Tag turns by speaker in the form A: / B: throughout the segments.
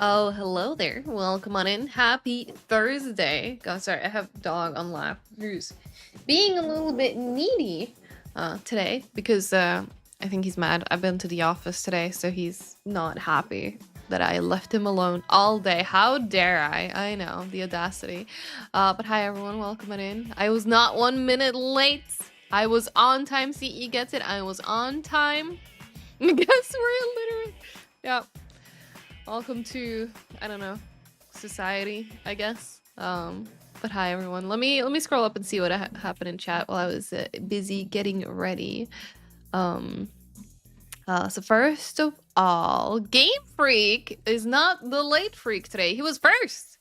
A: Oh, hello there. Welcome on in. Happy Thursday. God, sorry, I have dog on lap who's being a little bit needy today because I think he's mad. I've been to the office today, so he's not happy that I left him alone all day. How dare I? I know, the audacity. But hi everyone, welcome on in. I was not 1 minute late. I was on time. CE gets it. I was on time. Guess we're illiterate. Yeah. Welcome to, I don't know, society, I guess. But hi everyone. Let me scroll up and see what happened in chat while I was busy getting ready. So first of all, Game Freak is not the late freak today. He was first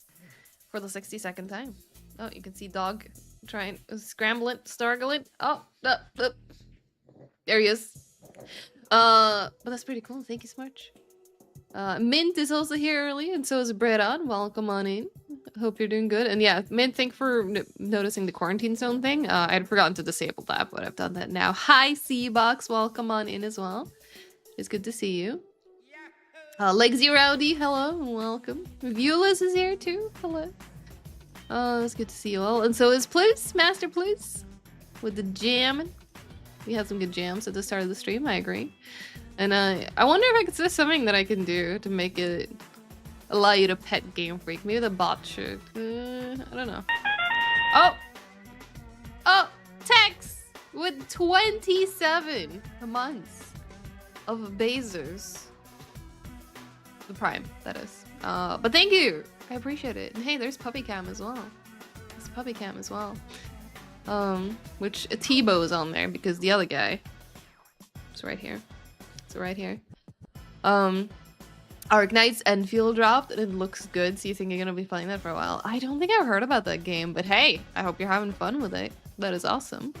A: for the 60-second time. Oh, you can see dog trying, scrambling, stargling. Oh, there he is. But that's pretty cool. Thank you so much. Mint is also here early, and so is Bredan. Welcome on in. Hope you're doing good. And yeah, Mint, thank you for noticing the quarantine zone thing. I had forgotten to disable that, but I've done that now. Hi, C-Box. Welcome on in as well. It's good to see you. Legsy Rowdy, hello, and welcome. Viewless is here too. Hello. It's good to see you all. And so is Pluz, Master Pluz, with the jamming. We had some good jams at the start of the stream, I agree. And I wonder if I could see something that I can do to make it allow you to pet Game Freak. Maybe the bot should. I don't know. Oh, Tex with 27 months. of Bezos. The Prime, that is. But thank you. I appreciate it. And hey, there's Puppy Cam as well. There's Puppy Cam as well. Which Tebow's on there because the other guy. It's right here. It's right here. Arknight's Enfield dropped and it looks good, so you think you're gonna be playing that for a while. I don't think I've heard about that game, but hey, I hope you're having fun with it. That is awesome.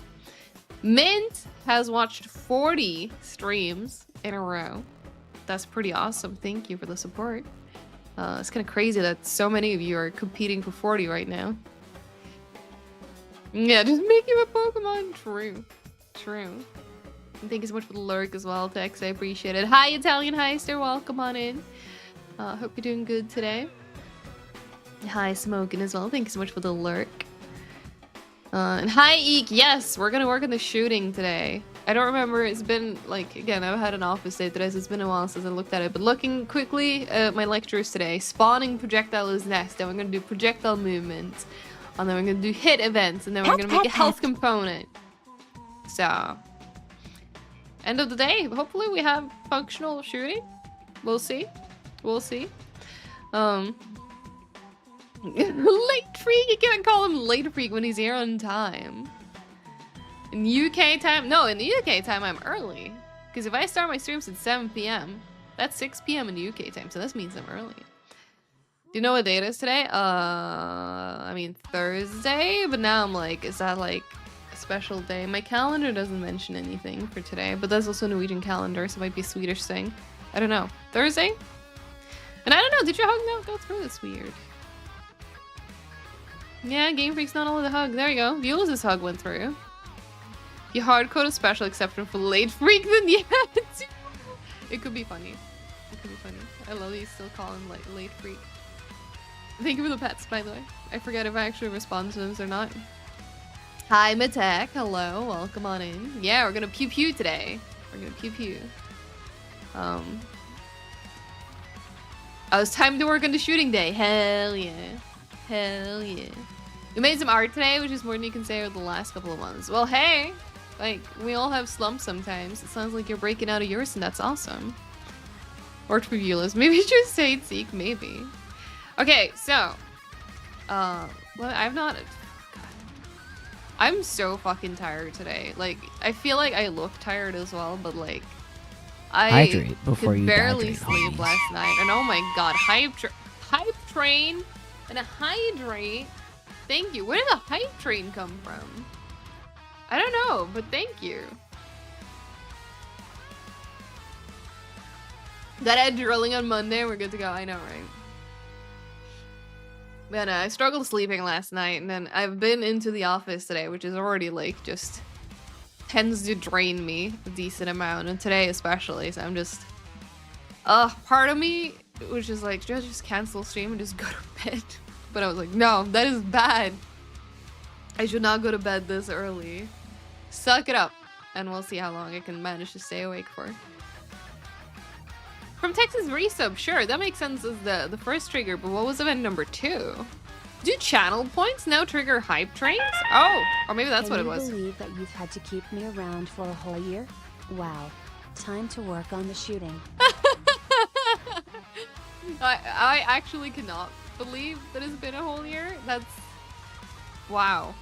A: Mint has watched 40 streams in a row. That's pretty awesome. Thank you for the support. It's kind of crazy that so many of you are competing for 40 right now. Yeah, just make you a Pokemon. True. True. And thank you so much for the lurk as well, Tex. I appreciate it. Hi, Italian Heister. Welcome on in. Hope you're doing good today. Hi, Smokin' as well. Thank you so much for the lurk. And hi, Eek. Yes, we're gonna work on the shooting today. I don't remember. It's been, like, again, I've had an office day today, so it's been a while since I looked at it. But looking quickly at my lectures today, spawning projectile is next. Then we're gonna do projectile movements. And then we're gonna do hit events. And then we're gonna make a health component. So, end of the day, hopefully we have functional shooting. We'll see. We'll see. Late freak? You can't call him late freak when he's here on time. In UK time? No, in the UK time I'm early. Because if I start my streams at 7 p.m., that's 6 p.m. in UK time, so this means I'm early. Do you know what date it is today? I mean Thursday, but now I'm like, is that like a special day? My calendar doesn't mention anything for today, but that's also a Norwegian calendar, so it might be a Swedish thing. I don't know. Thursday? And I don't know, did your hug not go through? That's weird. Yeah, Game Freak's not all the hug. There you go. Violas' hug went through. If you hardcode a special exception for late freak, then yeah, it could be funny. It could be funny. I love that you still call him like late freak. Thank you for the pets, by the way. I forget if I actually respond to them or not. Hi, Matek. Hello. Welcome on in. Yeah, we're gonna pew pew today. We're gonna pew pew. Oh, it's time to work on the shooting day. Hell yeah. Hell yeah. We made some art today, which is more than you can say over the last couple of months. Well, hey, like, we all have slumps sometimes. It sounds like you're breaking out of yours, and that's awesome. Worked for viewers. Maybe just say Seek, maybe. Okay, so, well, I've not... God. I'm so fucking tired today. Like, I feel like I look tired as well, but like, I
B: hydrate before
A: could
B: you
A: barely
B: hydrate,
A: sleep
B: homies.
A: last night. And oh my god, hype train and a hydrate. Thank you. Where did the hype train come from? I don't know, but thank you. Got Ed drilling on Monday. We're good to go. I know, right? But I struggled sleeping last night, and then I've been into the office today, which is already like just tends to drain me a decent amount, and today especially. So I'm just, part of me was just like, should I just cancel stream and just go to bed? But I was like, no, that is bad. I should not go to bed this early. Suck it up, and we'll see how long I can manage to stay awake for. From Texas Resub, sure, that makes sense as the first trigger, but what was event number 2? Do channel points now trigger hype trains? Oh, or maybe that's what it was.
C: Can you believe that you've had to keep me around for a whole year? Wow. Time to work on the shooting.
A: I actually cannot believe that it's been a whole year. That's... wow.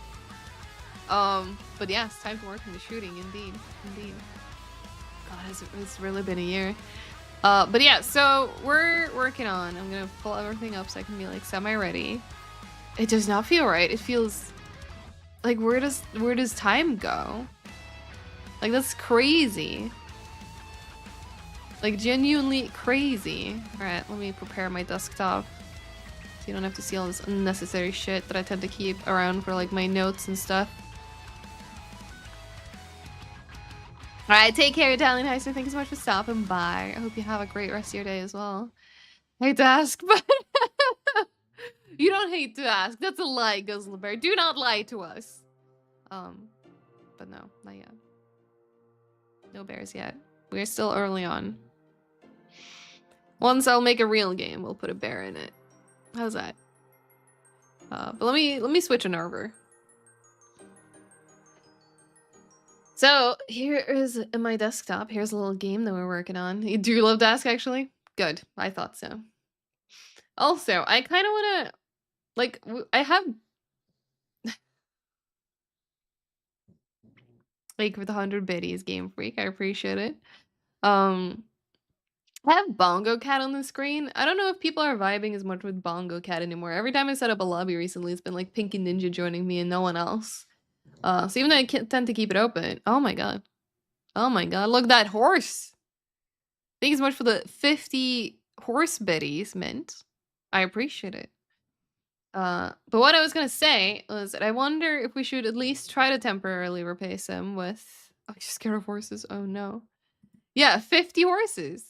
A: But yeah, it's time to work on the shooting, indeed. Indeed. God, it's really been a year. But yeah, so we're working on, I'm gonna pull everything up so I can be like semi-ready. It does not feel right. It feels like, where does time go? Like, that's crazy. Like, genuinely crazy. Alright, let me prepare my desktop so you don't have to see all this unnecessary shit that I tend to keep around for like my notes and stuff. Alright, take care, Italian Heister. Thank you so much for stopping by. I hope you have a great rest of your day as well. I hate to ask, but you don't hate to ask. That's a lie, Guzzler Bear. Do not lie to us. But no, not yet. No bears yet. We're still early on. Once I'll make a real game, we'll put a bear in it. How's that? But let me switch a nerver. So here is my desktop. Here's a little game that we're working on. Do you love Dask actually? Good. I thought so. Also, I kind of want to like I have like with 100 biddies Game Freak. I appreciate it. Um I have Bongo Cat on the screen. I don't know if people are vibing as much with Bongo Cat anymore. Every time I set up a lobby recently, it's been like Pinky Ninja joining me and no one else. So even though I tend to keep it open. Oh my god. Oh my god, look at that horse. Thank you so much for the 50 horse biddies, Mint. I appreciate it. But what I was gonna say was that I wonder if we should at least try to temporarily replace him with... Oh, you're scared of horses? Oh no. Yeah, 50 horses.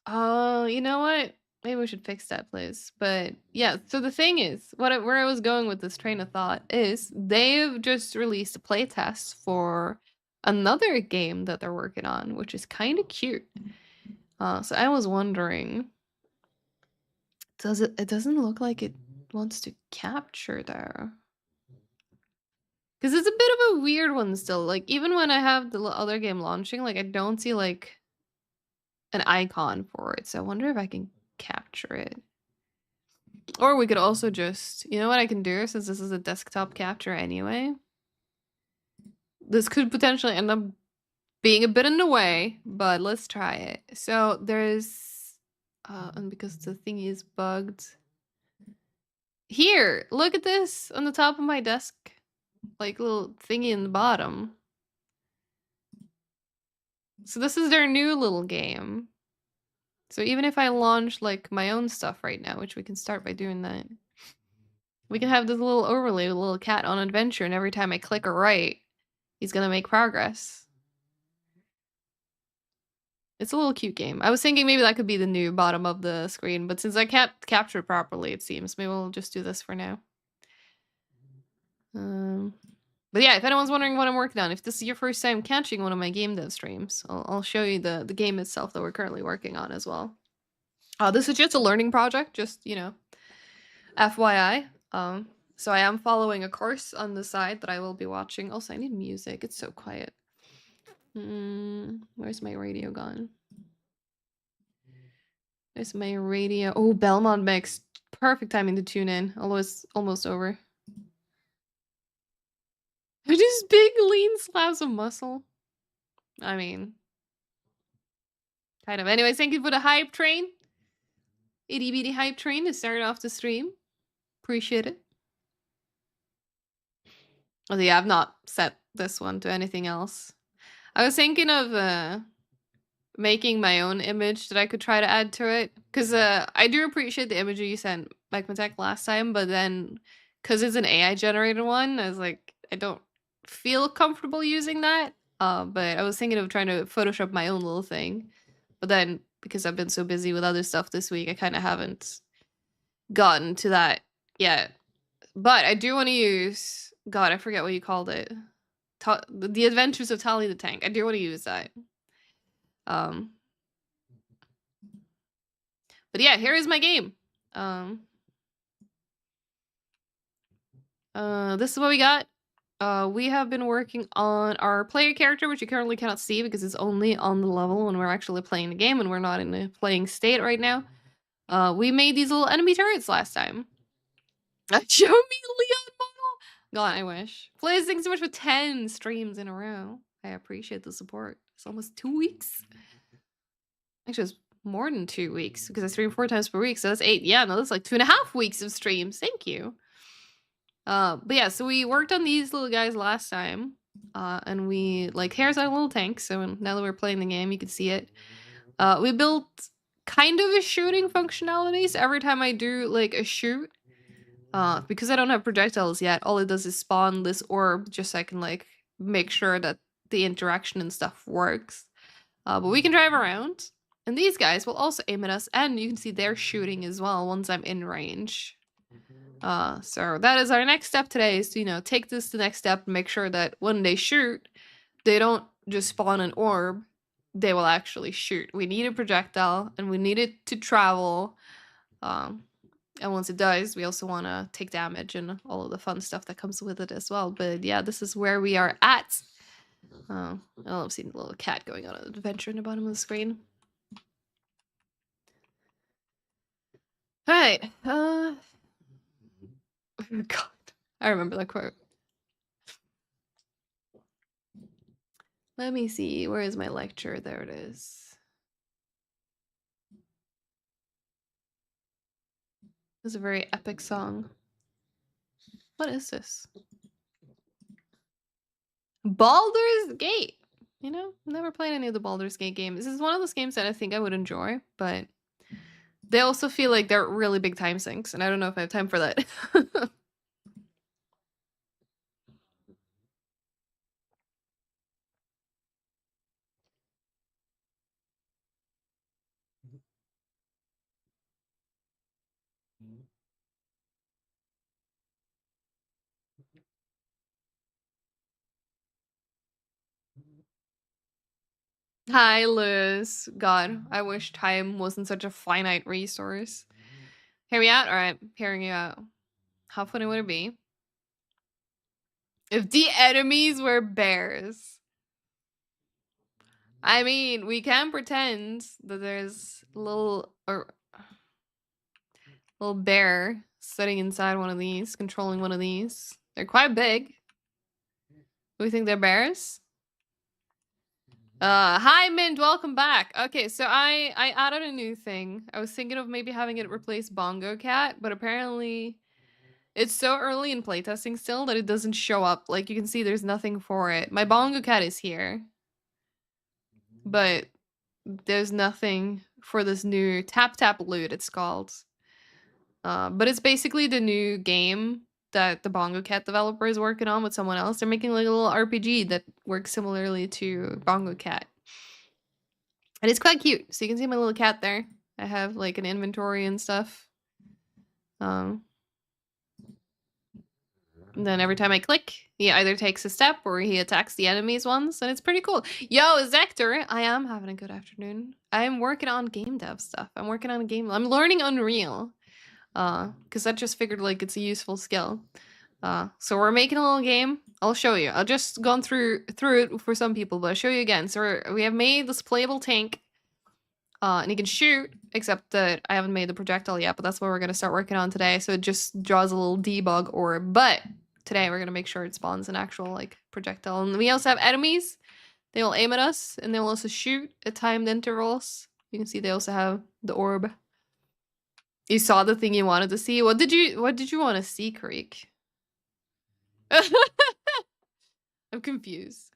A: Oh, you know what? Maybe we should fix that, please. But yeah, so the thing is, where I was going with this train of thought is they've just released a playtest for another game that they're working on, which is kind of cute. So I was wondering, it doesn't look like it wants to capture there. Because it's a bit of a weird one still. Like, even when I have the other game launching, like, I don't see, like, an icon for it. So I wonder if I can capture it. Or we could also just... You know what I can do, since this is a desktop capture anyway? This could potentially end up being a bit in the way, but let's try it. So there's... and because the thingy is bugged... Here! Look at this on the top of my desk. Like, little thingy in the bottom. So this is their new little game. So even if I launch, like, my own stuff right now, which we can start by doing that, we can have this little overlay with a little cat on adventure, and every time I click or write, he's gonna make progress. It's a little cute game. I was thinking maybe that could be the new bottom of the screen, but since I can't capture it properly, it seems, maybe we'll just do this for now. But yeah, if anyone's wondering what I'm working on, if this is your first time catching one of my game dev streams, I'll show you the game itself that we're currently working on as well. This is just a learning project, just, you know, FYI. So I am following a course on the side that I will be watching. Also, I need music. It's so quiet. Where's my radio gone? There's my radio. Oh, Belmont Mix. Perfect timing to tune in, although it's almost over. Just big lean slabs of muscle. I mean, kind of. Anyways, thank you for the hype train. Itty bitty hype train to start off the stream. Appreciate it. Oh yeah, I've not set this one to anything else. I was thinking of making my own image that I could try to add to it. Because I do appreciate the image you sent Mike last time, but then because it's an AI generated one, I was like, I don't feel comfortable using that. But I was thinking of trying to Photoshop my own little thing. But then, because I've been so busy with other stuff this week, I kind of haven't gotten to that yet. But I do want to use... God, I forget what you called it. The Adventures of Tali the Tank. I do want to use that. But yeah, here is my game. This is what we got. We have been working on our player character, which you currently cannot see because it's only on the level when we're actually playing the game, and we're not in a playing state right now. We made these little enemy turrets last time. Show me Leon model! God, I wish. Please, thanks so much for 10 streams in a row. I appreciate the support. It's almost 2 weeks. Actually, it's more than 2 weeks because I stream 4 times per week, so that's 8. Yeah, no, that's like 2.5 weeks of streams. Thank you. But yeah, so we worked on these little guys last time. And we, like, here's our little tank. So now that we're playing the game, you can see it. We built kind of a shooting functionality. So every time I do, like, a shoot, because I don't have projectiles yet, all it does is spawn this orb just so I can, like, make sure that the interaction and stuff works. But we can drive around. And these guys will also aim at us, and you can see they're shooting as well once I'm in range. So that is our next step today, is to, you know, take this to the next step and make sure that when they shoot, they don't just spawn an orb, they will actually shoot. We need a projectile, and we need it to travel. And And once it does, we also want to take damage and all of the fun stuff that comes with it as well. But yeah, this is where we are at. Oh, I've seen a little cat going on an adventure in the bottom of the screen. All right. Oh God, I remember that quote. Let me see. Where is my lecture? There it is. It's a very epic song. What is this? Baldur's Gate. You know, never played any of the Baldur's Gate games. This is one of those games that I think I would enjoy, but they also feel like they're really big time sinks, and I don't know if I have time for that. Hi, Liz. God, I wish time wasn't such a finite resource. Hear me out? Alright, hearing you out. How funny would it be if the enemies were bears? I mean, we can pretend that there's a little bear sitting inside one of these, controlling one of these. They're quite big. Do we think they're bears? Hi Mint, welcome back. Okay, so I added a new thing. I was thinking of maybe having it replace Bongo Cat, but apparently it's so early in playtesting still that it doesn't show up. Like, you can see there's nothing for it. My Bongo Cat is here, but there's nothing for this new Tap Tap Loot, it's called. But it's basically the new game that the Bongo Cat developer is working on with someone else. They're making like a little RPG that works similarly to Bongo Cat. And it's quite cute. So you can see my little cat there. I have like an inventory and stuff. And then every time I click, he either takes a step or he attacks the enemies once, and it's pretty cool. Yo, Zector, I am having a good afternoon. I am working on game dev stuff. I'm working on a game. I'm learning Unreal. Because I just figured like it's a useful skill. So we're making a little game. I'll show you. I'll just gone through it for some people, but I'll show you again. So we have made this playable tank. And he can shoot, except that I haven't made the projectile yet, but that's what we're going to start working on today. So it just draws a little debug orb. But today we're going to make sure it spawns an actual like projectile. And we also have enemies. They will aim at us, and they will also shoot at timed intervals. You can see they also have the orb. You saw the thing you wanted to see. What did you want to see, Creek? I'm confused.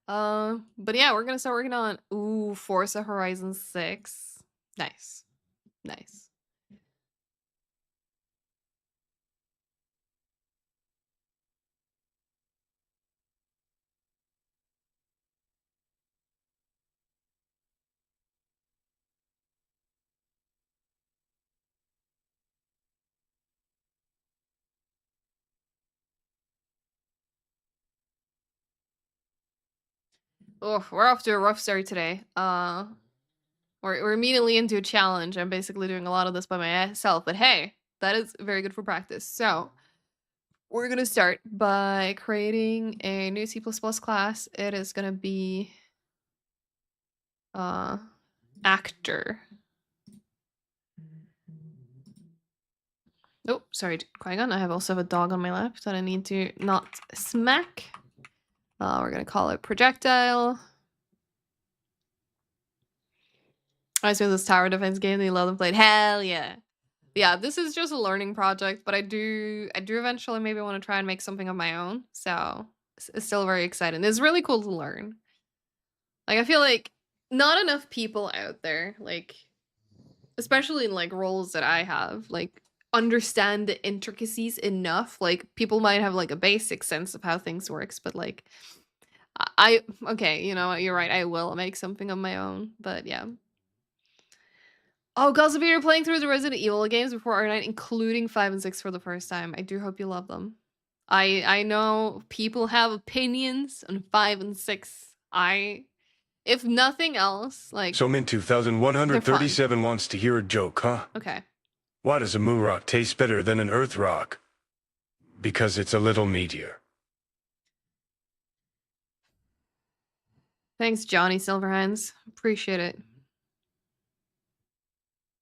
A: But yeah, we're gonna start working on Forza Horizon 6. Nice. Nice. Oh, we're off to a rough start today. We're immediately into a challenge. I'm basically doing a lot of this by myself, but hey, that is very good for practice. So we're gonna start by creating a new C++ class. It is gonna be actor. Oh, sorry, Qui-Gon. I also have a dog on my lap that I need to not smack. We're gonna call it projectile. I was doing this tower defense game that you love and played. Hell yeah. Yeah, this is just a learning project, but I do eventually maybe want to try and make something of my own. So it's still very exciting. It's really cool to learn. Like, I feel like not enough people out there, like, especially in like roles that I have, like, understand the intricacies enough. Like, people might have like a basic sense of how things works, but like okay, you know what, you're right, I will make something of my own. But yeah. Oh, Gossip, you're playing through the Resident Evil games before R9, including 5 and 6 for the first time. I do hope you love them. I know people have opinions on 5 and 6. If nothing else, like...
B: So Mint 2137 wants to hear a joke, huh?
A: Okay.
B: Why does a moon rock taste better than an earth rock? Because it's a little meteor.
A: Thanks, Johnny Silverhands. Appreciate it.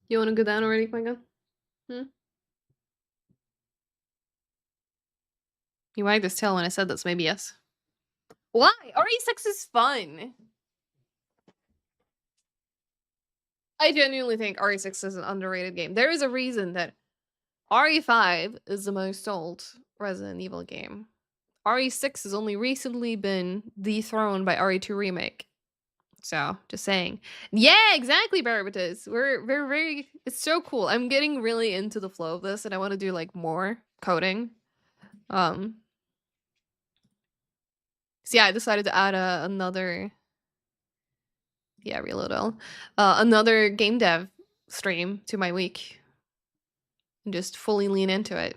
A: You want to go down already, Quenga? You wagged his tail when I said this, maybe yes. Why? RE6 is fun. I genuinely think RE6 is an underrated game. There is a reason that RE5 is the most sold Resident Evil game. RE6 has only recently been dethroned by RE2 Remake. So, just saying. Yeah, exactly, Barabatas. We're very... It's so cool. I'm getting really into the flow of this, and I want to do, like, more coding. So yeah, I decided to add another... Yeah, Reloadel. Another game dev stream to my week. And just fully lean into it.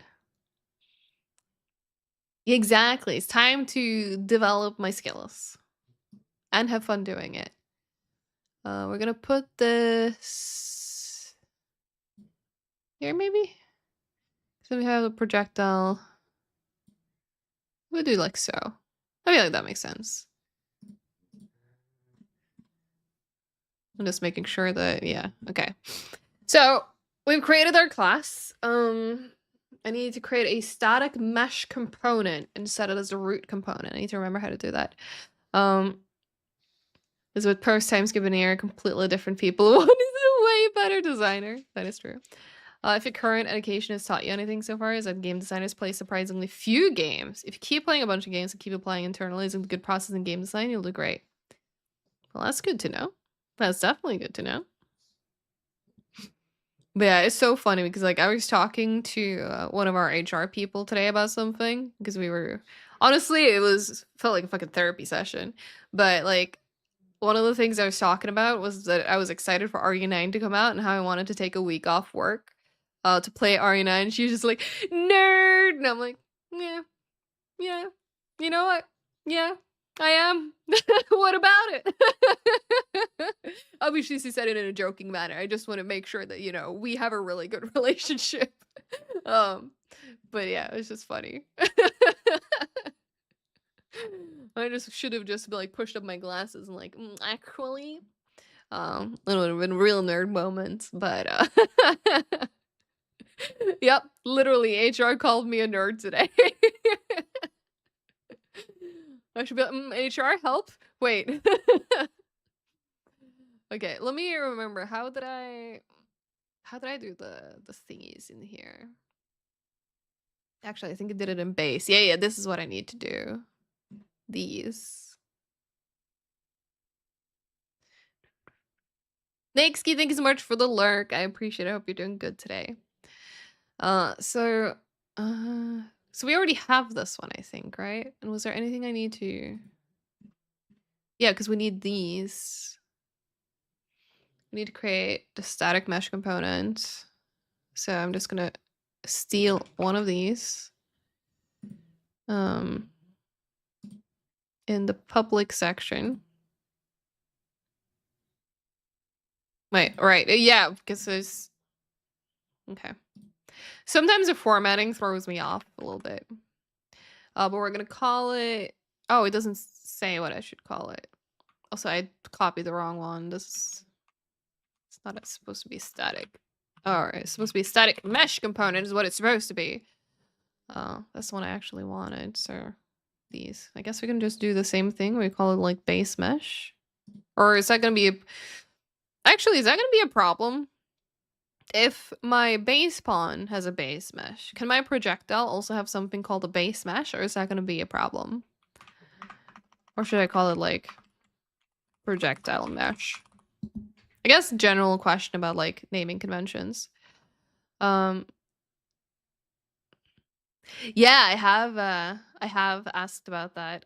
A: Exactly. It's time to develop my skills. And have fun doing it. We're gonna put this... here, maybe? So we have a projectile. We'll do like so. I feel like that makes sense. I'm just making sure that, yeah, okay. So we've created our class. I need to create a static mesh component and set it as a root component. I need to remember how to do that. Because with Purse times given here, completely different people. One is a way better designer. That is true. If your current education has taught you anything so far, is that game designers play surprisingly few games. If you keep playing a bunch of games and keep applying internalising good process in game design, you'll do great. Well, that's good to know. That's definitely good to know. But yeah, it's so funny because like I was talking to one of our HR people today about something because we were honestly felt like a fucking therapy session. But like one of the things I was talking about was that I was excited for RE9 to come out and how I wanted to take a week off work to play RE9. She was just like, nerd! And I'm like, yeah, you know what? Yeah, I am. What about it? Obviously, she said it in a joking manner. I just want to make sure that, you know, we have a really good relationship. But yeah, it's just funny. I just should have just like pushed up my glasses and like, actually, it would have been real nerd moments, but yep, literally HR called me a nerd today. I should be like, HR, help? Wait. Okay, let me remember. How did I do the thingies in here? Actually, I think I did it in base. Yeah, this is what I need to do. These. Nixky, thank you so much for the lurk. I appreciate it. I hope you're doing good today. So we already have this one, I think, right? And was there anything I need to... Yeah, because we need these. We need to create the static mesh component. So I'm just gonna steal one of these. In the public section. Wait, right. Yeah, because there's... Okay. Sometimes the formatting throws me off a little bit. But we're gonna call it... Oh, it doesn't say what I should call it. Also, I copied the wrong one. It's not supposed to be static. Alright, it's supposed to be a static mesh component is what it's supposed to be. That's the one I actually wanted, so... These. I guess we can just do the same thing. We call it like base mesh. Or is that gonna be a... Actually, is that gonna be a problem? If my base pawn has a base mesh, can my projectile also have something called a base mesh, or is that gonna be a problem? Or should I call it like projectile mesh? I guess general question about like naming conventions. Yeah, I have asked about that.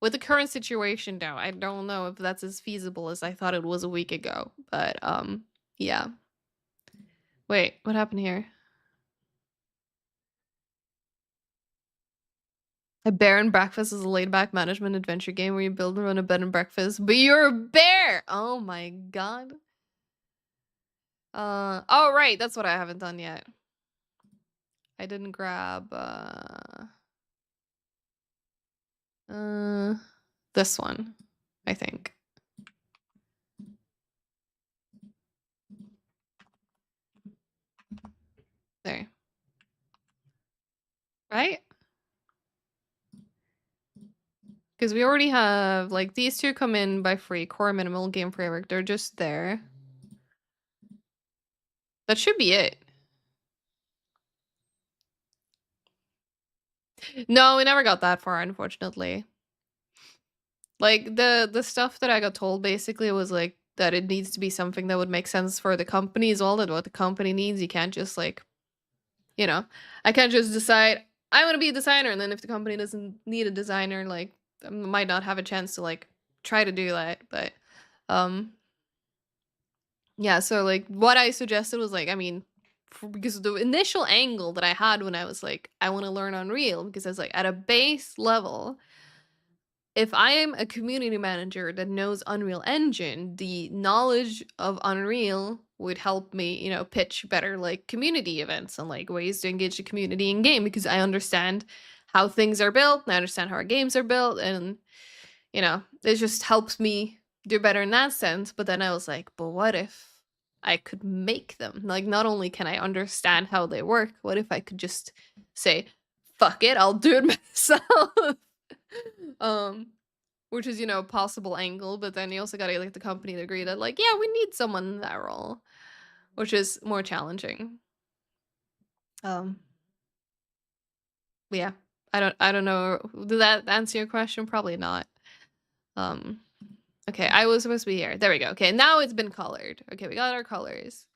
A: With the current situation though, I don't know if that's as feasible as I thought it was a week ago. But yeah. Wait, what happened here? A bear and breakfast is a laid-back management adventure game where you build and run a bed and breakfast, but you're a bear! Oh my god. Oh right, that's what I haven't done yet. I didn't grab this one, I think. There. Right? Because we already have, like, these two come in by free, core minimal, game framework. They're just there. That should be it. No, we never got that far, unfortunately. Like, the stuff that I got told basically was, like, that it needs to be something that would make sense for the company as well, that what the company needs. You can't just, like, you know, I can't just decide, I want to be a designer, and then if the company doesn't need a designer, like, I might not have a chance to, like, try to do that. But, yeah, so, like, what I suggested was, like, I mean, because the initial angle that I had when I was like, I want to learn Unreal, because I was like, at a base level, if I am a community manager that knows Unreal Engine, the knowledge of Unreal would help me, you know, pitch better, like, community events and, like, ways to engage the community in game, because I understand how things are built, and I understand how our games are built, and, you know, it just helps me do better in that sense. But then I was like, but what if I could make them? Like, not only can I understand how they work, what if I could just say, fuck it, I'll do it myself? Which is, you know, a possible angle, but then you also gotta get, like, the company to agree that, like, yeah, we need someone in that role, which is more challenging. But yeah, I don't know. Did that answer your question? Probably not. Okay, I was supposed to be here. There we go. Okay, now it's been colored. Okay, we got our colors.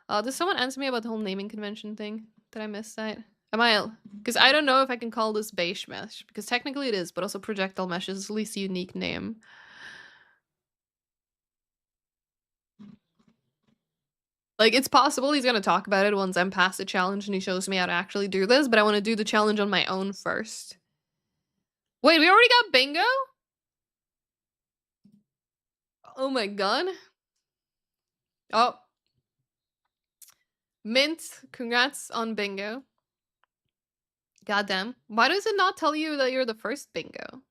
A: Does someone answer me about the whole naming convention thing? Did I miss that? Am I... Because I don't know if I can call this beige mesh, because technically it is, but also projectile mesh is the least unique name. Like, it's possible he's gonna talk about it once I'm past the challenge and he shows me how to actually do this, but I want to do the challenge on my own first. Wait, we already got bingo? Oh my god. Oh. Mint, congrats on bingo. Goddamn. Why does it not tell you that you're the first bingo?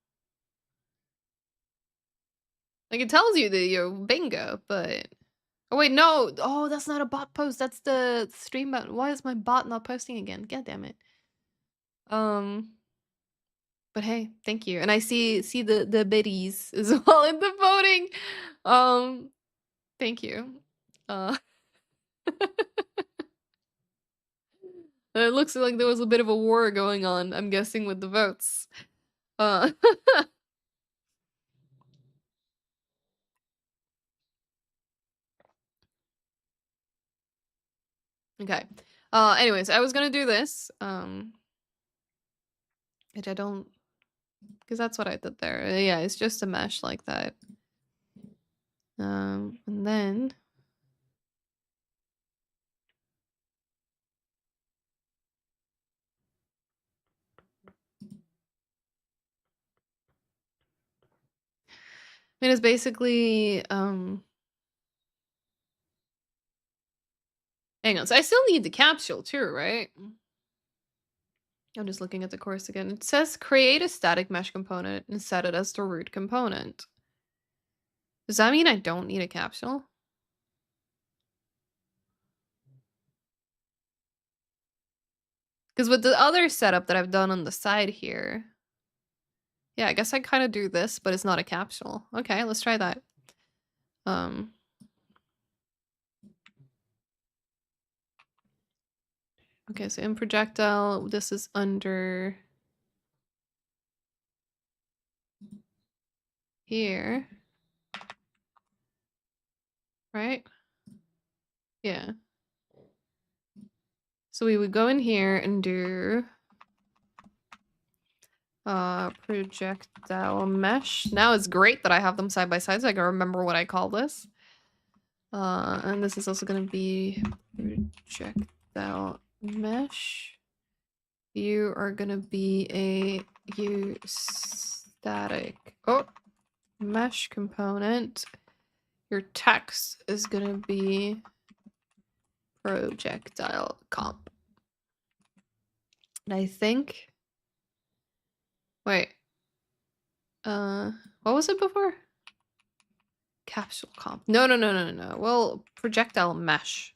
A: Like, it tells you that you're bingo, but... Oh, wait, no. Oh, that's not a bot post. That's the stream button. Why is my bot not posting again? God damn it. But hey, thank you. And I see the biddies as well in the voting. Thank you. It looks like there was a bit of a war going on, I'm guessing, with the votes. Okay. Anyways, I was gonna do this. Which I don't... Because that's what I did there. Yeah, it's just a mesh like that. And then... I mean, it's basically, hang on, so I still need the capsule too, right? I'm just looking at the course again. It says create a static mesh component and set it as the root component. Does that mean I don't need a capsule? Because with the other setup that I've done on the side here, yeah, I guess I kind of do this, but it's not a capsule. Okay, let's try that. Okay, so in projectile, this is under here, right? Yeah. So we would go in here and do projectile mesh. Now it's great that I have them side by side so I can remember what I call this. And this is also going to be projectile mesh. You are going to be a static mesh component. Your text is going to be projectile comp. And I think... Wait. What was it before? Capsule comp. No. Well, projectile mesh.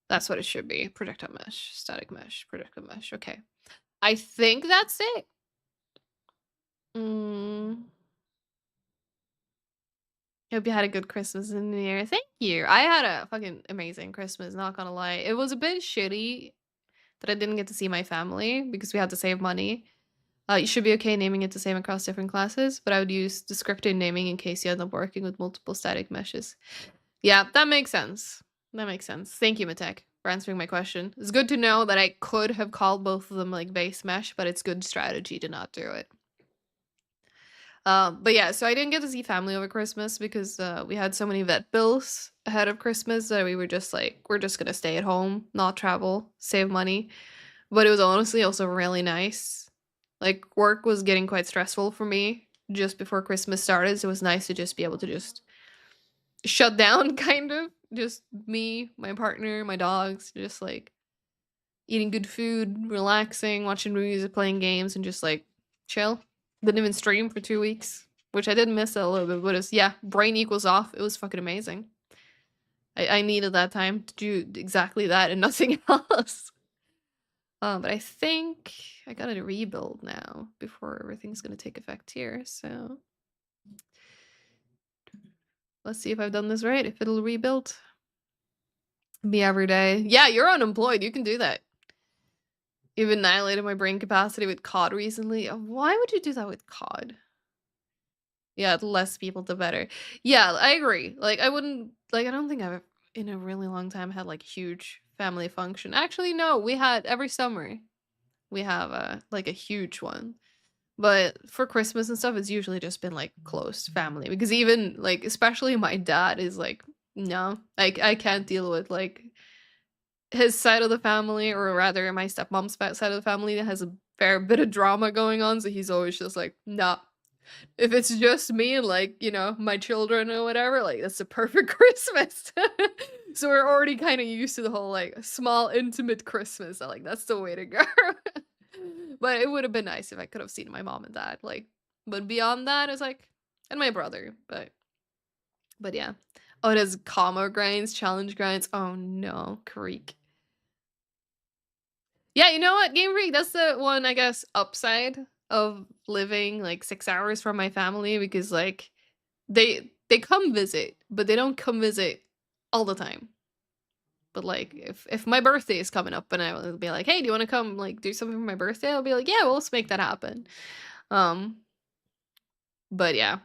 A: That's what it should be. Projectile mesh, static mesh, projectile mesh. Okay. I think that's it. Hope you had a good Christmas and New Year. Thank you. I had a fucking amazing Christmas, not gonna lie. It was a bit shitty that I didn't get to see my family because we had to save money. You should be okay naming it the same across different classes, but I would use descriptive naming in case you end up working with multiple static meshes. Yeah, that makes sense. That makes sense. Thank you, Matek, for answering my question. It's good to know that I could have called both of them like base mesh, but it's good strategy to not do it. But yeah, so I didn't get to see family over Christmas because we had so many vet bills ahead of Christmas that we were just like, we're just gonna stay at home, not travel, save money. But it was honestly also really nice. Like, work was getting quite stressful for me just before Christmas started, so it was nice to just be able to just shut down, kind of. Just me, my partner, my dogs, just like eating good food, relaxing, watching movies, playing games, and just like chill. Didn't even stream for 2 weeks, which I did miss a little bit, but it's, yeah, brain equals off. It was fucking amazing. I needed that time to do exactly that and nothing else. But I think I gotta rebuild now before everything's gonna take effect here, so let's see if I've done this right, if it'll rebuild. Me every day. Yeah, you're unemployed, you can do that. You've annihilated my brain capacity with COD recently. Why would you do that with COD? Yeah, the less people, the better. Yeah, I agree. Like, I wouldn't... Like, I don't think I've, in a really long time, had, like, huge family function. Actually, no, we had... Every summer, we have, like, a huge one. But for Christmas and stuff, it's usually just been, like, close family. Because even, like, especially my dad is, like, no. Like, I can't deal with, like... his side of the family, or rather my stepmom's side of the family, that has a fair bit of drama going on, so he's always just like, nah. If it's just me and, like, you know, my children or whatever, like, that's the perfect Christmas. So we're already kind of used to the whole, like, small, intimate Christmas. So, like, that's the way to go. But it would have been nice if I could have seen my mom and dad, like, but beyond that, it's like, and my brother, but yeah. Oh, it has comma grinds, challenge grinds. Oh no, creek. Yeah, you know what, Game Freak, that's the one, I guess, upside of living, like, 6 hours from my family, because, like, they come visit, but they don't come visit all the time. But, like, if my birthday is coming up and I will be like, "Hey, do you wanna come, like, do something for my birthday?" I'll be like, "Yeah, well, let's make that happen." But yeah.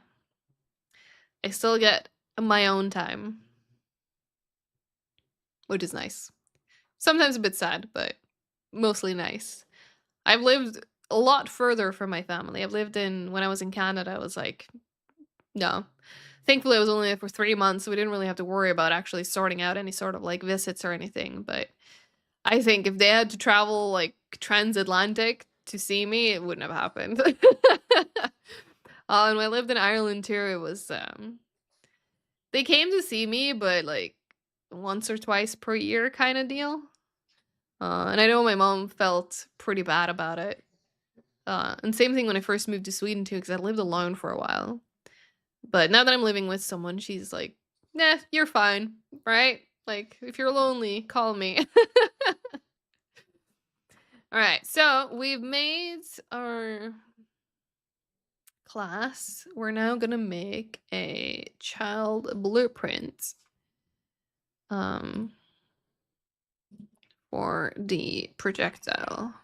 A: I still get my own time. Which is nice. Sometimes a bit sad, but mostly nice. I've lived a lot further from my family. I've lived in... When I was in Canada, I was like... No. Thankfully, I was only there for 3 months, so we didn't really have to worry about actually sorting out any sort of, like, visits or anything, but I think if they had to travel, like, transatlantic to see me, it wouldn't have happened. And when I lived in Ireland too, it was, they came to see me, but, like, once or twice per year kind of deal. And I know my mom felt pretty bad about it. And same thing when I first moved to Sweden too, because I lived alone for a while. But now that I'm living with someone, she's like, nah, you're fine, right? Like, if you're lonely, call me. Alright, so we've made our class. We're now gonna make a child blueprint. For the projectile.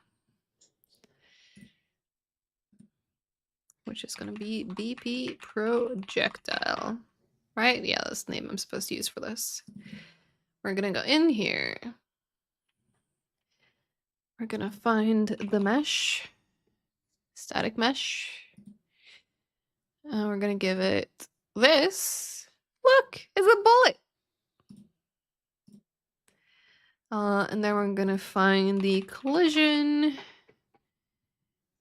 A: Which is gonna be BP projectile. Right? Yeah, that's the name I'm supposed to use for this. We're gonna go in here. We're gonna find the mesh. Static mesh. And we're gonna give it this. Look, it's a bullet. And then we're gonna find the collision.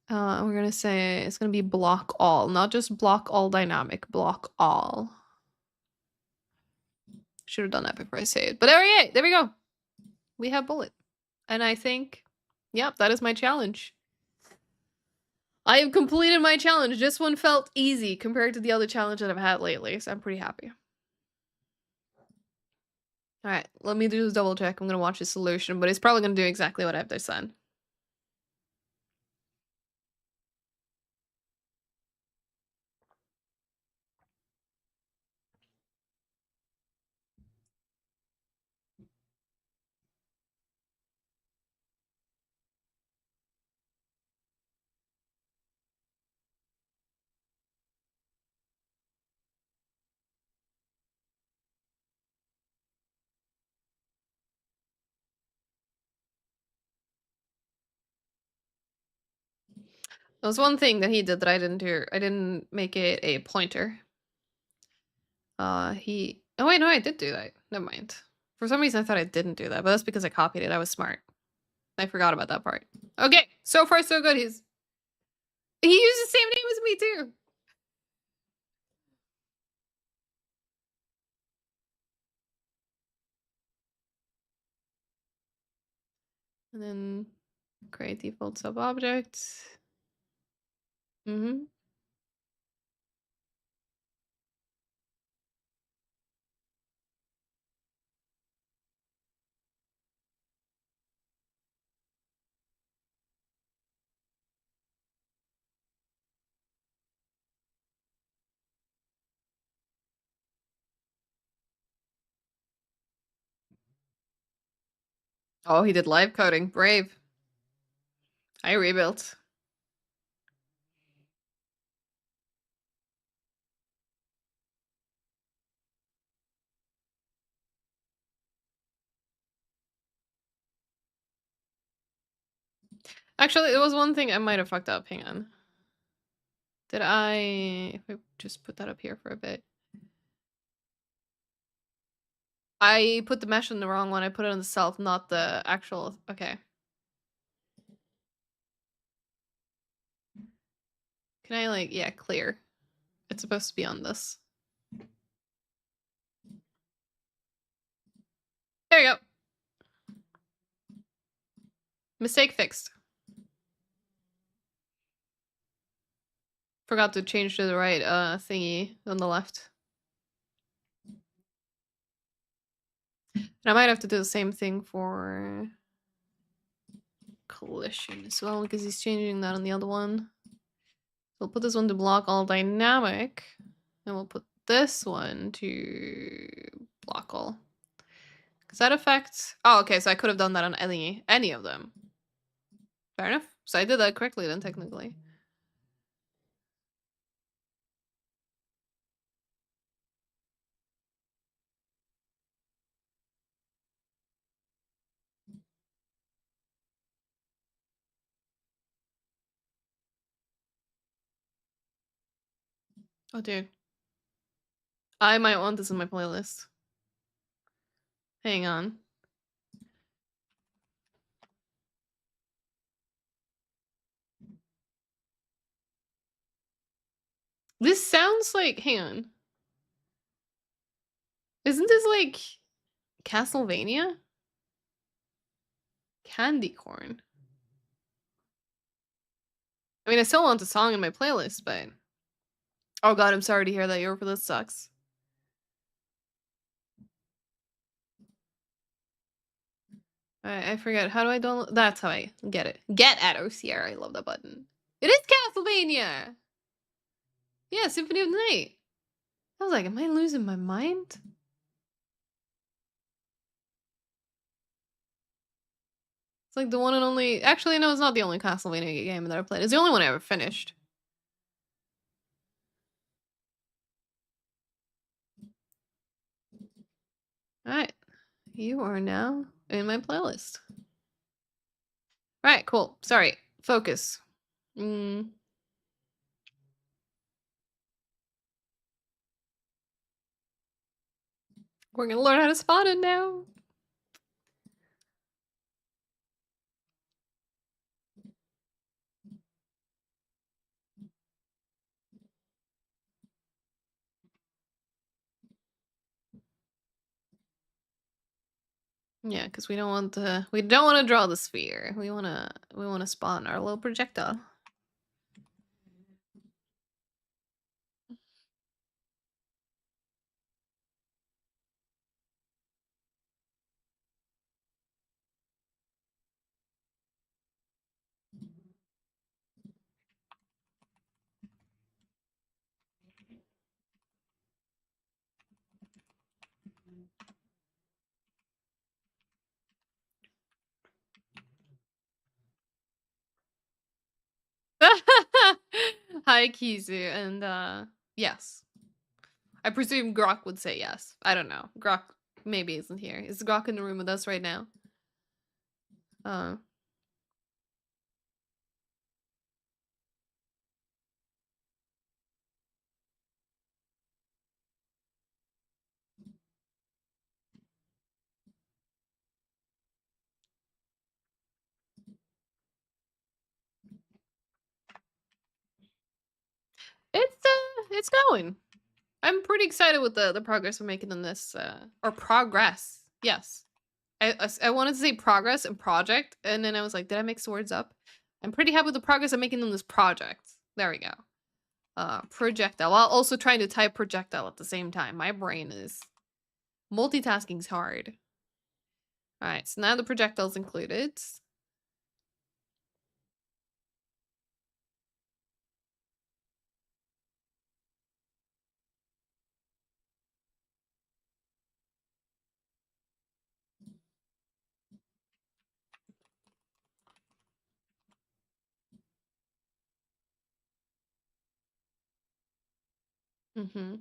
A: We're gonna say it's gonna be block all, not just block all dynamic, block all. Should have done that before I say it. But there we go. We have bullet. And I think, yep, that is my challenge. I have completed my challenge. This one felt easy compared to the other challenge that I've had lately, so I'm pretty happy. Alright, let me do this double check. I'm gonna watch his solution, but he's probably gonna do exactly what I've just said. There was one thing that he did that I didn't do. I didn't make it a pointer. Oh wait, no, I did do that. Never mind. For some reason I thought I didn't do that, but that's because I copied it. I was smart. I forgot about that part. Okay, so far so good. He used the same name as me too. And then create default sub-object. Mm-hmm. Oh, he did live coding. Brave. I rebuilt. Actually, there was one thing I might have fucked up. Hang on. Did I... If I just put that up here for a bit. I put the mesh on the wrong one. I put it on the self, not the actual... Okay. Can I, like... Yeah, clear. It's supposed to be on this. There you go. Mistake fixed. Forgot to change to the right thingy on the left. And I might have to do the same thing for collision as well, because he's changing that on the other one. So we'll put this one to block all dynamic, and we'll put this one to block all. Does that affect... Oh, okay, so I could have done that on any of them. Fair enough. So I did that correctly then, technically. Oh, dude. I might want this in my playlist. Hang on. This sounds like... Hang on. Isn't this like Castlevania? Candy corn. I mean, I still want the song in my playlist, but... Oh god, I'm sorry to hear that your playlist sucks. I forget. How do I download? That's how I get it. Get at OCR. I love that button. It is Castlevania! Yeah, Symphony of the Night. I was like, am I losing my mind? It's like the one and only... Actually, no, it's not the only Castlevania game that I played. It's the only one I ever finished. Alright. You are now in my playlist. Alright, cool. Sorry. Focus. We're gonna learn how to spot it now. Yeah, because we don't want to draw the sphere. We wanna spawn our little projectile. Hi, Kizu, and yes. I presume Grok would say yes. I don't know. Grok maybe isn't here. Is Grok in the room with us right now? Uh. It's going. I'm pretty excited with the progress we're making in this or progress. Yes. I wanted to say progress and project, and then I was like, did I mix the words up? I'm pretty happy with the progress I'm making in this project. There we go. Projectile. While also trying to type projectile at the same time. My brain is multitasking's hard. Alright, so now the projectile's included. Mm-hmm.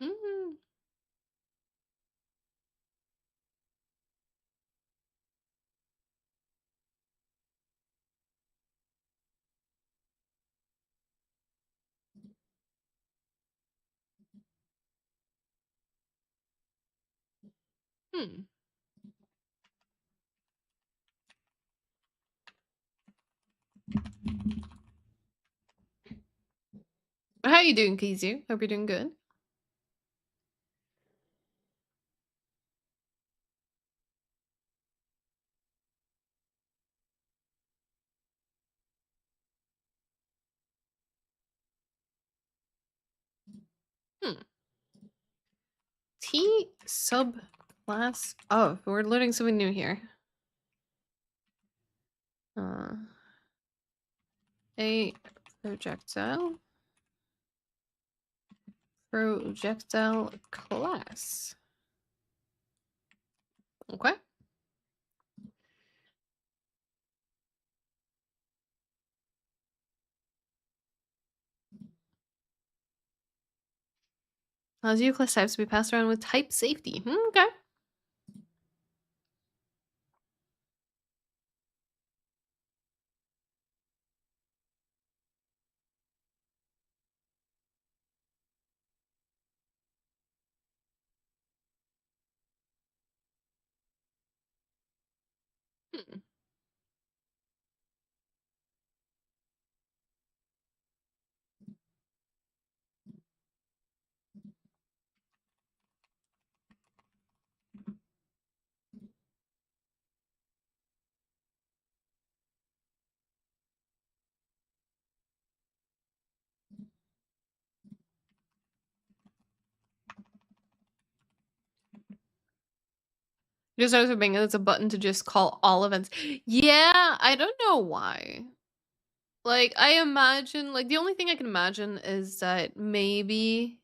A: Mm-hmm. Hmm. How you doing, Kizu? Hope you're doing good. Hmm. T subclass. Oh, we're learning something new here. A projectile. Projectile class. Okay. Allows you class types to be passed around with type safety. Okay. Hmm. Just notice being it's a button to just call all events. Yeah, I don't know why. Like, I imagine, like, the only thing I can imagine is that maybe,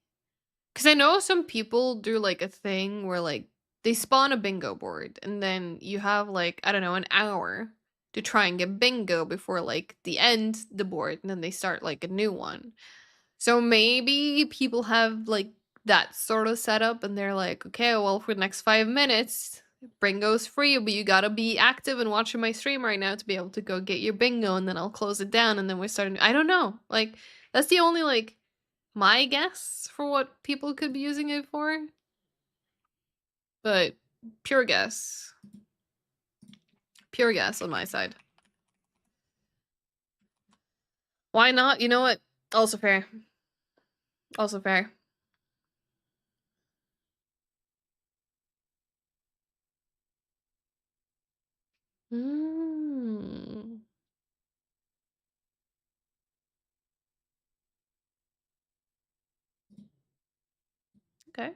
A: because I know some people do like a thing where like they spawn a bingo board and then you have like, I don't know, an hour to try and get bingo before like the end the board and then they start like a new one. So maybe people have like that sort of setup and they're like, okay, well, for the next 5 minutes, bingo's free, but you gotta be active and watching my stream right now to be able to go get your bingo, and then I'll close it down and then we start. I don't know. Like, that's the only, like, my guess for what people could be using it for. But pure guess. Pure guess on my side. Why not? You know what? Also fair. Also fair. Mm. Okay.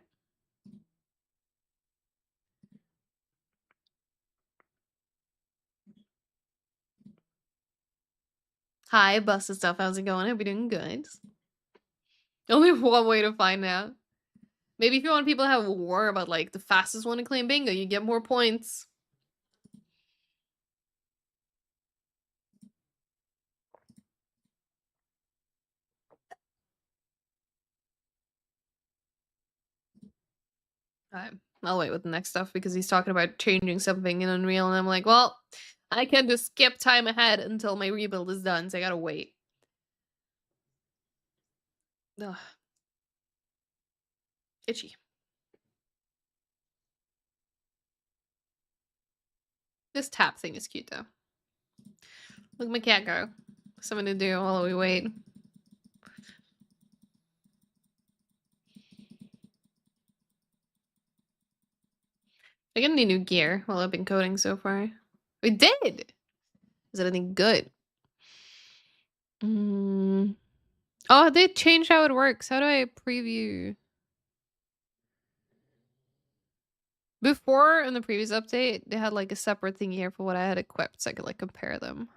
A: Hi, Busted Stuff. How's it going? Hope you're doing good. Only one way to find out. Maybe if you want people to have a war about like the fastest one to claim bingo, you get more points. Alright, I'll wait with the next stuff because he's talking about changing something in Unreal, and I'm like, well, I can just skip time ahead until my rebuild is done, so I gotta wait. Ugh. Itchy. This tap thing is cute though. Look at my cat go. Something to do while we wait. I get any new gear while I've been coding so far? We did! Is it anything good? Oh, they changed how it works. How do I preview? Before, in the previous update, they had like a separate thing here for what I had equipped so I could like compare them.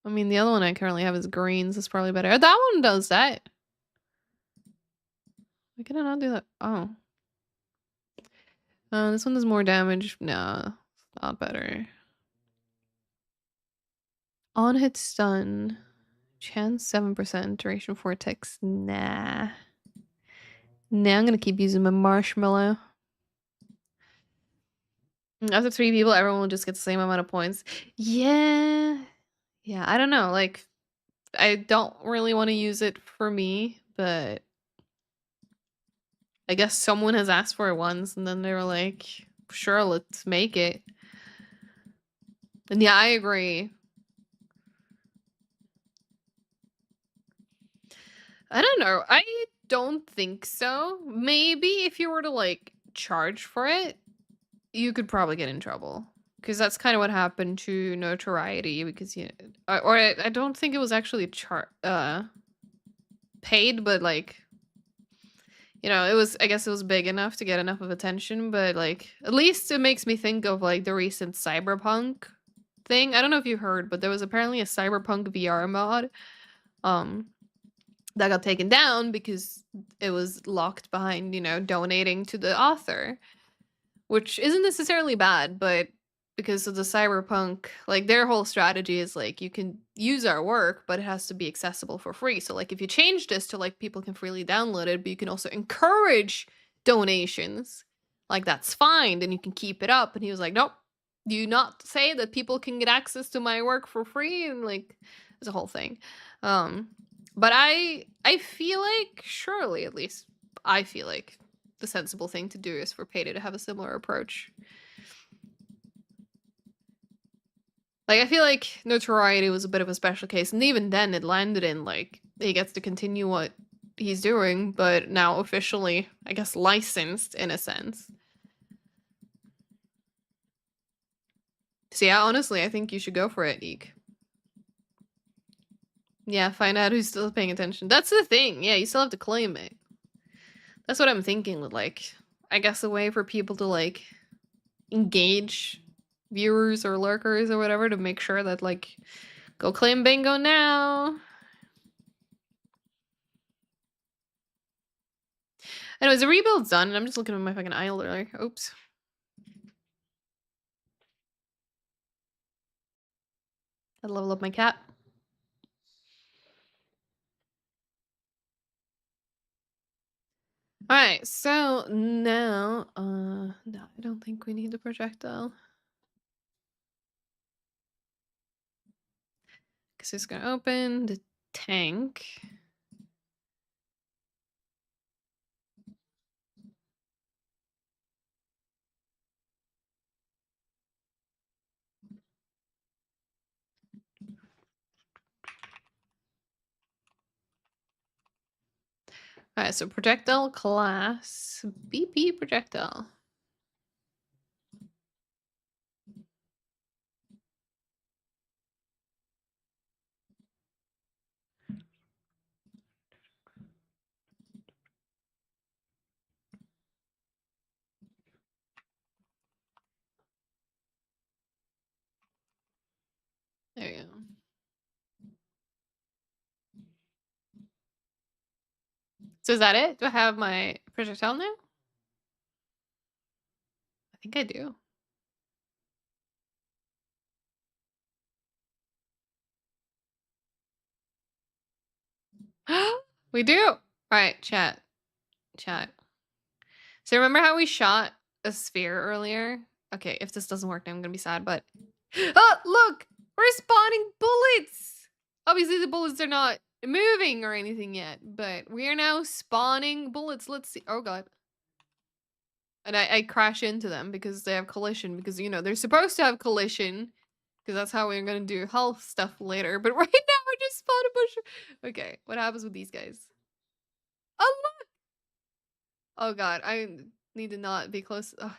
A: I mean, the other one I currently have is greens. It's probably better. That one does that. Why can I not do that? Oh. This one does more damage. No, it's not better. On hit stun. Chance 7%. Duration vortex. Nah. Nah, I'm gonna keep using my marshmallow. After 3 people, everyone will just get the same amount of points. Yeah. Yeah, I don't know. Like, I don't really want to use it for me, but I guess someone has asked for it once, and then they were like, sure, let's make it. And yeah, I agree. I don't know. I don't think so. Maybe if you were to like charge for it, you could probably get in trouble. Because that's kind of what happened to Notoriety. Because I don't think it was actually paid, but like, you know, it was, I guess it was big enough to get enough of attention. But like, at least it makes me think of like the recent Cyberpunk thing. I don't know if you heard, but there was apparently a Cyberpunk VR mod. That got taken down because it was locked behind, you know, donating to the author, which isn't necessarily bad, but because of the cyberpunk, like their whole strategy is like you can use our work, but it has to be accessible for free. So like if you change this to like people can freely download it, but you can also encourage donations, like that's fine, then you can keep it up. And he was like, nope, do you not say that people can get access to my work for free? And like there's a whole thing. But I feel like, surely at least I feel like the sensible thing to do is for Payday to have a similar approach. Like, I feel like Notoriety was a bit of a special case, and even then it landed in, like, he gets to continue what he's doing, but now officially, I guess, licensed in a sense. So yeah, honestly, I think you should go for it, Eek. Yeah, find out who's still paying attention. That's the thing. Yeah, you still have to claim it. That's what I'm thinking with, like, I guess a way for people to, like, engage viewers or lurkers or whatever to make sure that, like, go claim bingo now. Anyways, the rebuild's done, and I'm just looking at my fucking idler. Oops. I'd level up my cat. Alright, so now, no, I don't think we need the projectile. Because it's gonna open the tank. Alright, so projectile class, BP projectile. There you go. So is that it? Do I have my projectile now? I think I do. We do. All right, chat. Chat. So remember how we shot a sphere earlier? Okay, if this doesn't work now, I'm gonna be sad, but oh, look! We're spawning bullets! Obviously the bullets are not moving or anything yet, but we are now spawning bullets. Let's see. Oh god. And I crash into them because they have collision, because you know they're supposed to have collision, because that's how we're gonna do health stuff later. But right now we're just spawned a bunch of... Okay, what happens with these guys? Oh look! Oh god, I need to not be close. Ugh.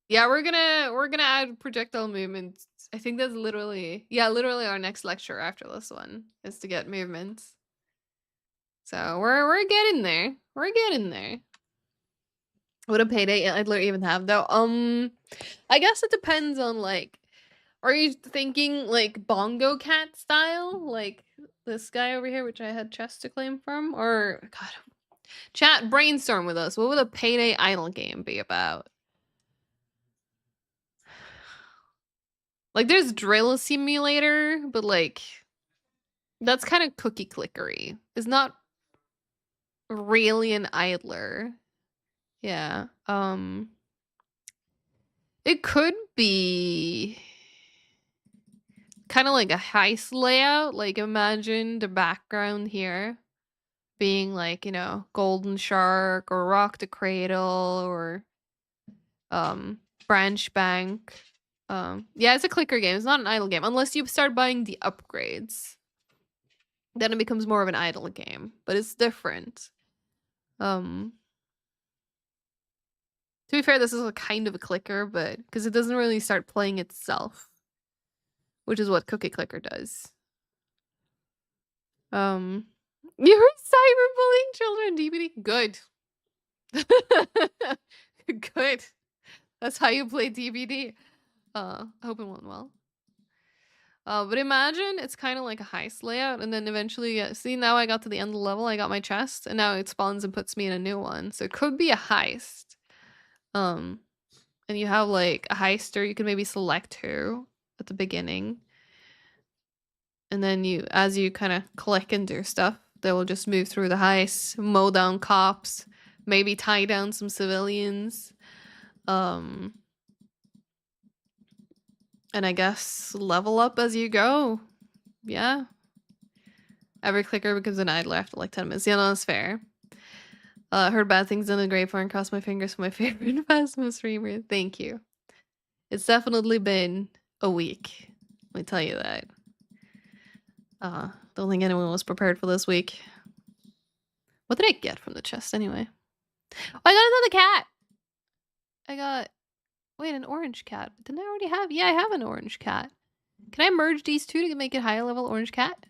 A: Yeah, we're gonna add projectile movements. I think that's literally our next lecture after this one is to get movements. So we're getting there. We're getting there. What a payday Idler even have though? I guess it depends on like, are you thinking like Bongo Cat style, like this guy over here, which I had chest to claim from, or God, chat brainstorm with us. What would a payday idle game be about? Like there's Drill Simulator, but like that's kind of cookie clickery. It's not really an idler. Yeah. It could be kind of like a heist layout. Like imagine the background here being like, you know, Golden Shark or Rock the Cradle or Branch Bank. Yeah, it's a clicker game. It's not an idle game unless you start buying the upgrades. Then it becomes more of an idle game, but it's different. To be fair, this is a kind of a clicker, but because it doesn't really start playing itself, which is what Cookie Clicker does. You're cyberbullying children, DBD. Good. Good. That's how you play DBD. I hope it went well. But imagine it's kind of like a heist layout, and then eventually, see, now I got to the end of the level, I got my chest, and now it spawns and puts me in a new one. So it could be a heist. And you have like a heister, you can maybe select who at the beginning. And then you, as you kind of click and do stuff, they will just move through the heist, mow down cops, maybe tie down some civilians. And I guess level up as you go. Yeah. Every clicker becomes an idler after like 10 minutes. Yeah, no, that's fair. Heard bad things in the grapevine. Cross my fingers for my favorite Phasma streamer. Thank you. It's definitely been a week. Let me tell you that. Don't think anyone was prepared for this week. What did I get from the chest anyway? Oh, I got another cat! I got... Wait, an orange cat. Didn't I already have? Yeah, I have an orange cat. Can I merge these two to make it higher level orange cat?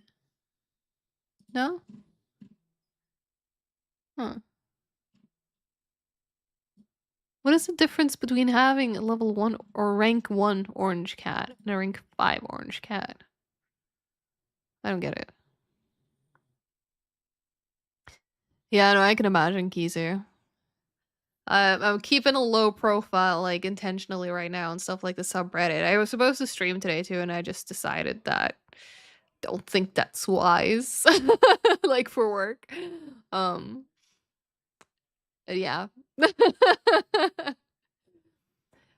A: No? Huh. What is the difference between having a level 1 or rank 1 orange cat and a rank 5 orange cat? I don't get it. Yeah, no, I can imagine, Kizu. I'm keeping a low profile, like, intentionally right now and stuff like the subreddit. I was supposed to stream today too, and I just decided that don't think that's wise. Like, for work. Yeah.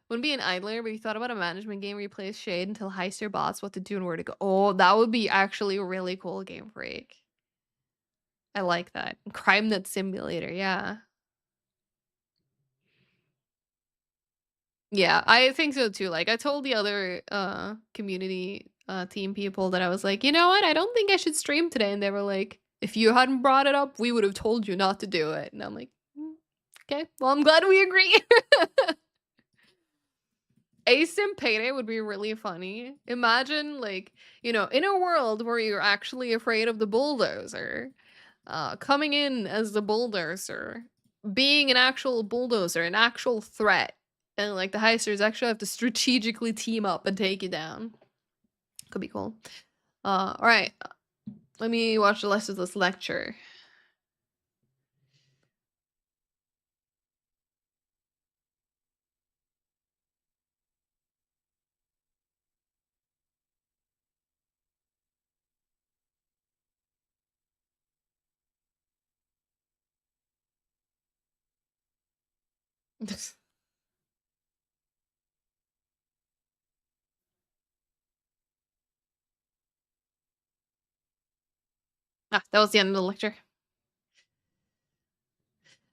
A: Wouldn't be an idler, but you thought about a management game where you play as Shade and tell heister bots what to do and where to go. Oh, that would be actually a really cool Game Freak. I like that. Crime Net Simulator, yeah. Yeah, I think so too. Like, I told the other community team people that I was like, you know what? I don't think I should stream today. And they were like, if you hadn't brought it up, we would have told you not to do it. And I'm like, okay, well, I'm glad we agree. Asim Payday would be really funny. Imagine, like, you know, in a world where you're actually afraid of the bulldozer, coming in as the bulldozer being an actual bulldozer, an actual threat, and like the heisters actually have to strategically team up and take you down. Could be cool. All right, let me watch the rest of this lecture. Ah, that was the end of the lecture.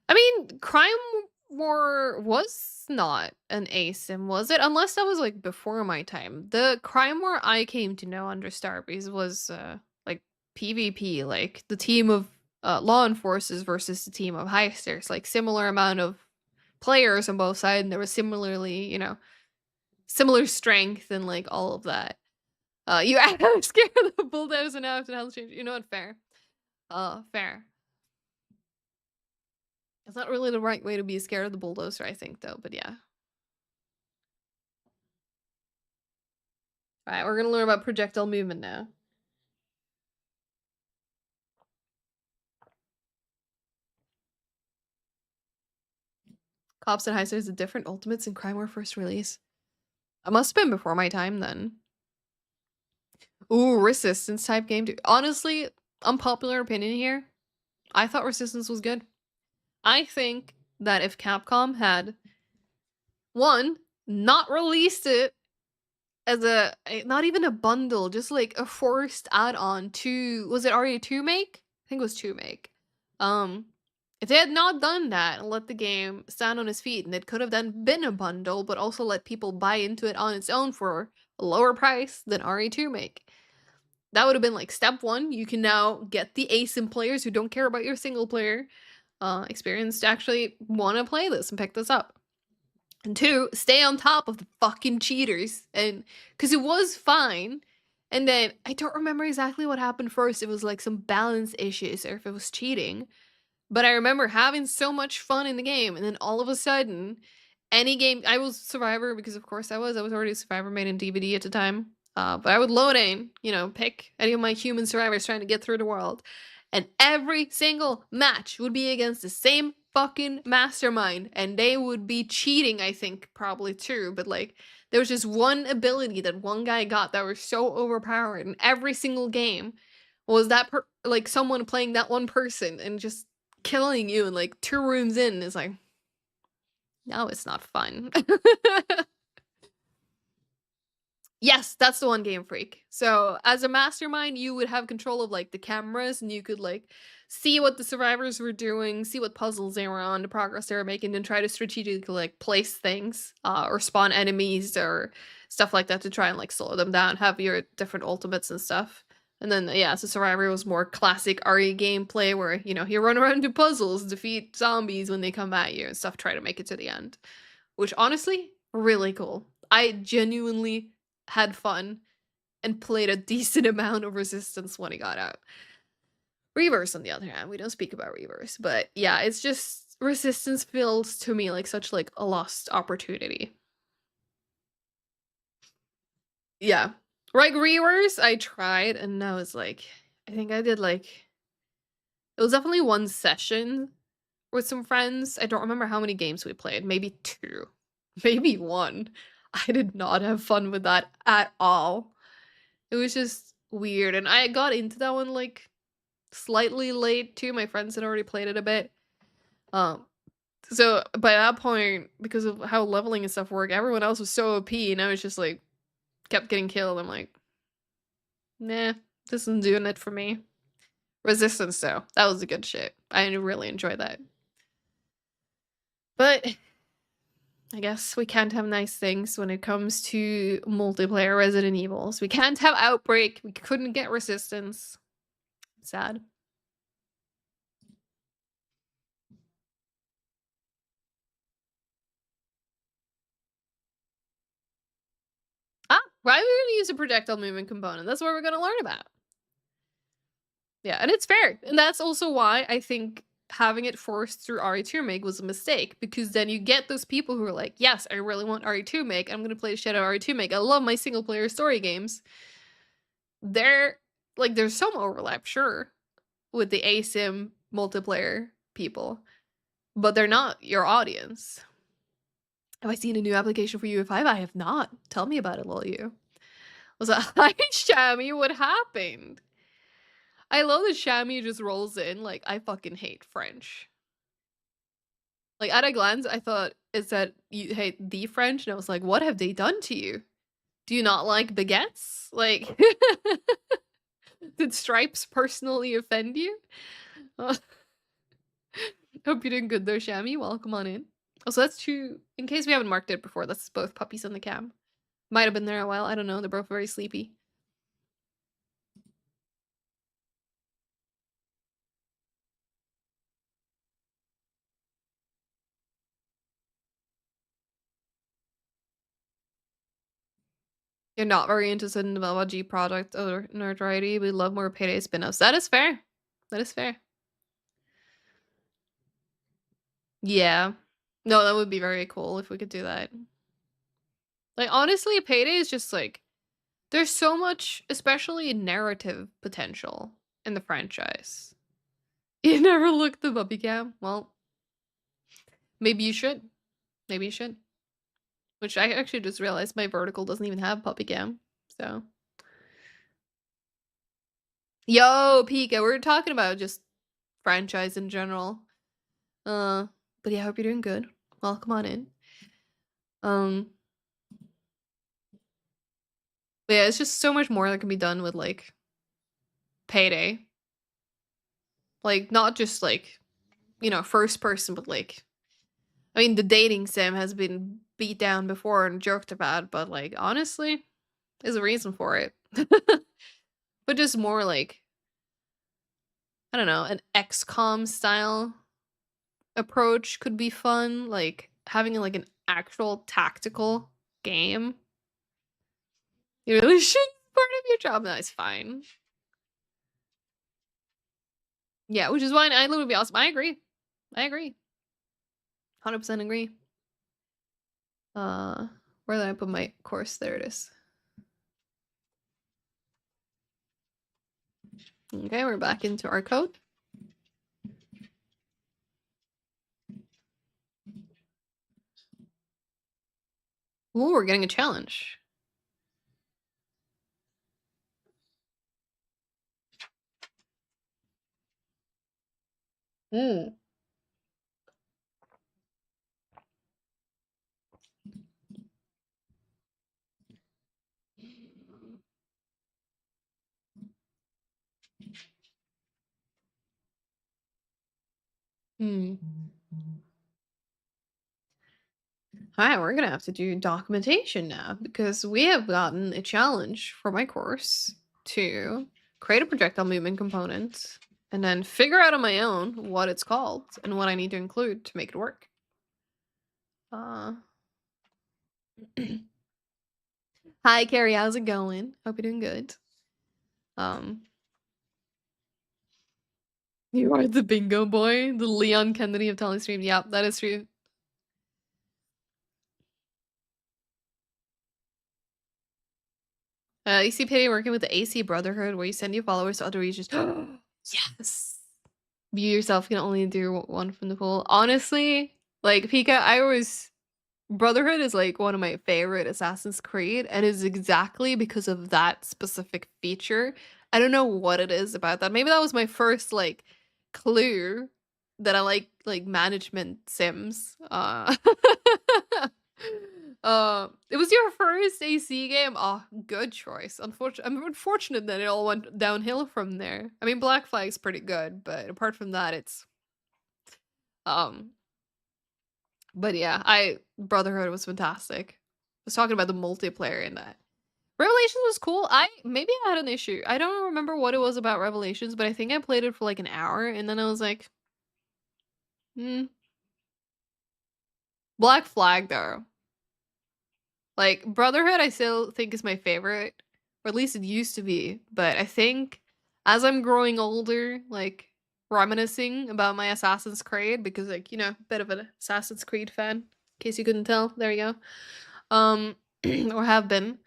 A: I mean, Crime War was not an ASIM, was it? Unless that was like before my time. The Crime War I came to know under Starbreeze was like PvP, like the team of law enforcers versus the team of heisters, like similar amount of players on both sides, and there was similarly, you know, similar strength and like all of that. You I'm scared of the bulldozer now after hell change. You know what? Fair. Fair. It's not really the right way to be scared of the bulldozer, I think, though, but yeah. Alright, we're gonna learn about projectile movement now. Cops and Heisters the different ultimates in Crime War first release. It must have been before my time then. Ooh, Resistance type game. Honestly, unpopular opinion here. I thought Resistance was good. I think that if Capcom had, one, not released it as not even a bundle, just like a forced add-on to, was it RE2 make? I think it was 2 make. If they had not done that and let the game stand on its feet, and it could have then been a bundle, but also let people buy into it on its own for a lower price than RE2 make. That would have been like step one. You can now get the ASIM players who don't care about your single player experience to actually want to play this and pick this up. And two, stay on top of the fucking cheaters. And because it was fine. And then I don't remember exactly what happened first. It was like some balance issues or if it was cheating. But I remember having so much fun in the game, and then all of a sudden, any game, I was Survivor because of course I was already a Survivor made in DVD at the time. But I would load in, you know, pick any of my human survivors trying to get through the world, and every single match would be against the same fucking mastermind, and they would be cheating, I think, probably too, but like, there was just one ability that one guy got that was so overpowered, and every single game was that like someone playing that one person and just killing you in like 2 rooms in is like, no, it's not fun. Yes, that's the one, Game Freak. So as a mastermind, you would have control of like the cameras, and you could like see what the survivors were doing, see what puzzles they were on, the progress they were making, and try to strategically like place things or spawn enemies or stuff like that to try and like slow them down, have your different ultimates and stuff. And then, yeah, so Survivor was more classic RE gameplay where, you know, you run around and do puzzles, defeat zombies when they come at you and stuff, try to make it to the end. Which, honestly, really cool. I genuinely had fun and played a decent amount of Resistance when it got out. Reverse, on the other hand, we don't speak about Reverse. But yeah, it's just, Resistance feels to me like such like a lost opportunity. Yeah. Like Reverse, I tried, and I was like, I think I did like, it was definitely one session with some friends. I don't remember how many games we played, maybe 2, maybe 1. I did not have fun with that at all. It was just weird, and I got into that one like slightly late too. My friends had already played it a bit. So by that point, because of how leveling and stuff work, everyone else was so OP, and I was just like, kept getting killed. I'm like, nah, this isn't doing it for me. Resistance, though, that was a good shit. I really enjoyed that. But I guess we can't have nice things when it comes to multiplayer Resident Evils. We can't have Outbreak. We couldn't get Resistance. Sad. Ah, why are we going to use a projectile movement component? That's what we're going to learn about. Yeah, and it's fair. And that's also why I think having it forced through RE2 Remake was a mistake, because then you get those people who are like, yes, I really want RE2 Remake. I'm gonna play the shit out of RE2 Remake. I love my single player story games. They're like, there's some overlap, sure, with the ASIM multiplayer people, but they're not your audience. Have I seen a new application for UE5? I have not. Tell me about it, lol you. Was that hi Shammy? What happened? I love that Shammy just rolls in like, I fucking hate French. Like, at a glance, I thought it said you hate the French, and I was like, what have they done to you? Do you not like baguettes? Like, did stripes personally offend you? Hope you're doing good though, Shammy. Welcome on in. Oh, so that's two. In case we haven't marked it before, that's both puppies on the cam. Might have been there a while. I don't know. They're both very sleepy. You're not very interested in the Velva G product or notoriety. We love more Payday spin-offs. That is fair. That is fair. Yeah. No, that would be very cool if we could do that. Like, honestly, Payday is just like, there's so much, especially narrative potential in the franchise. You never looked the puppy cam? Well, maybe you should. Maybe you should. Which I actually just realized my vertical doesn't even have puppy cam. So. Yo, Pika, we're talking about just franchise in general. But yeah, I hope you're doing good. Welcome on in. But yeah, it's just so much more that can be done with like Payday. Like, not just like, you know, first person, but like, I mean, the dating sim has been beat down before and joked about, but like, honestly, there's a reason for it. But just more like, I don't know, an XCOM style approach could be fun. Like having like an actual tactical game. You really should be part of your job. That's fine. Yeah, which is why an island would be awesome. I agree. I agree. 100% agree. Where did I put my course? There it is. Okay, we're back into our code. Ooh, we're getting a challenge. Hmm. Alright, we're gonna have to do documentation now because we have gotten a challenge for my course to create a projectile movement component and then figure out on my own what it's called and what I need to include to make it work. Hi, Carrie, how's it going? Hope you're doing good. You are the bingo boy, the Leon Kennedy of Telestream. Yep, that is true. You see Payday working with the AC Brotherhood where you send your followers to other regions. Yes! You yourself can only do one from the pool. Honestly, like, Pika, Brotherhood is, like, one of my favorite Assassin's Creed, and it's exactly because of that specific feature. I don't know what it is about that. Maybe that was my first, like, clue that I like, management sims. It was your first AC game? Oh, good choice. I'm unfortunate that it all went downhill from there. I mean, Black Flag's pretty good, but apart from that, it's but yeah, Brotherhood was fantastic. I was talking about the multiplayer in that. Revelations was cool. Maybe I had an issue. I don't remember what it was about Revelations, but I think I played it for like an hour and then I was like, Black Flag though. Like, Brotherhood, I still think is my favorite, or at least it used to be. But I think as I'm growing older, like, reminiscing about my Assassin's Creed because, like, you know, bit of an Assassin's Creed fan. In case you couldn't tell, there you go. Or have been.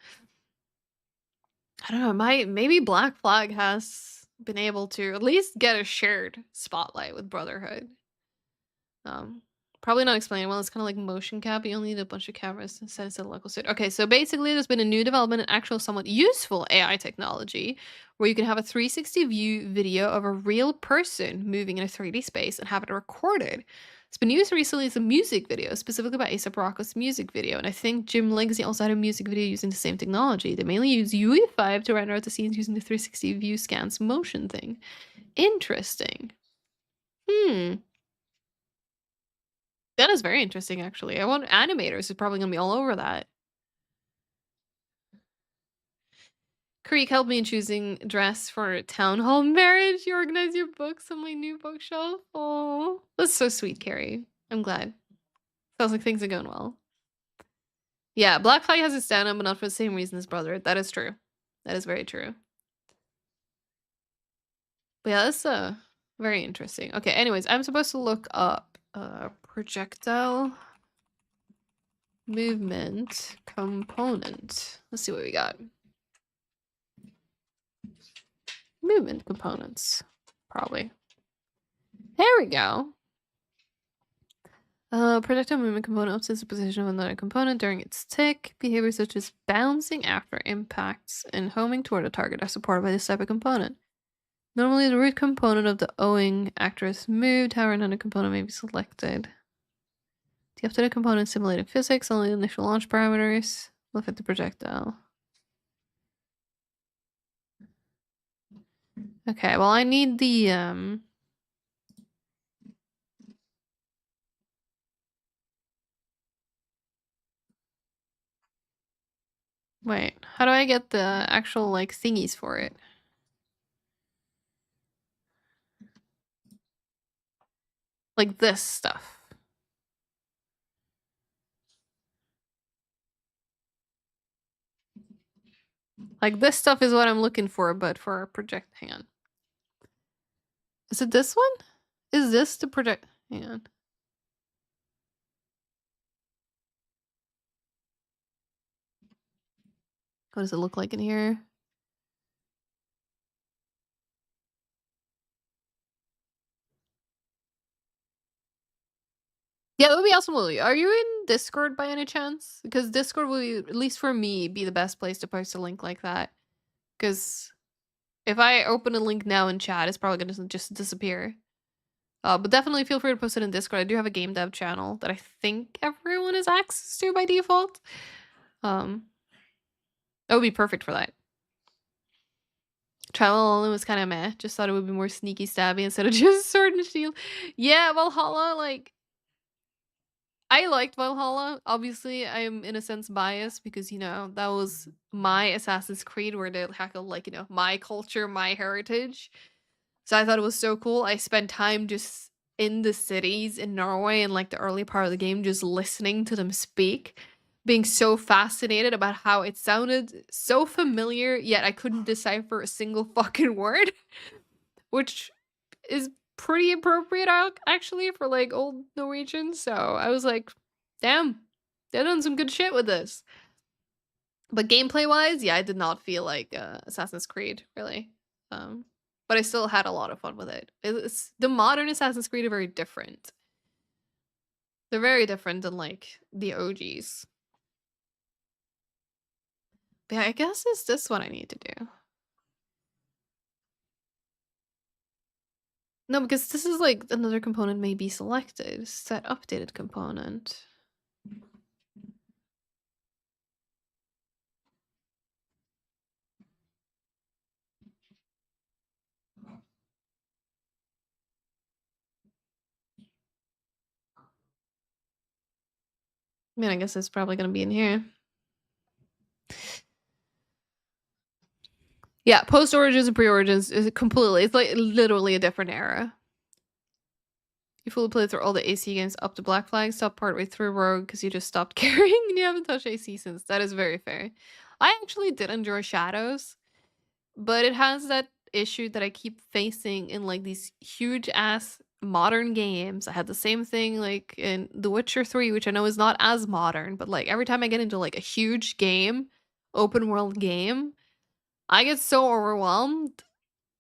A: I don't know. Maybe Black Flag has been able to at least get a shared spotlight with Brotherhood. Probably not explaining well. It's kind of like motion cap. You only need a bunch of cameras instead of a local suit. Okay, so basically, there's been a new development in actual, somewhat useful AI technology, where you can have a 360 view video of a real person moving in a 3D space and have it recorded. It's been used recently as a music video, specifically by A$AP Rocky's music video, and I think Jim Legacy also had a music video using the same technology. They mainly use UE5 to render out the scenes using the 360 view scans motion thing. Interesting. That is very interesting, actually. I want animators are probably gonna be all over that. Creek helped me in choosing dress for town hall marriage. You organize your books on my new bookshelf. Oh, that's so sweet, Carrie. I'm glad. Sounds like things are going well. Yeah, Black Flag has a stand-up, but not for the same reason as Brother. That is true. That is very true. But yeah, that's very interesting. Okay, anyways, I'm supposed to look up projectile movement component. Let's see what we got. Movement components, probably. There we go. Projectile movement component upsets the position of another component during its tick. Behaviors such as bouncing after impacts and homing toward a target are supported by this type of component. Normally, the root component of the owing actor is moved, however, another component may be selected. The updated component simulated physics, only the initial launch parameters will affect the projectile. Okay, well, I need the wait, how do I get the actual, like, thingies for it? Like this stuff. Like this stuff is what I'm looking for, but for a project. Hang on. Is it this one? Is this the project? Hang on. What does it look like in here? Yeah, that would be awesome, Lily. Are you in Discord by any chance? Because Discord will, at least for me, be the best place to post a link like that. Because if I open a link now in chat, it's probably going to just disappear. But definitely feel free to post it in Discord. I do have a game dev channel that I think everyone has access to by default. That would be perfect for that. Travel only was kind of meh. Just thought it would be more sneaky stabby instead of just sword and shield. Yeah, Valhalla, like, I liked Valhalla. Obviously, I am in a sense biased because, you know, that was my Assassin's Creed where they tackle, like, you know, my culture, my heritage. So I thought it was so cool. I spent time just in the cities in Norway and, like, the early part of the game, just listening to them speak, being so fascinated about how it sounded so familiar, yet I couldn't decipher a single fucking word, which is pretty appropriate actually for, like, old Norwegian. So I was like, damn, they're doing some good shit with this. But gameplay wise, yeah, I did not feel like Assassin's Creed, really. But I still had a lot of fun with it. It's the modern Assassin's Creed are very different. They're very different than, like, the OGs. But yeah, I guess it's this one I need to do. No, because this is, like, another component may be selected. Set updated component. I mean, I guess it's probably gonna be in here. Yeah, post Origins and pre Origins is completely, it's like literally a different era. You fully played through all the AC games up to Black Flag, stopped partway through Rogue because you just stopped caring and you haven't touched AC since. That is very fair. I actually did enjoy Shadows, but it has that issue that I keep facing in like these huge ass modern games. I had the same thing like in The Witcher 3, which I know is not as modern, but like every time I get into like a huge game, open world game, I get so overwhelmed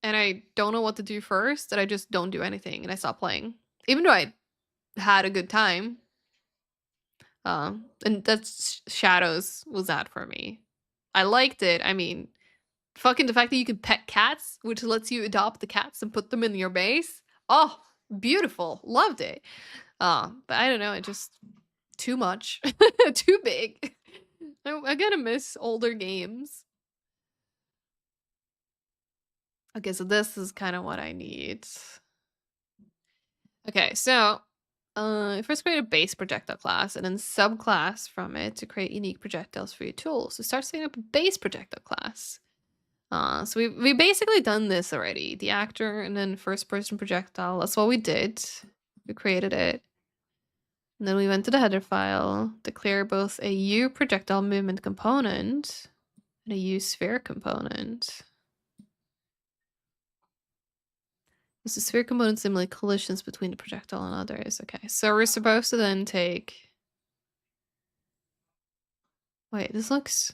A: and I don't know what to do first that I just don't do anything and I stop playing. Even though I had a good time. And that's Shadows was that for me. I liked it. I mean, fucking the fact that you can pet cats, which lets you adopt the cats and put them in your base. Oh, beautiful. Loved it. But I don't know, it just too much. Too big. I gotta miss older games. Okay, so this is kind of what I need. Okay, so first create a base projectile class and then subclass from it to create unique projectiles for your tools. So start setting up a base projectile class. So we basically done this already. The actor and then first person projectile. That's what we did. We created it. And then we went to the header file, declare both a U projectile movement component and a U sphere component. Does the sphere component simulate collisions between the projectile and others? Okay, so we're supposed to then take... Wait, this looks...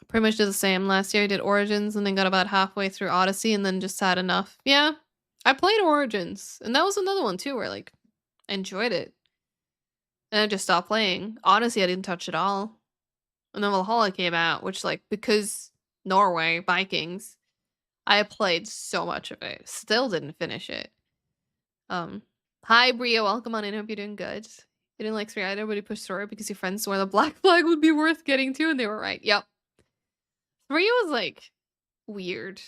A: Pretty much did the same. Last year I did Origins and then got about halfway through Odyssey and then just had enough. Yeah, I played Origins. And that was another one too where like I enjoyed it. And I just stopped playing. Odyssey I didn't touch at all. And then Valhalla came out, which like because Norway, Vikings, I played so much of it. Still didn't finish it. Hi Bria, welcome on in. Hope you're doing good. You didn't like 3 either, but you pushed through it because your friends swore the black flag would be worth getting to, and they were right. Yep. 3 was like weird.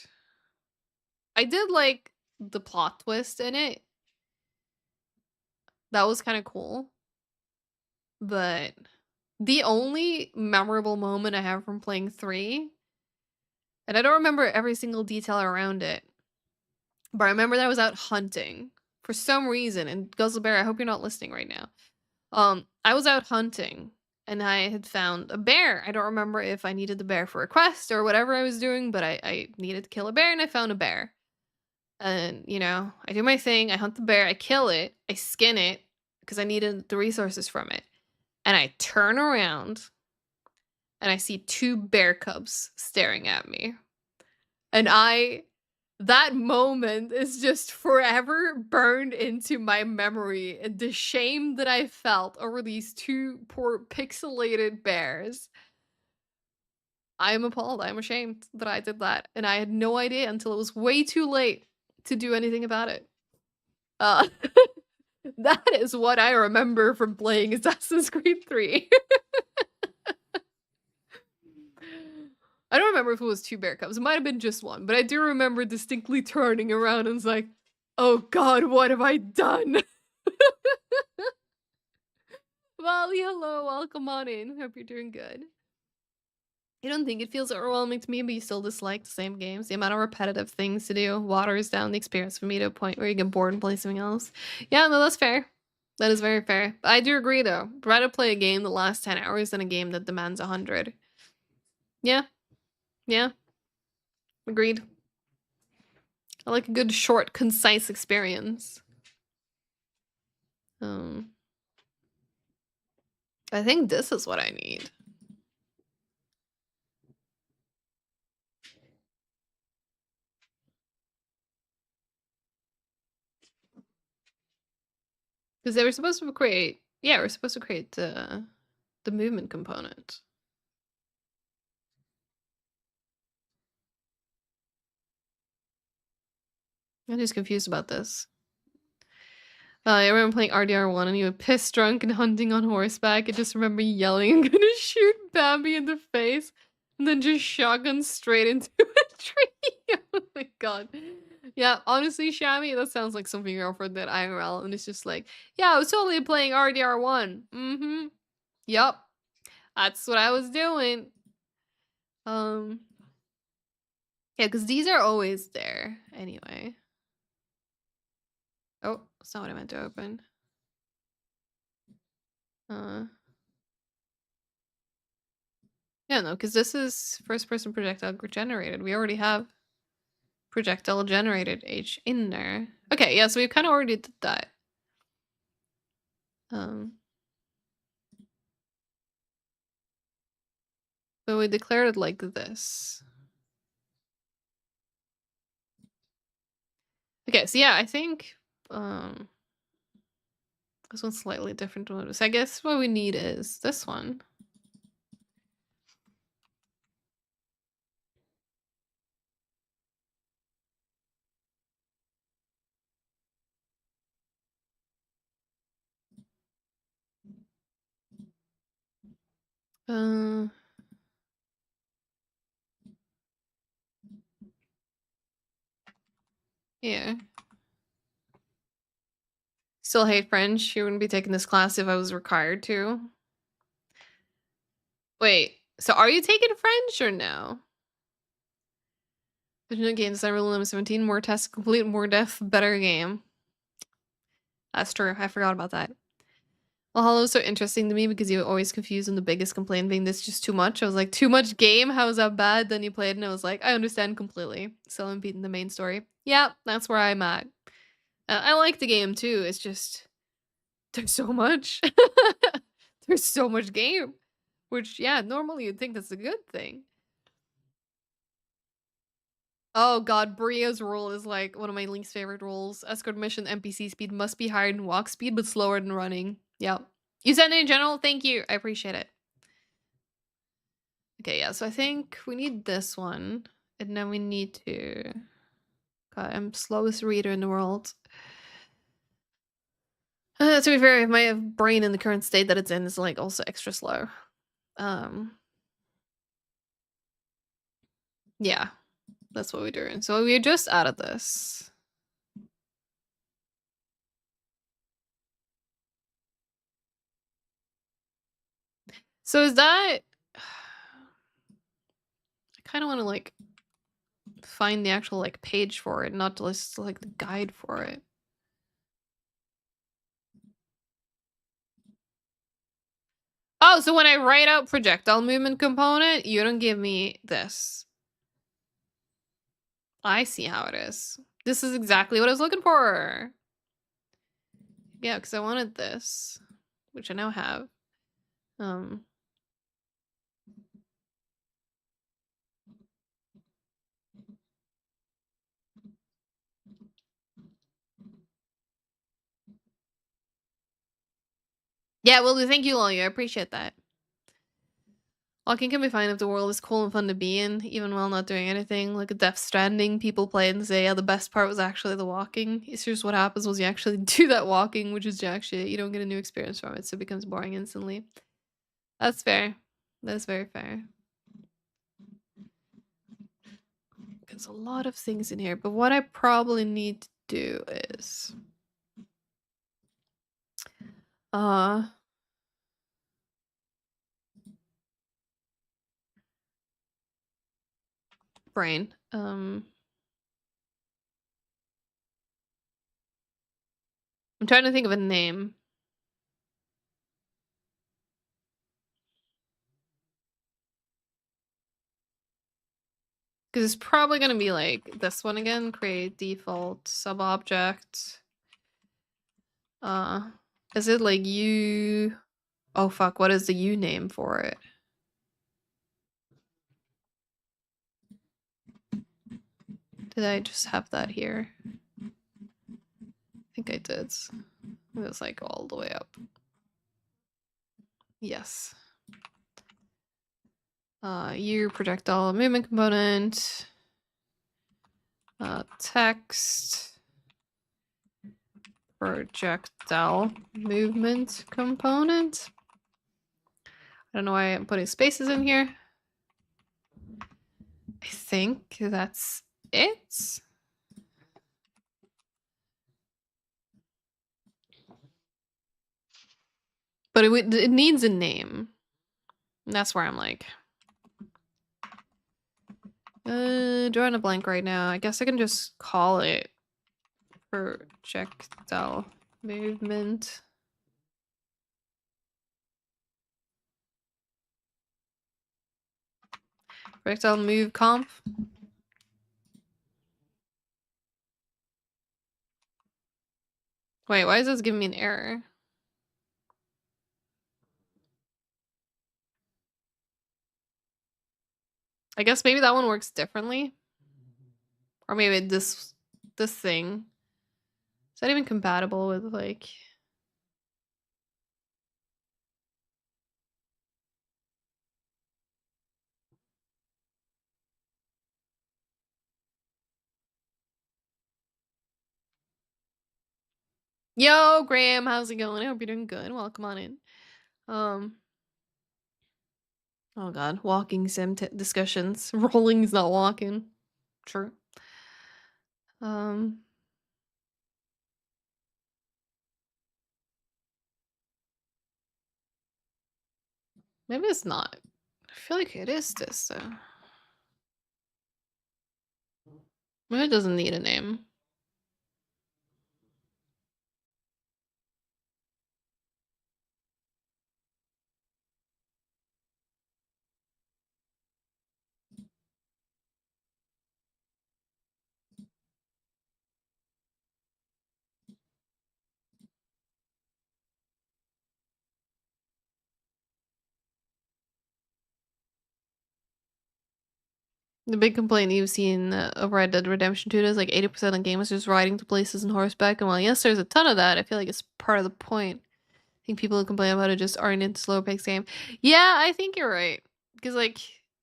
A: I did like the plot twist in it. That was kind of cool. But the only memorable moment I have from playing 3, and I don't remember every single detail around it, but I remember that I was out hunting for some reason. And Guzzlebear, I hope you're not listening right now. I was out hunting and I had found a bear. I don't remember if I needed the bear for a quest or whatever I was doing, but I needed to kill a bear and I found a bear. And, you know, I do my thing. I hunt the bear. I kill it. I skin it because I needed the resources from it. And I turn around and I see 2 bear cubs staring at me. And that moment is just forever burned into my memory. And the shame that I felt over these 2 poor pixelated bears. I am appalled. I am ashamed that I did that. And I had no idea until it was way too late to do anything about it. That is what I remember from playing Assassin's Creed 3. I don't remember if it was 2 bear cubs. It might have been just 1, but I do remember distinctly turning around and was like, oh god, what have I done? Wally, hello, welcome on in. Hope you're doing good. You don't think it feels overwhelming to me, but you still dislike the same games? The amount of repetitive things to do waters down the experience for me to a point where you get bored and play something else. Yeah, no, that's fair. That is very fair. But I do agree, though. I'd rather play a game that lasts 10 hours than a game that demands 100. Yeah. Yeah. Agreed. I like a good, short, concise experience. I think this is what I need. Because they were supposed to create... Yeah, we're supposed to create the movement component. I'm just confused about this. I remember playing RDR1 and you were pissed drunk and hunting on horseback. I just remember yelling, I'm gonna shoot Bambi in the face, and then just shotgun straight into a tree. Oh my god. Yeah, honestly, Shammy, that sounds like something your girlfriend did IRL, and it's just like, yeah, I was totally playing RDR1. Mm-hmm. Yup. That's what I was doing. Yeah, because these are always there anyway. Oh, that's not what I meant to open. Yeah, no, because this is first-person projectile generated. We already have projectile generated H in there. Okay, yeah, so we kind of already did that. So we declared it like this. Okay, so yeah, I think this one's slightly different to what it was. I guess what we need is this one. Yeah. Still hate French. You wouldn't be taking this class if I was required to. Wait, so are you taking French or no? Original game design rule number 17, more tests complete, more depth, better game. That's true. I forgot about that. Well, Hollow is so interesting to me because you always confuse and the biggest complaint being this just too much. I was like, too much game? How is that bad? Then you played and I was like, I understand completely. Still I'm beating the main story. Yeah, that's where I'm at. I like the game too. It's just there's so much. There's so much game. Which, yeah, normally you'd think that's a good thing. Oh god, Bria's rule is like one of my least favorite rules. Escort mission NPC speed must be higher than walk speed, but slower than running. Yep. You said it in general? Thank you. I appreciate it. Okay, yeah, so I think we need this one. And then we need to... God, I'm slowest reader in the world. To be fair, my brain in the current state that it's in is like also extra slow. Yeah, that's what we're doing. So we just added this. So is that... I kind of want to like find the actual like page for it, not just like the guide for it. Oh, so when I write out projectile movement component, you don't give me this. I see how it is. This is exactly what I was looking for. Yeah, because I wanted this, which I now have. Yeah, well, thank you, Lolly. I appreciate that. Walking can be fine if the world is cool and fun to be in, even while not doing anything. Like a Death Stranding, people play and say, yeah, the best part was actually the walking. It's just what happens was you actually do that walking, which is jack shit. You don't get a new experience from it, so it becomes boring instantly. That's fair. That's very fair. There's a lot of things in here, but what I probably need to do is... brain. I'm trying to think of a name. Because it's probably going to be like this one again. Create default sub-object. Is it like U... Oh fuck, what is the U name for it? Did I just have that here? I think I did. It was like all the way up. Yes. U projectile movement component. Text. Projectile movement component. I don't know why I'm putting spaces in here. I think that's it. But it needs a name. And that's where I'm like... Drawing a blank right now. I guess I can just call it projectile movement. Projectile move comp. Wait, why is this giving me an error? I guess maybe that one works differently. Or maybe this thing. Is that even compatible with like... Yo, Graham, how's it going? I hope you're doing good. Welcome on in. Oh god, walking sim discussions. Rolling's not walking. True. Maybe it's not. I feel like it is this though. Maybe it doesn't need a name. The big complaint you've seen of Red Dead Redemption 2 is like 80% of gamers just riding to places on horseback. And while yes, there's a ton of that, I feel like it's part of the point. I think people who complain about it just aren't into slow pace game. Yeah, I think you're right. Because like,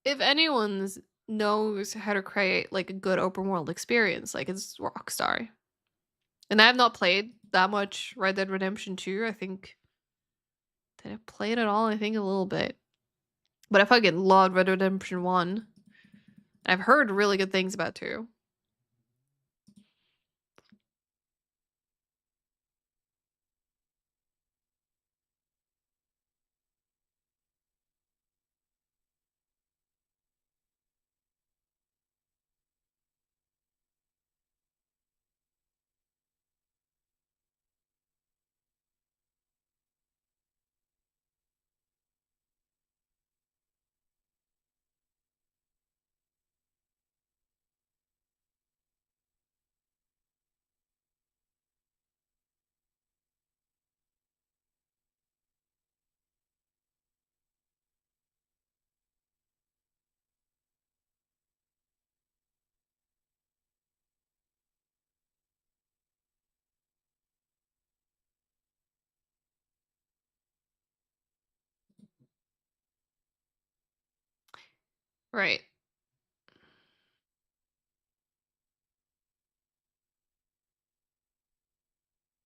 A: if anyone's knows how to create like a good open world experience, like it's Rockstar. And I have not played that much Red Dead Redemption 2. I think did I play it at all? I think a little bit. But I fucking loved Red Dead Redemption 1. I've heard really good things about 2. Right.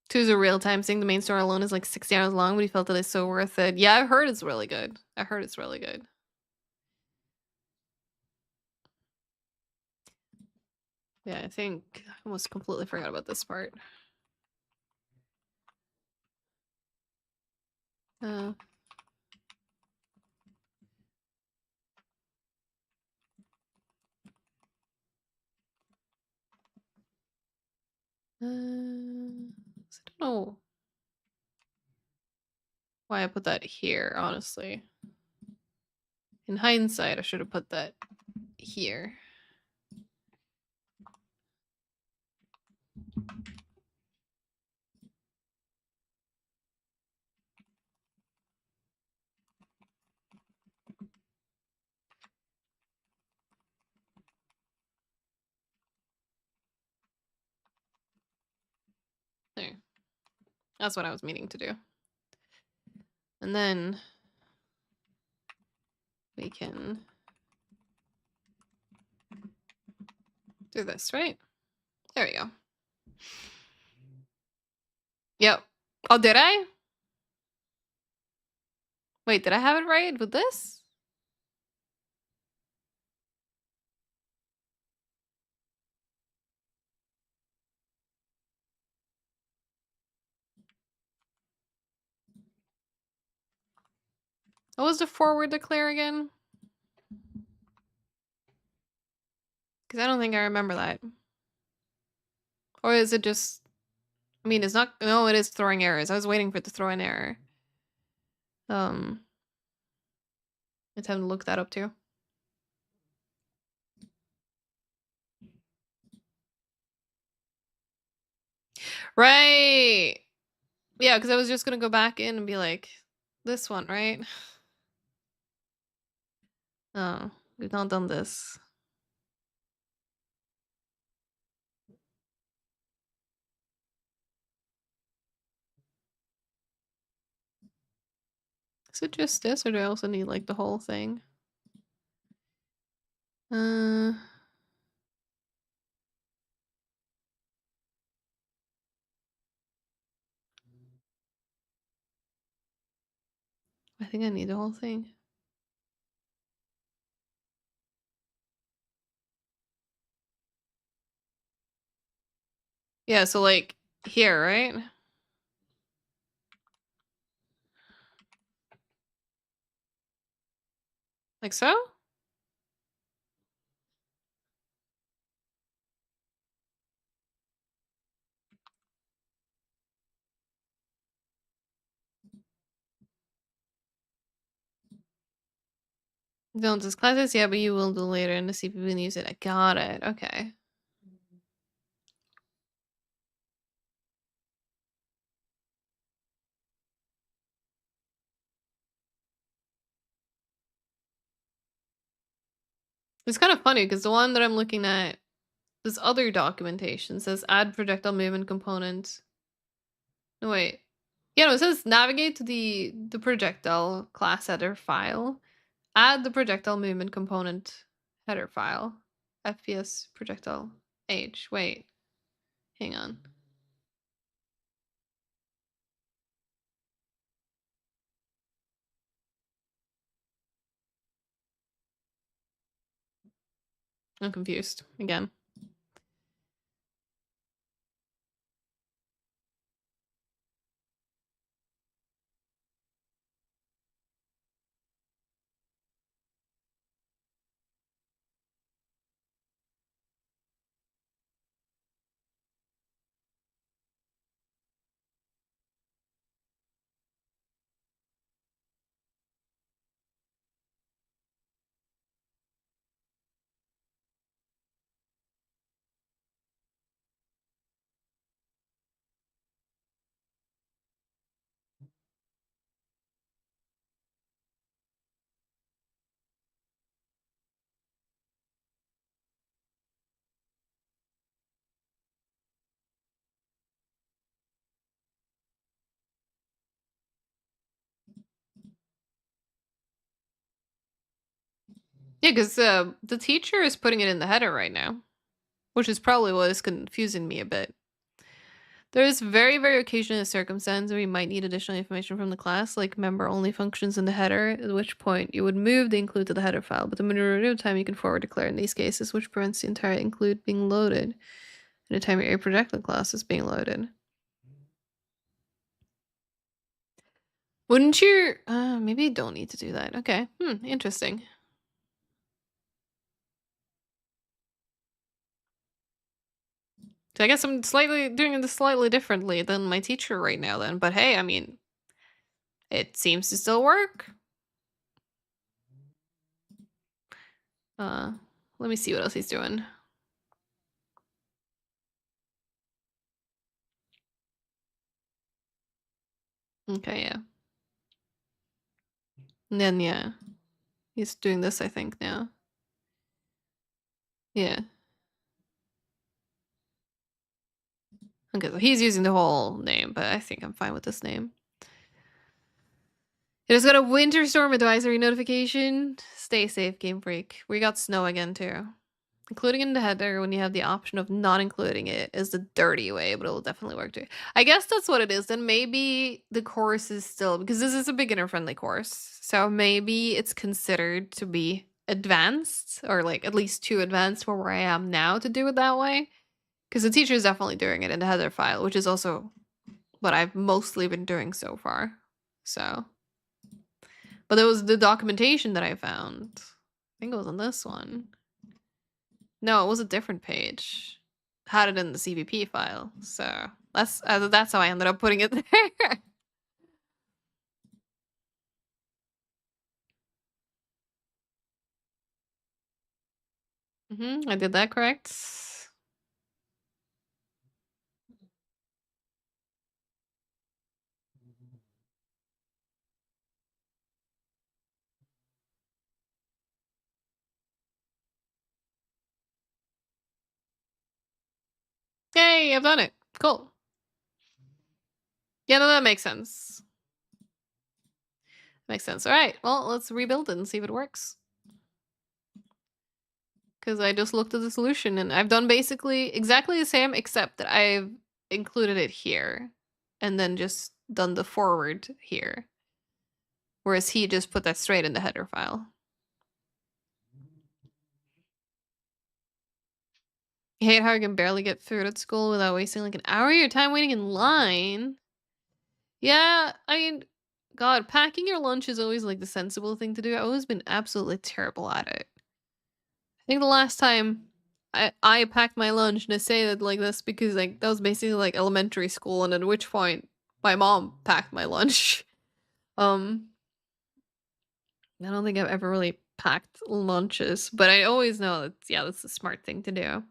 A: Two's a real time thing. The main story alone is like 60 hours long, but he felt that it's so worth it. Yeah, I heard it's really good. I heard it's really good. Yeah, I think I almost completely forgot about this part. Uh, I don't know why I put that here, honestly. In hindsight, I should have put that here. There. That's what I was meaning to do. And then we can do this, right? There we go. Yep. Oh, did I? Wait, did I have it right with this? What was the forward declare again? Because I don't think I remember that. Or is it just... I mean, it's not... No, it is throwing errors. I was waiting for it to throw an error. It's time to look that up too. Right! Yeah, because I was just gonna go back in and be like, this one, right? Oh, we've not done this. Is it just this, or do I also need like the whole thing? I think I need the whole thing. Yeah, so like here, right? Like so? Don't just classes, yeah, but you will do later and to see if you can use it. I got it. Okay. It's kind of funny because the one that I'm looking at, this other documentation says add projectile movement component. No, wait. Yeah, no, it says navigate to the projectile class header file. Add the projectile movement component header file. FPS projectile H. Wait. Hang on. I'm confused again. Yeah, because the teacher is putting it in the header right now, which is probably what is confusing me a bit. There is very, very occasionally a circumstance where you might need additional information from the class, like member-only functions in the header, at which point you would move the include to the header file, but the majority of the time you can forward declare in these cases, which prevents the entire include being loaded in the time your projectile class is being loaded. Wouldn't you... maybe you don't need to do that. Okay. Interesting. So I guess I'm doing this slightly differently than my teacher right now then. But hey, I mean, it seems to still work. Let me see what else he's doing. Okay, yeah. And then, yeah. He's doing this, I think, now. Yeah. Okay, so he's using the whole name, but I think I'm fine with this name. It has got a winter storm advisory notification. Stay safe, Game Freak. We got snow again, too. Including in the header when you have the option of not including it is the dirty way, but it'll definitely work too. I guess that's what it is. Then maybe the course is still, because this is a beginner-friendly course, so maybe it's considered to be advanced, or like at least too advanced for where I am now to do it that way. Because the teacher is definitely doing it in the header file, which is also what I've mostly been doing so far. So, but it was the documentation that I found. I think it was on this one. No, it was a different page. Had it in the CVP file, so that's how I ended up putting it there. I did that correct. Yay, I've done it. Cool. Yeah, no, that makes sense. Makes sense. All right, well, let's rebuild it and see if it works. Because I just looked at the solution and I've done basically exactly the same, except that I've included it here and then just done the forward here. Whereas he just put that straight in the header file. I hate how I can barely get food at school without wasting like an hour of your time waiting in line. Yeah, I mean, God, packing your lunch is always like the sensible thing to do. I've always been absolutely terrible at it. I think the last time I packed my lunch, and I say that like this because like that was basically like elementary school, and at which point my mom packed my lunch. I don't think I've ever really packed lunches, but I always know that yeah, that's the smart thing to do.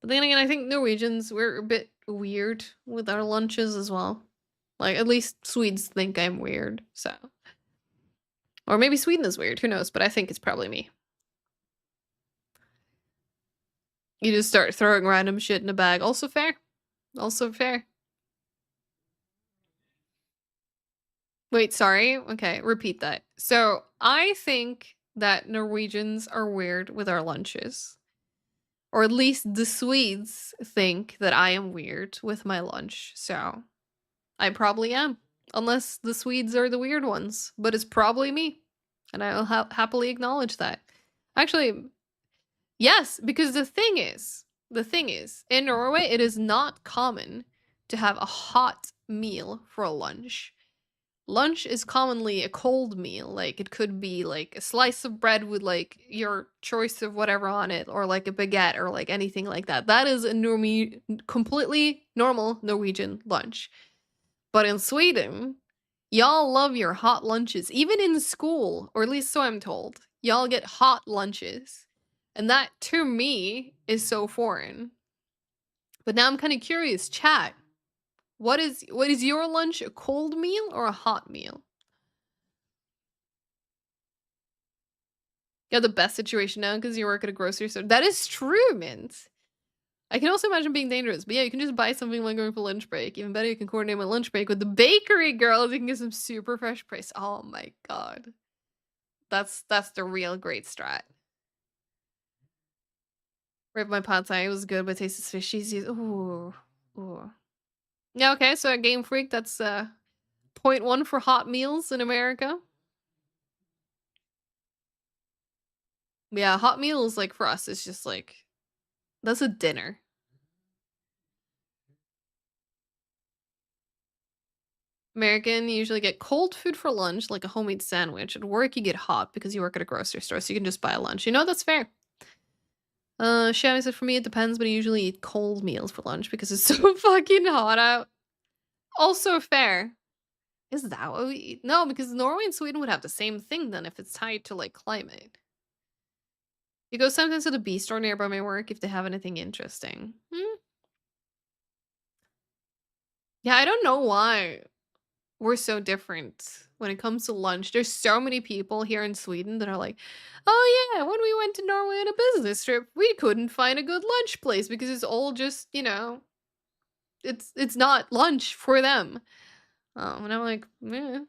A: But then again, I think Norwegians, we're a bit weird with our lunches as well. Like, at least Swedes think I'm weird, so. Or maybe Sweden is weird, who knows, but I think it's probably me. You just start throwing random shit in a bag. Also fair. Also fair. Wait, sorry? Okay, repeat that. So, I think that Norwegians are weird with our lunches. Or at least the Swedes think that I am weird with my lunch, so I probably am. Unless the Swedes are the weird ones, but it's probably me. And I'll happily acknowledge that. Actually, yes, because the thing is, in Norway, it is not common to have a hot meal for a lunch. Lunch is commonly a cold meal. Like, it could be like a slice of bread with like your choice of whatever on it, or like a baguette, or like anything like that. That is a completely normal Norwegian lunch. But in Sweden, y'all love your hot lunches. Even in school, or at least so I'm told, y'all get hot lunches. And that, to me, is so foreign. But now I'm kind of curious, chat. What is your lunch, a cold meal or a hot meal? You have the best situation now because you work at a grocery store. That is true, Mint. I can also imagine being dangerous, but yeah, you can just buy something while going for lunch break. Even better, you can coordinate my lunch break with the bakery girls. You can get some super fresh price. Oh my god. That's the real great strat. Rip my pad thai, it was good, but tastes fishy. Ooh. Ooh. Yeah, okay, so at Game Freak, that's 0.1 for hot meals in America. Yeah, hot meals, like, for us, is just like, that's a dinner. American, you usually get cold food for lunch, like a homemade sandwich. At work, you get hot because you work at a grocery store, so you can just buy lunch. You know, that's fair. Shammy said, for me, it depends, but I usually eat cold meals for lunch because it's so fucking hot out. Also fair. Is that what we eat? No, because Norway and Sweden would have the same thing then if it's tied to, like, climate. You go sometimes to the bee store nearby my work if they have anything interesting. Yeah, I don't know why we're so different when it comes to lunch. There's so many people here in Sweden that are like, oh yeah, when we went to Norway on a business trip, we couldn't find a good lunch place because it's all just, you know, it's not lunch for them. And I'm like, eh.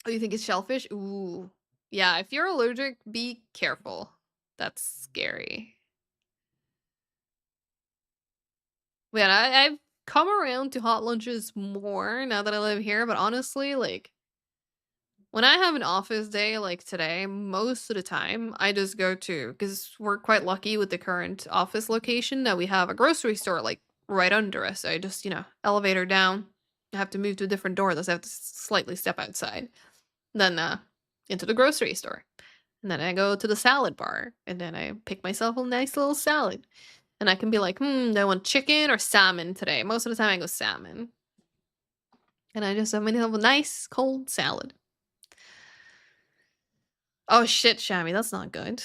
A: Oh, you think it's shellfish? Ooh. Yeah, if you're allergic, be careful. That's scary. Man, I've come around to hot lunches more now that I live here, but honestly, like, when I have an office day like today, most of the time I just go to, because we're quite lucky with the current office location that we have a grocery store like right under us. So I just, you know, elevator down. I have to move to a different door, thus I have to slightly step outside. Then into the grocery store. And then I go to the salad bar, and then I pick myself a nice little salad. And I can be like, do I want chicken or salmon today? Most of the time I go salmon. And I just have myself a nice cold salad. Oh shit, Shammy, that's not good.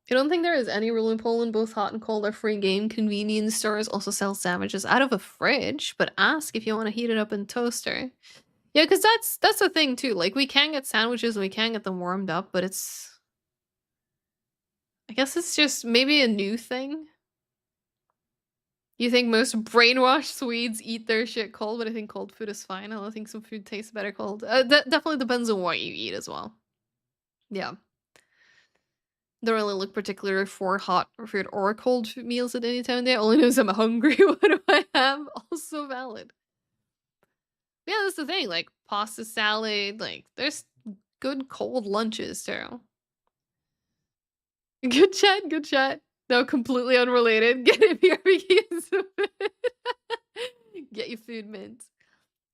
A: You don't think there is any rule in Poland both hot and cold are free game? Convenience stores also sell sandwiches out of a fridge, but ask if you want to heat it up in toaster. Yeah, because that's the thing too. Like, we can get sandwiches and we can get them warmed up, but it's... I guess it's just maybe a new thing. You think most brainwashed Swedes eat their shit cold, but I think cold food is fine. I don't think some food tastes better cold. That definitely depends on what you eat as well. Yeah. Don't really look particular for hot food or cold meals at any time of day. Only knows I'm hungry. What do I have? Also valid. Yeah, that's the thing. Like, pasta salad. Like, there's good cold lunches too. Good chat. Good chat. No, completely unrelated. Get it BRBQs. Get your food mints.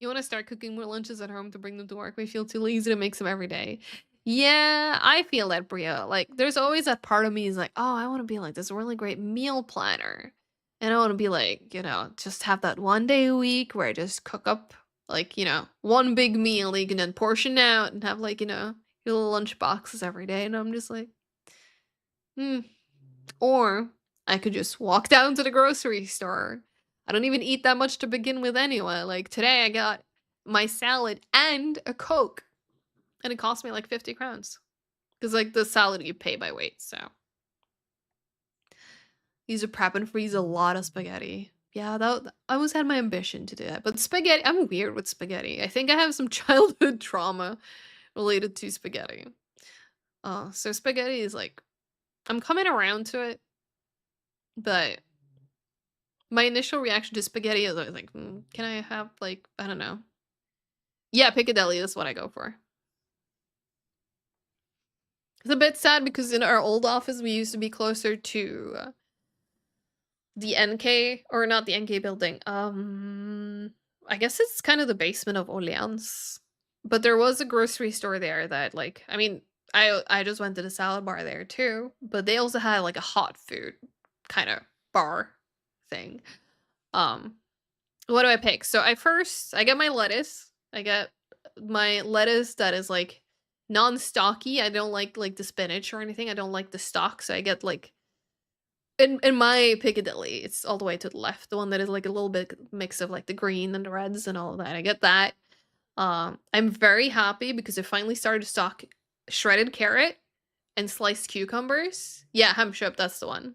A: You want to start cooking more lunches at home to bring them to work. We feel too lazy to make them every day. Yeah, I feel that, Bria. Like, there's always that part of me is like, oh, I want to be like this really great meal planner. And I want to be like, just have that one day a week where I just cook up, like, one big meal that you can then portion out and have, like, your little lunch boxes every day. And I'm just like, Or I could just walk down to the grocery store. I don't even eat that much to begin with anyway. Like, today I got my salad and a Coke. And it cost me like 50 crowns. Because, like, the salad you pay by weight, so. Use a prep and freeze a lot of spaghetti. Yeah, I always had my ambition to do that. But spaghetti, I'm weird with spaghetti. I think I have some childhood trauma related to spaghetti. So spaghetti is like, I'm coming around to it. But my initial reaction to spaghetti is always like, can I have, like, I don't know. Yeah, Piccadilly is what I go for. It's a bit sad because in our old office, we used to be closer to the NK, or not the NK building. I guess it's kind of the basement of Orleans. But there was a grocery store there that, like, I mean, I just went to the salad bar there too, but they also had like a hot food kind of bar thing. What do I pick? So I get my lettuce. I get my lettuce that is like non-stocky. I don't like the spinach or anything. I don't like the stock, so I get like in my Piccadilly, it's all the way to the left, the one that is like a little bit mix of like the green and the reds and all of that. I get that. I'm very happy because I finally started to stock shredded carrot and sliced cucumbers. Yeah, Hemship, that's the one.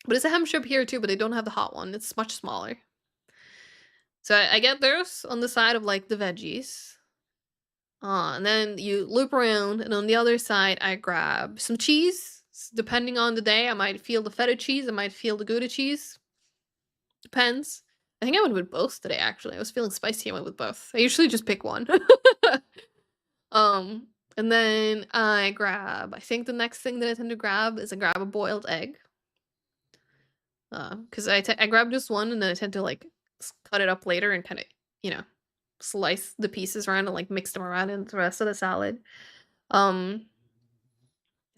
A: But it's a Hemship here too, but they don't have the hot one. It's much smaller. So I get those on the side of like the veggies. And then you loop around, and on the other side, I grab some cheese. Depending on the day, I might feel the feta cheese, I might feel the Gouda cheese. Depends. I think I went with both today, actually. I was feeling spicy, I went with both. I usually just pick one. And then I think the next thing that I tend to grab is I grab a boiled egg. Because I grab just one, and then I tend to like cut it up later and kind of, slice the pieces around and like mix them around in the rest of the salad. I'm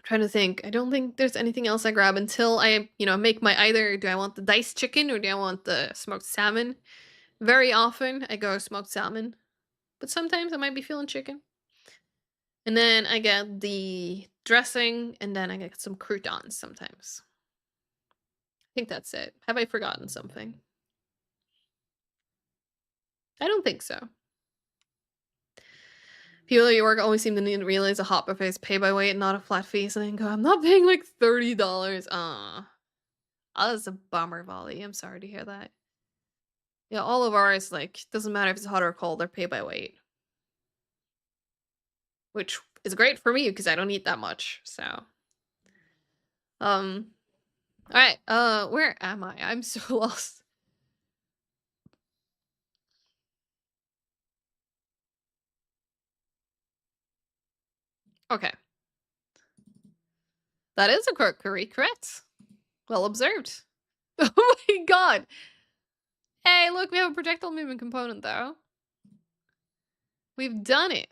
A: trying to think. I don't think there's anything else I grab until I, make my either do I want the diced chicken or do I want the smoked salmon? Very often I go smoked salmon, but sometimes I might be feeling chicken. And then I get the dressing, and then I get some croutons sometimes. I think that's it. Have I forgotten something? I don't think so. People at your work always seem to need to realize a hot buffet is pay by weight and not a flat fee, so they can go, I'm not paying like $30. Oh, that's a bummer, Volley. I'm sorry to hear that. Yeah, all of ours, like, doesn't matter if it's hot or cold, they're pay by weight. Which is great for me because I don't eat that much, so. Alright, where am I? I'm so lost. Okay. That is a correct. Well observed. Oh my god. Hey, look, we have a projectile movement component, though. We've done it.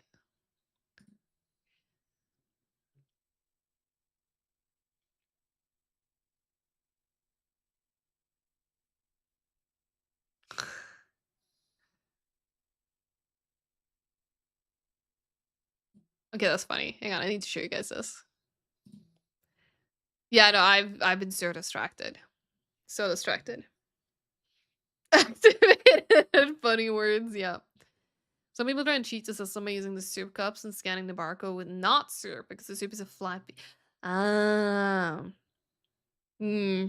A: Okay, that's funny. Hang on, I need to show you guys this. Yeah, no, I've been so distracted. So distracted. Activated funny words, yeah. Some people try and cheat the system by using the soup cups and scanning the barcode with not soup because the soup is a flat. Ah. Hmm.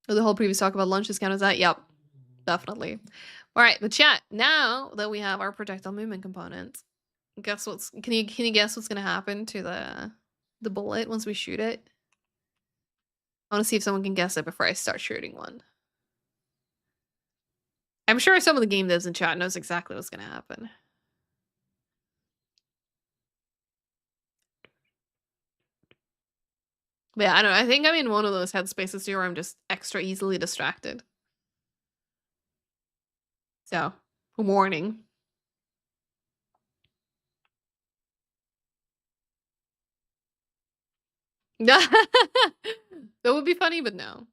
A: Oh, the whole previous talk about lunch discount is that? Yep. Definitely. All right, but chat. Now that we have our projectile movement component, guess what's can you guess what's gonna happen to the bullet once we shoot it? I want to see if someone can guess it before I start shooting one. I'm sure some of the game devs in chat knows exactly what's gonna happen. But yeah, I don't know. I think I'm in one of those headspaces here where I'm just extra easily distracted. So, warning. That would be funny, but no.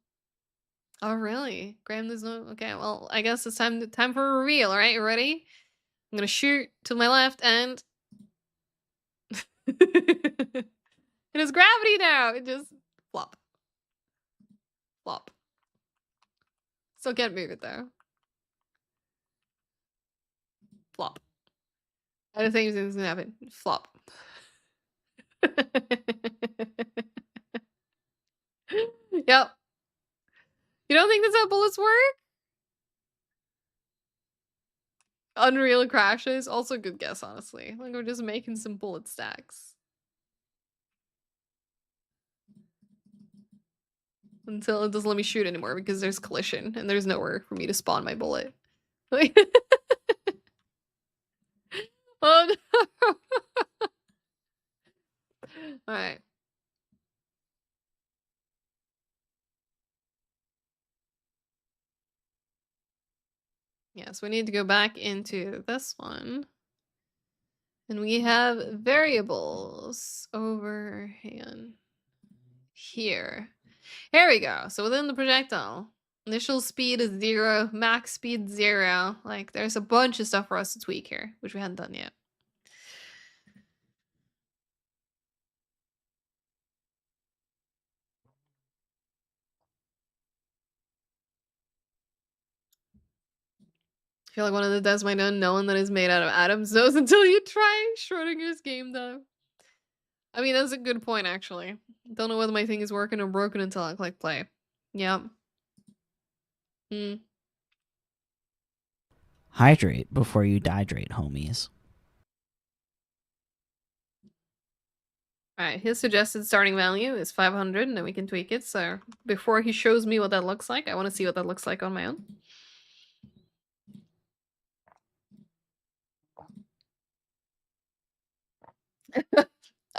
A: Oh, really? Graham, there's no. Okay, well, I guess it's time for a reveal. All right, you ready? I'm gonna shoot to my left, and it is gravity now. It just flop, flop. Still can't move it though. Flop. I don't think anything's gonna happen. Flop. Yep. You don't think that's how bullets work? Unreal crashes. Also a good guess, honestly. Like we're just making some bullet stacks. Until it doesn't let me shoot anymore because there's collision and there's nowhere for me to spawn my bullet. Oh no. Alright. Yes, we need to go back into this one. And we have variables over here. Here we go. So within the projectile, initial speed is 0, max speed 0. Like there's a bunch of stuff for us to tweak here, which we hadn't done yet. I feel like one of the devs might not know that is made out of atoms knows until you try Schrodinger's game though. I mean, that's a good point, actually. Don't know whether my thing is working or broken until I click play. Yep. Hmm.
D: Hydrate before you dehydrate, homies.
A: Alright, his suggested starting value is 500, and then we can tweak it. So before he shows me what that looks like, I want to see what that looks like on my own.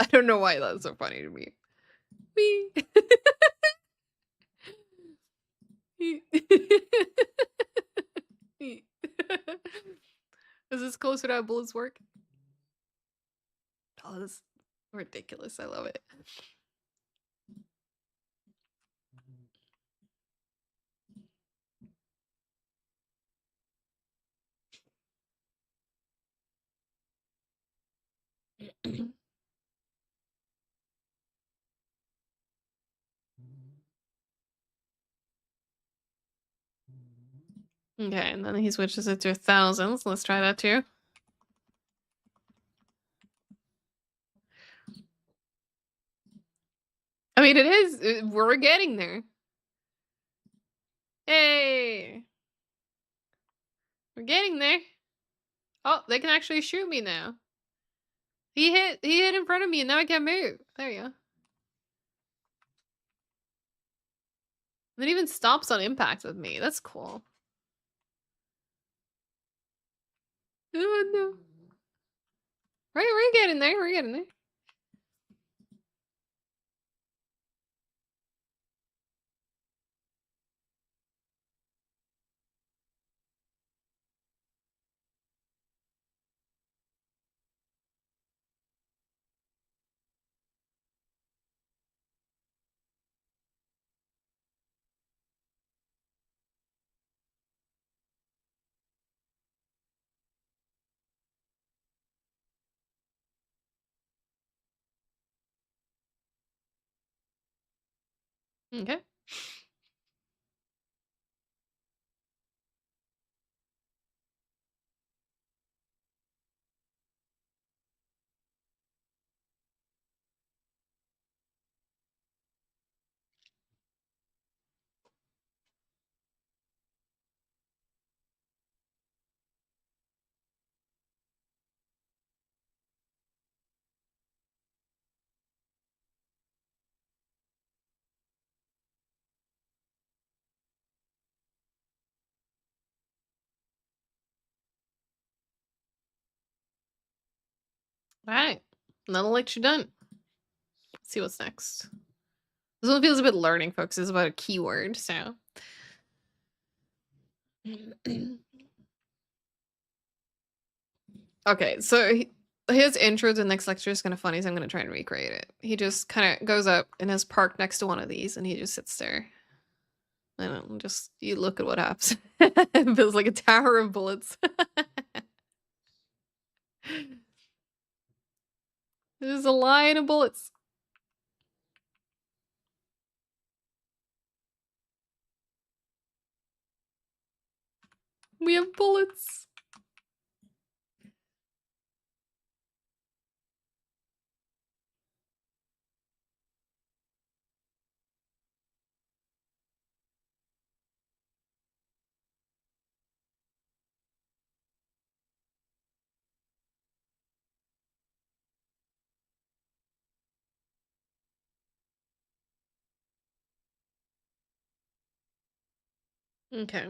A: I don't know why that's so funny to me. Whee! Is this closer to how bullets work? Oh, that's ridiculous. I love it. Okay, and then he switches it to 1,000. So let's try that too. I mean, it is. We're getting there. Hey! We're getting there. Oh, they can actually shoot me now. He hit in front of me and now I can't move. There you go. And it even stops on impact with me. That's cool. Oh no. Right, we're getting there. We're getting there. Okay. All right. Another lecture done. Let's see what's next. This one feels a bit learning focused. It's about a keyword, so. Okay, so his intro to the next lecture is kind of funny, so I'm going to try and recreate it. He just kind of goes up and is parked next to one of these, and he just sits there. I don't know, just you look at what happens. It feels like a tower of bullets. There's a line of bullets. We have bullets. Okay.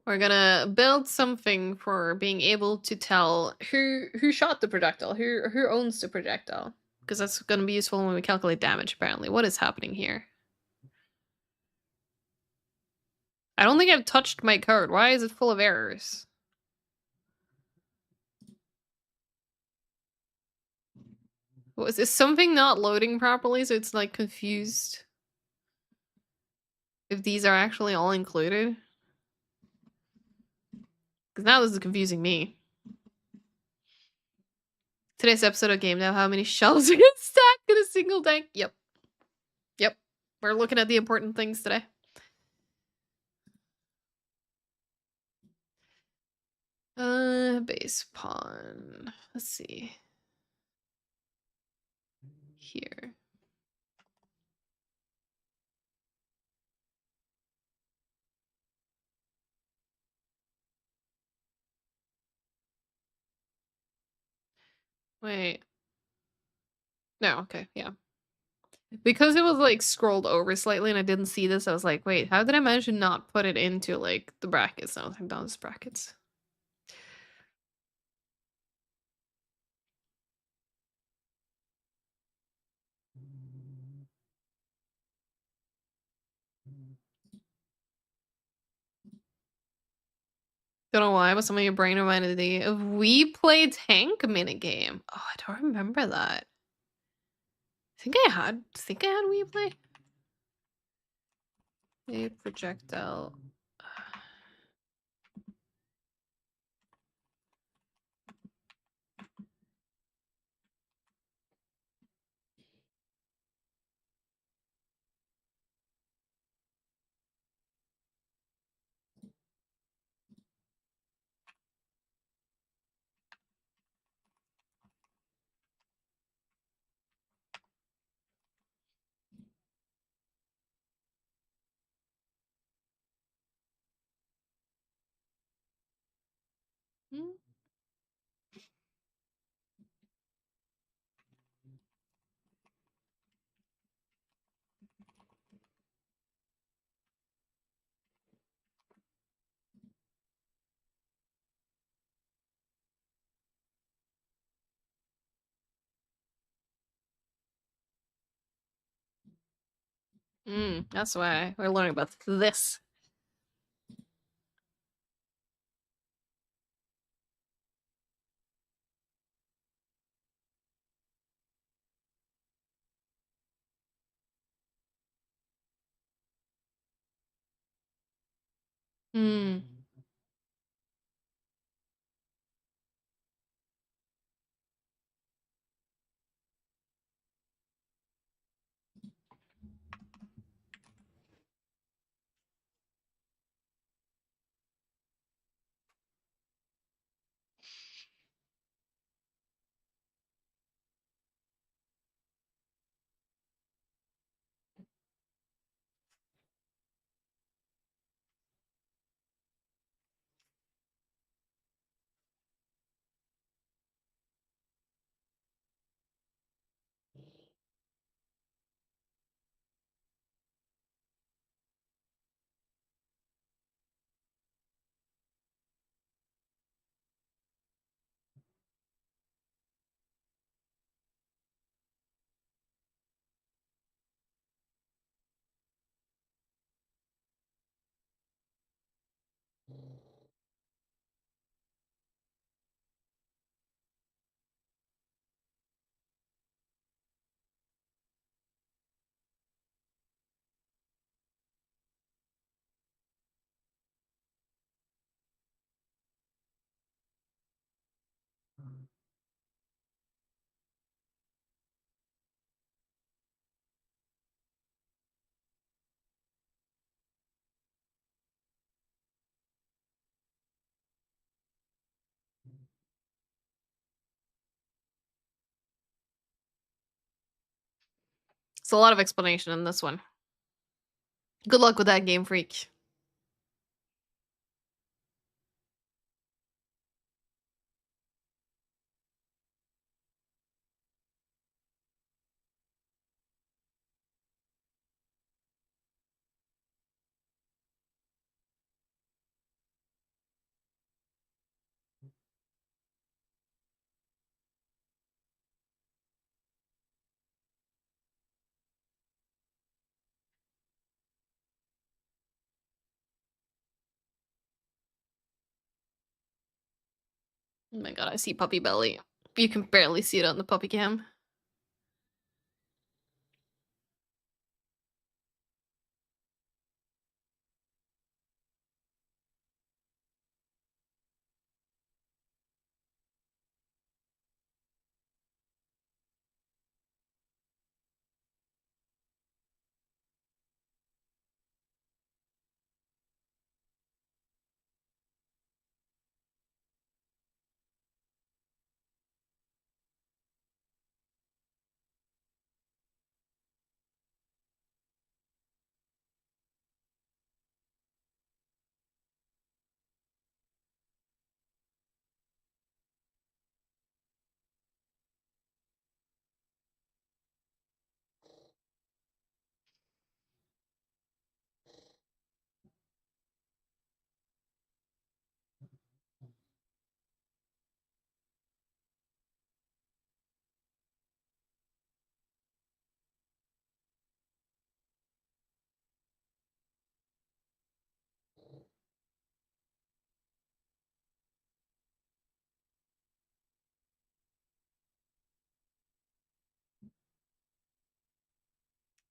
A: We're gonna build something for being able to tell who shot the projectile, who owns the projectile, because that's gonna be useful when we calculate damage. Apparently, what is happening here? I don't think I've touched my code. Why is it full of errors? Is this something not loading properly, so it's like confused? If these are actually all included? Because now this is confusing me. Today's episode of Game Now, how many shells are stacked in a single tank? Yep. Yep. We're looking at the important things today. Base pawn. Let's see. Here. Wait. No, okay, yeah. Because it was like scrolled over slightly and I didn't see this, I was like, wait, how did I manage to not put it into like the brackets? I was like, those brackets. Don't know why, but some of your brain reminded me of We Play Tank minigame. Oh, I don't remember that. I think I had We Play. A projectile. Hmm? That's why we're learning about this. Hmm. It's a lot of explanation in this one. Good luck with that, Game Freak. Oh my god, I see puppy belly. You can barely see it on the puppy cam.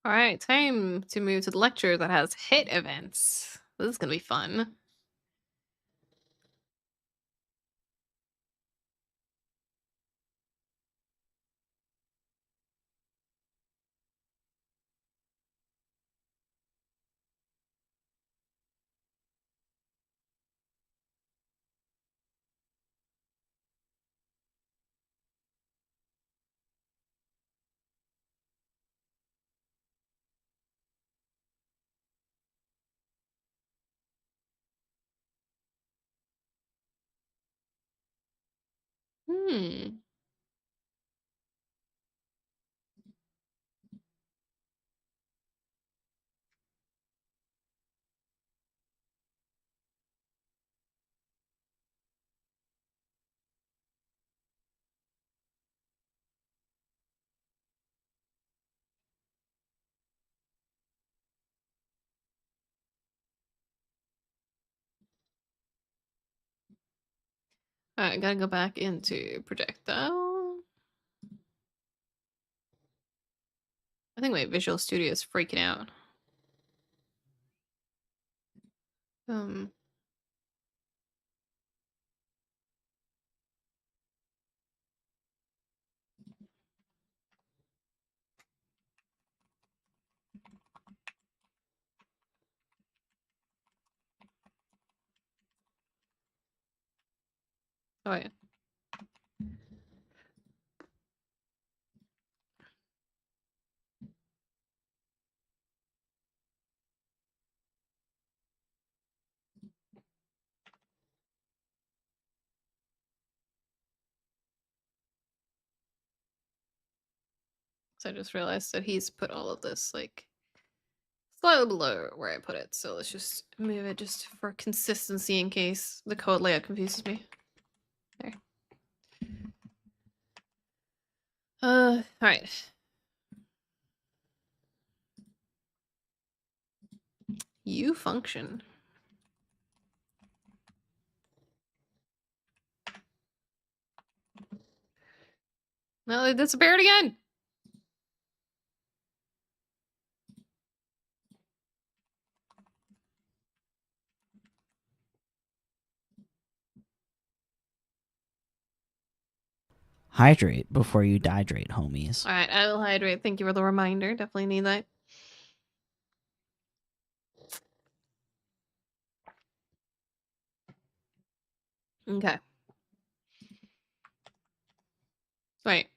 A: All right, time to move to the lecture that has hit events. This is gonna be fun. Hmm. All right, gotta go back into projectile. I think my Visual Studio is freaking out. Um. Oh yeah. So I just realized that he's put all of this like slightly below where I put it. So let's just move it just for consistency in case the code layout confuses me. There. All right. You function. No, it disappeared again.
D: Hydrate before you dehydrate, homies.
A: All right, I will hydrate. Thank you for the reminder. Definitely need that. Okay. Wait.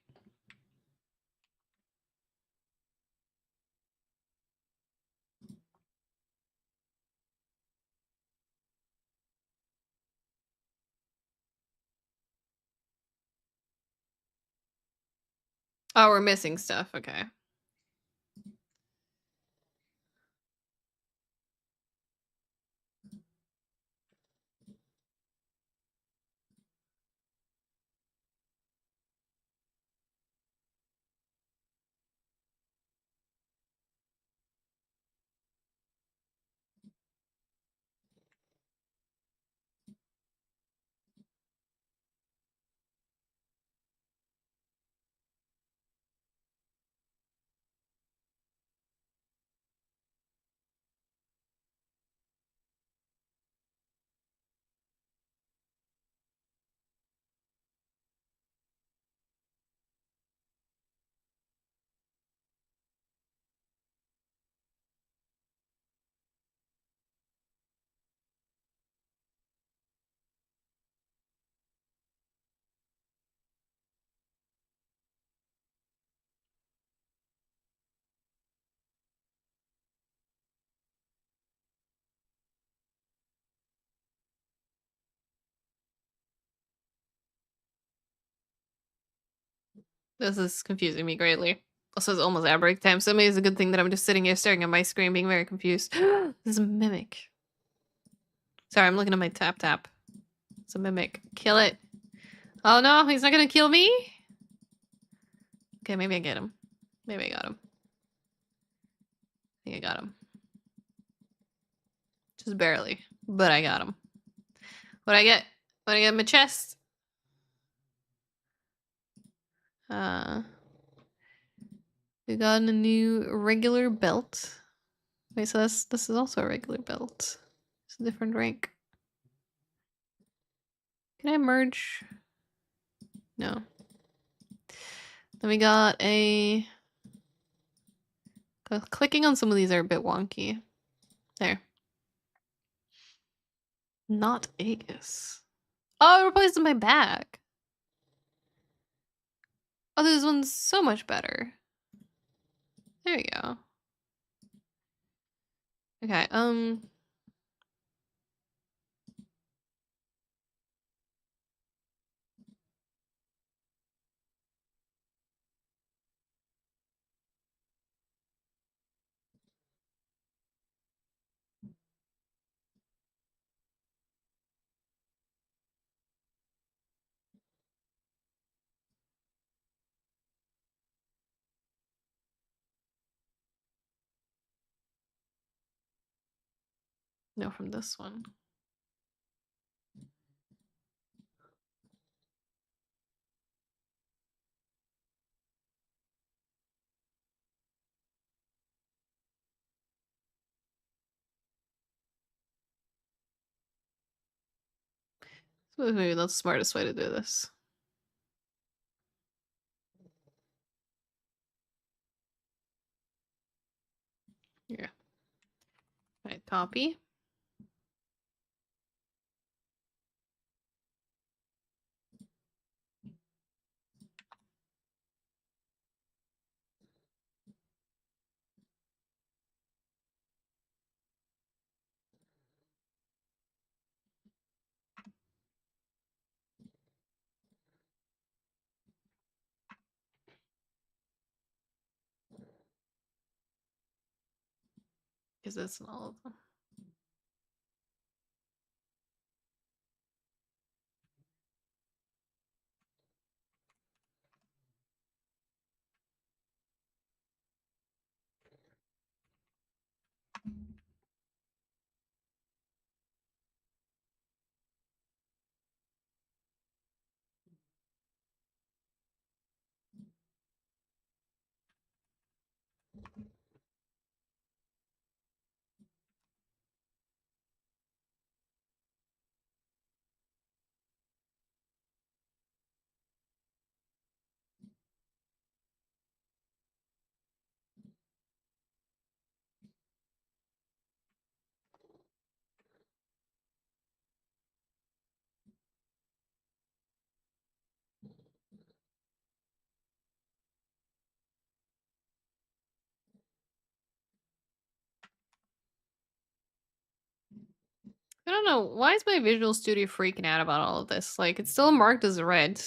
A: Oh, we're missing stuff. Okay. This is confusing me greatly. Also, it's almost ad break time, so maybe it's a good thing that I'm just sitting here staring at my screen, being very confused. This is a mimic. Sorry, I'm looking at my tap. It's a mimic. Kill it. Oh no, he's not gonna kill me? Okay, maybe I get him. Maybe I got him. I think I got him. Just barely, but I got him. What I get? What I get in my chest? We got a new regular belt. Wait, so this is also a regular belt. It's a different rank. Can I merge? No. Then we got a... Clicking on some of these are a bit wonky. There. Not Aegis. Oh, it replaced my bag. Oh, this one's so much better. There we go. Okay, no, from this one. So maybe that's the smartest way to do this. Yeah. Right, copy. Because that's in all of them. I don't know. Why is my Visual Studio freaking out about all of this? Like, it's still marked as red.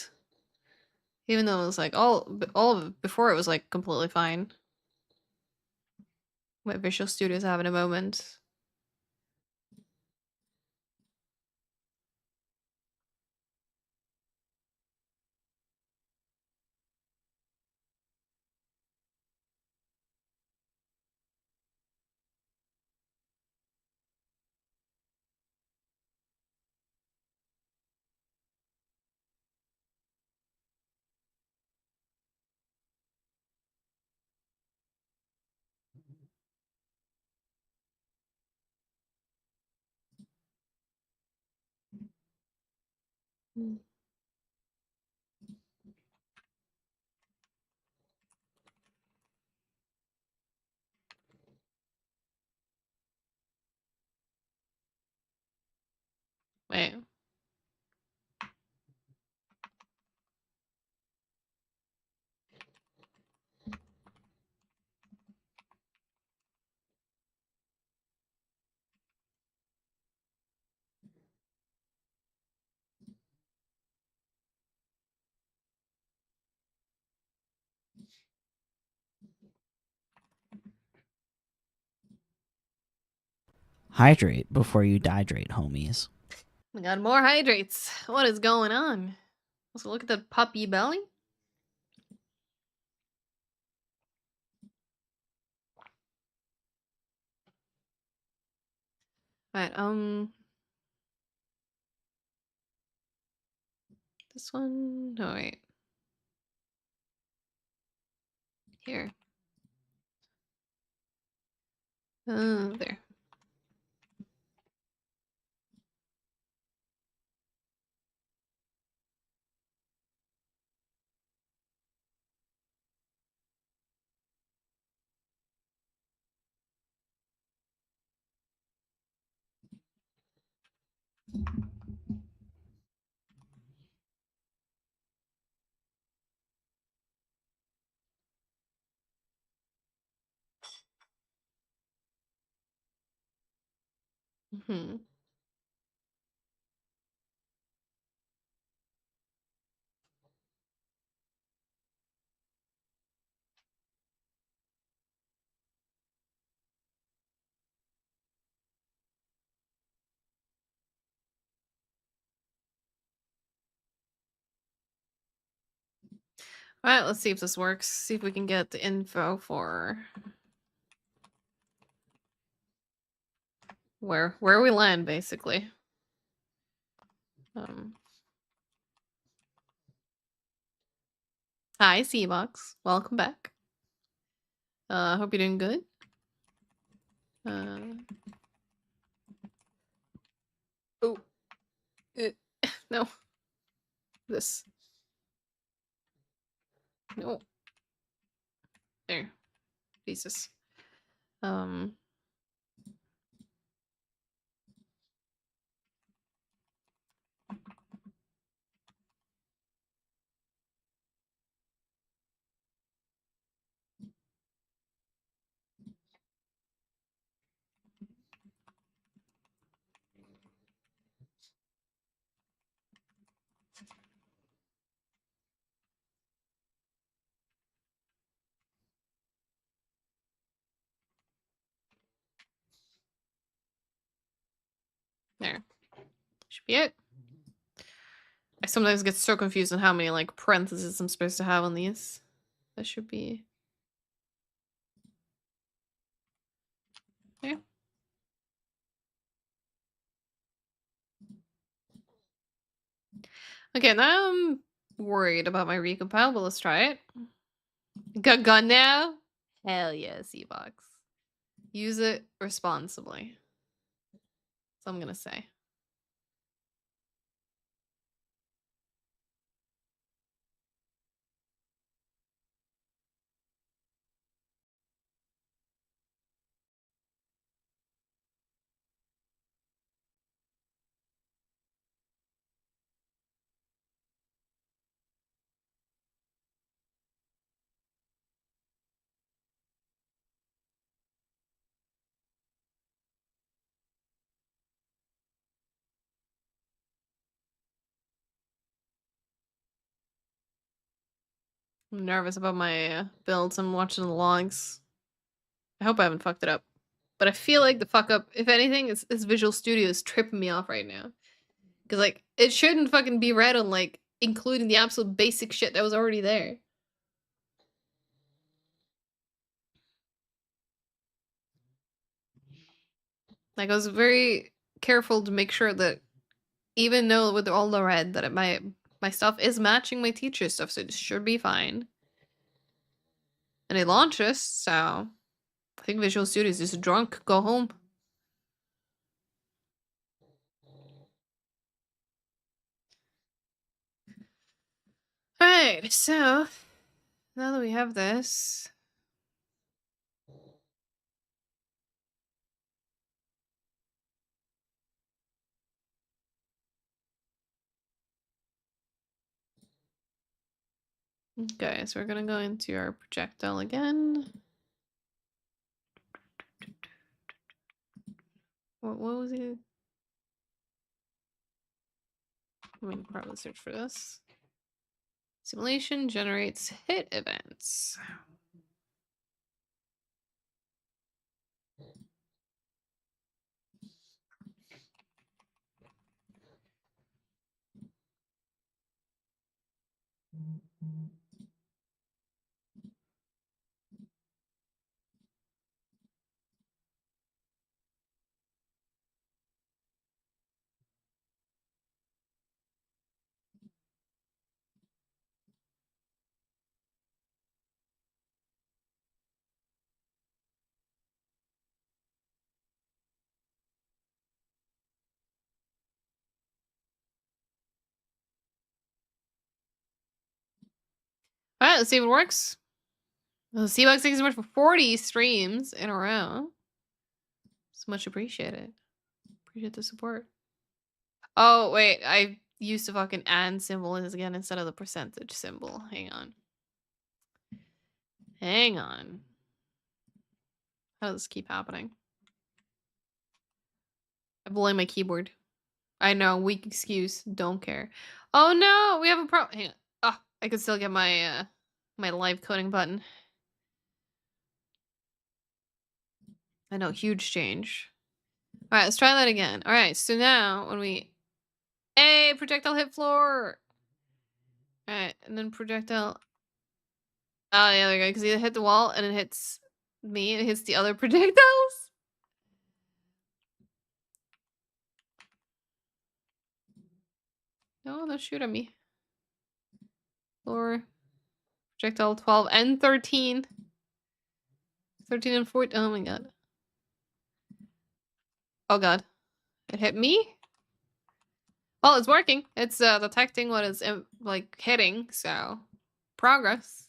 A: Even though it was like all of it before it was like completely fine. What Visual Studio's having a moment. Mm. Wait.
D: Hydrate before you dehydrate, homies.
A: We got more hydrates. What is going on? Let's look at the puppy belly. Alright, this one. No, wait. Here. There. Hmm. Alright, let's see if this works. See if we can get the info for where we land, basically. Hi, Seabox. Welcome back. Hope you're doing good. Oh. No. This. No. There. Jesus. There. Should be it. I sometimes get so confused on how many like parentheses I'm supposed to have on these. That should be there. Okay, now I'm worried about my recompile, but let's try it. Got gun now? Hell yeah, Seabox. Use it responsibly. That's all I'm gonna say. I'm nervous about my builds. I'm watching the logs. I hope I haven't fucked it up. But I feel like the fuck up, if anything, is Visual Studio is tripping me off right now. Because, like, it shouldn't fucking be red on, like, including the absolute basic shit that was already there. Like, I was very careful to make sure that even though with all the red, that my stuff is matching my teacher stuff, so it should be fine. And it launches, so I think Visual Studio is just drunk. Go home. Alright, so now that we have this. Okay, so we're gonna go into our projectile again. What was it? Let me probably search for this. Simulation generates hit events. Alright, let's see if it works. Well, C-Box, thank you so much for 40 streams in a row. It's much appreciated. Appreciate the support. Oh, wait, I used the fucking and symbol again instead of the percentage symbol. Hang on. Hang on. How does this keep happening? I blame my keyboard. I know, weak excuse. Don't care. Oh no, we have a problem. Hang on. Oh, I could still get my my live coding button. I know, huge change. All right, let's try that again. All right, so now when we, hey, projectile hit floor. All right, and then projectile. Oh yeah, there we go. Because it hit the wall and it hits me and it hits the other projectiles. No, don't shoot at me. Floor, projectile 12 and 13. 13 and 14. Oh my god. Oh god. It hit me? Well, it's working. It's detecting what it's like hitting, so progress.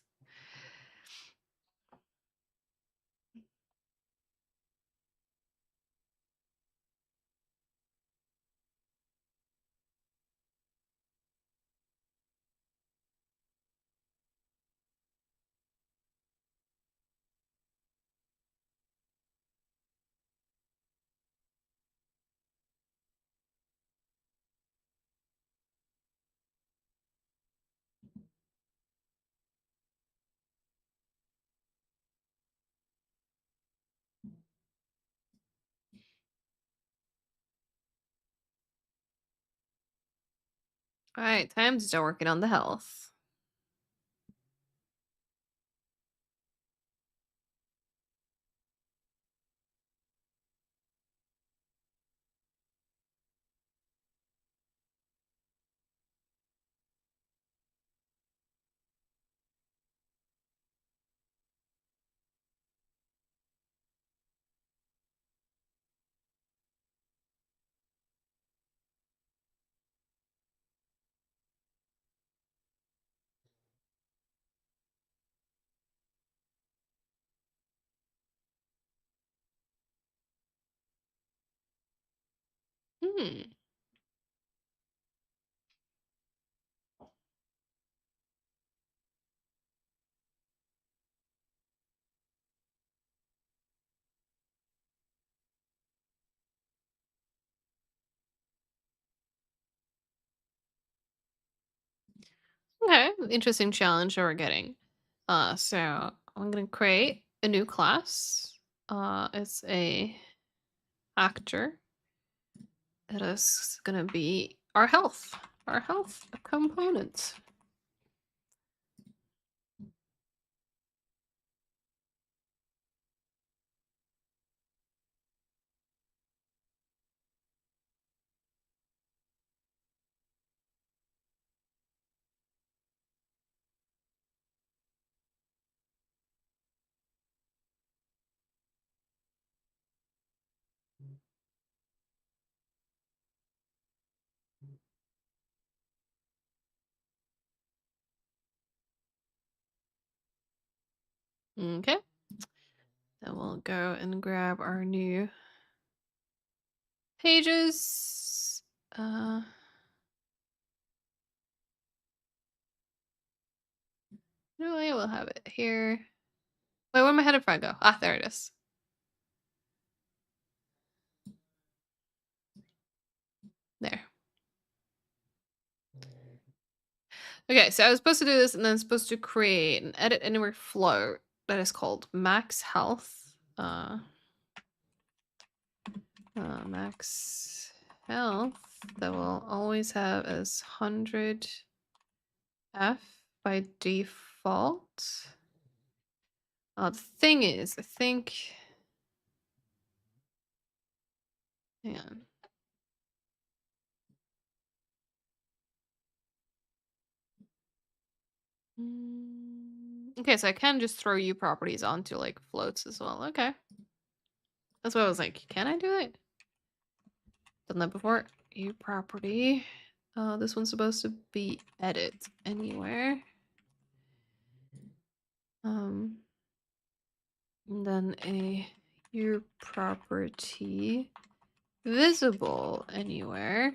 A: All right, time to start working on the health. Hmm. Okay, interesting challenge that we're getting. So I'm gonna create a new class. It's a actor. It is gonna be our health component. Okay. Then we'll go and grab our new pages. No, I will have it here. Wait, where'd my headed front go? Ah, there it is. There. Okay, so I was supposed to do this and then supposed to create an edit anywhere float that is called max health. Max health that will always have as 100 F by default. The thing is, I think. Hang on. Okay, so I can just throw U properties onto like floats as well. Okay. That's what I was like, can I do it? Done that before. U property. This one's supposed to be edit anywhere. And then a U property visible anywhere.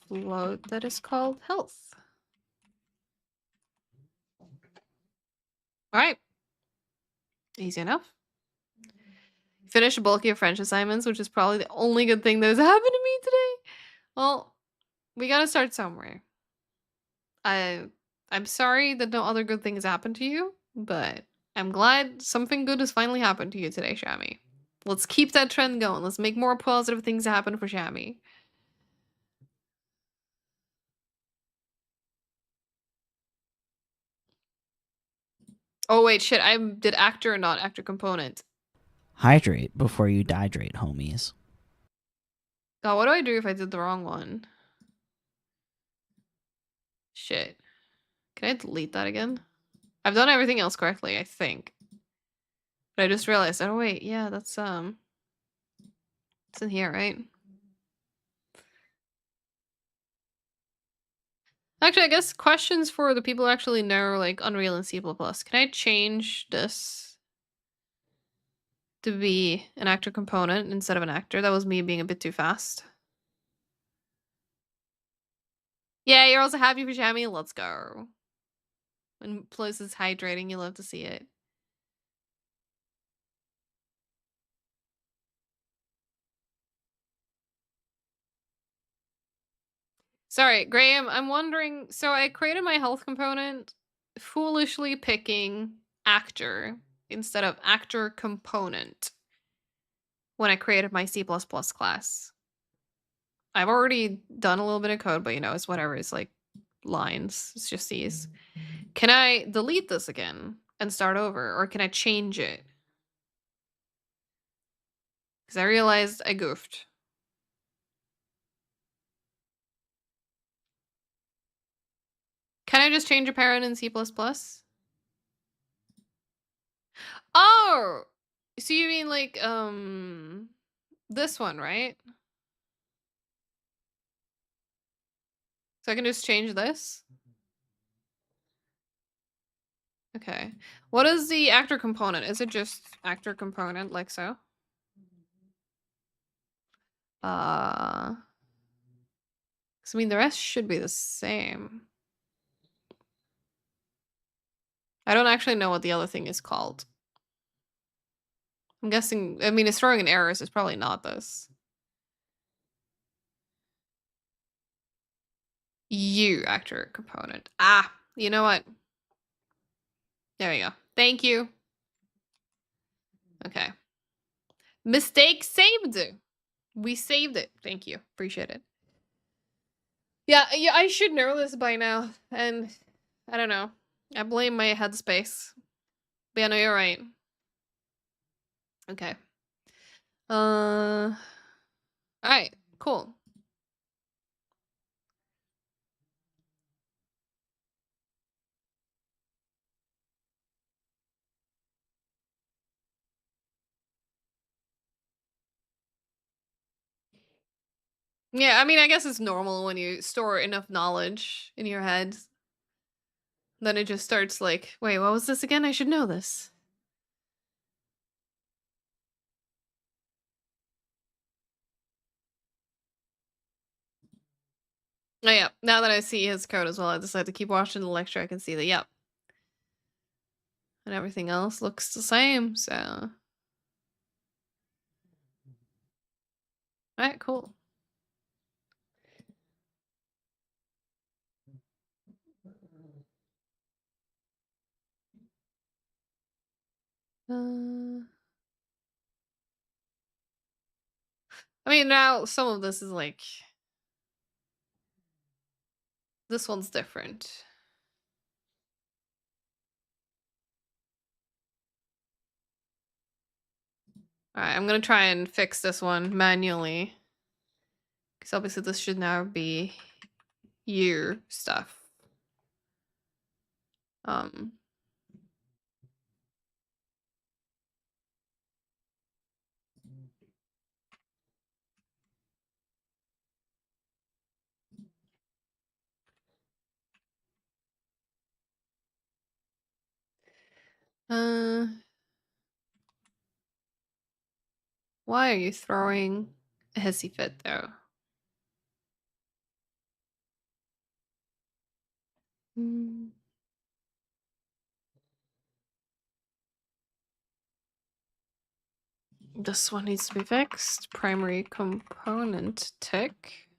A: Float that is called health. All right. Easy enough. Finish a bulk of your French assignments, which is probably the only good thing that has happened to me today. Well, we gotta start somewhere. I'm sorry that no other good things happened to you, but I'm glad something good has finally happened to you today, Shammy. Let's keep that trend going. Let's make more positive things happen for Shammy. Oh wait, shit, I did actor, not actor component.
D: Hydrate before you dehydrate, homies.
A: God, what do I do if I did the wrong one? Shit. Can I delete that again? I've done everything else correctly, I think. But I just realized, oh wait, yeah, that's it's in here, right? Actually, I guess questions for the people who actually know like Unreal and C++. Can I change this to be an actor component instead of an actor? That was me being a bit too fast. Yeah, you're also happy for Shammy? Let's go. When place is hydrating, you love to see it. Sorry, Graham, I'm wondering, so I created my health component foolishly picking actor instead of actor component when I created my C++ class. I've already done a little bit of code, but you know, it's whatever. It's like lines. It's just these. Can I delete this again and start over, or can I change it? Because I realized I goofed. Can I just change a parent in C++? Oh! So you mean like, this one, right? So I can just change this? Okay. What is the actor component? Is it just actor component like so? I mean, the rest should be the same. I don't actually know what the other thing is called. I'm guessing, I mean, it's throwing an error, so it's probably not this. U actor component. Ah, You know what? There we go. Thank you. Okay. Mistake saved. We saved it. Thank you. Appreciate it. Yeah, I should know this by now. And I don't know. I blame my headspace. But yeah, no, you're right. Okay. Alright, cool. Yeah, I mean, I guess it's normal when you store enough knowledge in your head. Then it just starts like, wait, what was this again? I should know this. Oh yeah, now that I see his code as well, I decided to keep watching the lecture. I can see that, yep. And everything else looks the same, so. Alright, cool. I mean, now some of this is like... This one's different. Alright, I'm gonna try and fix this one manually. Because obviously this should now be year stuff. Why are you throwing a hissy fit though? This one needs to be fixed. Primary component tick.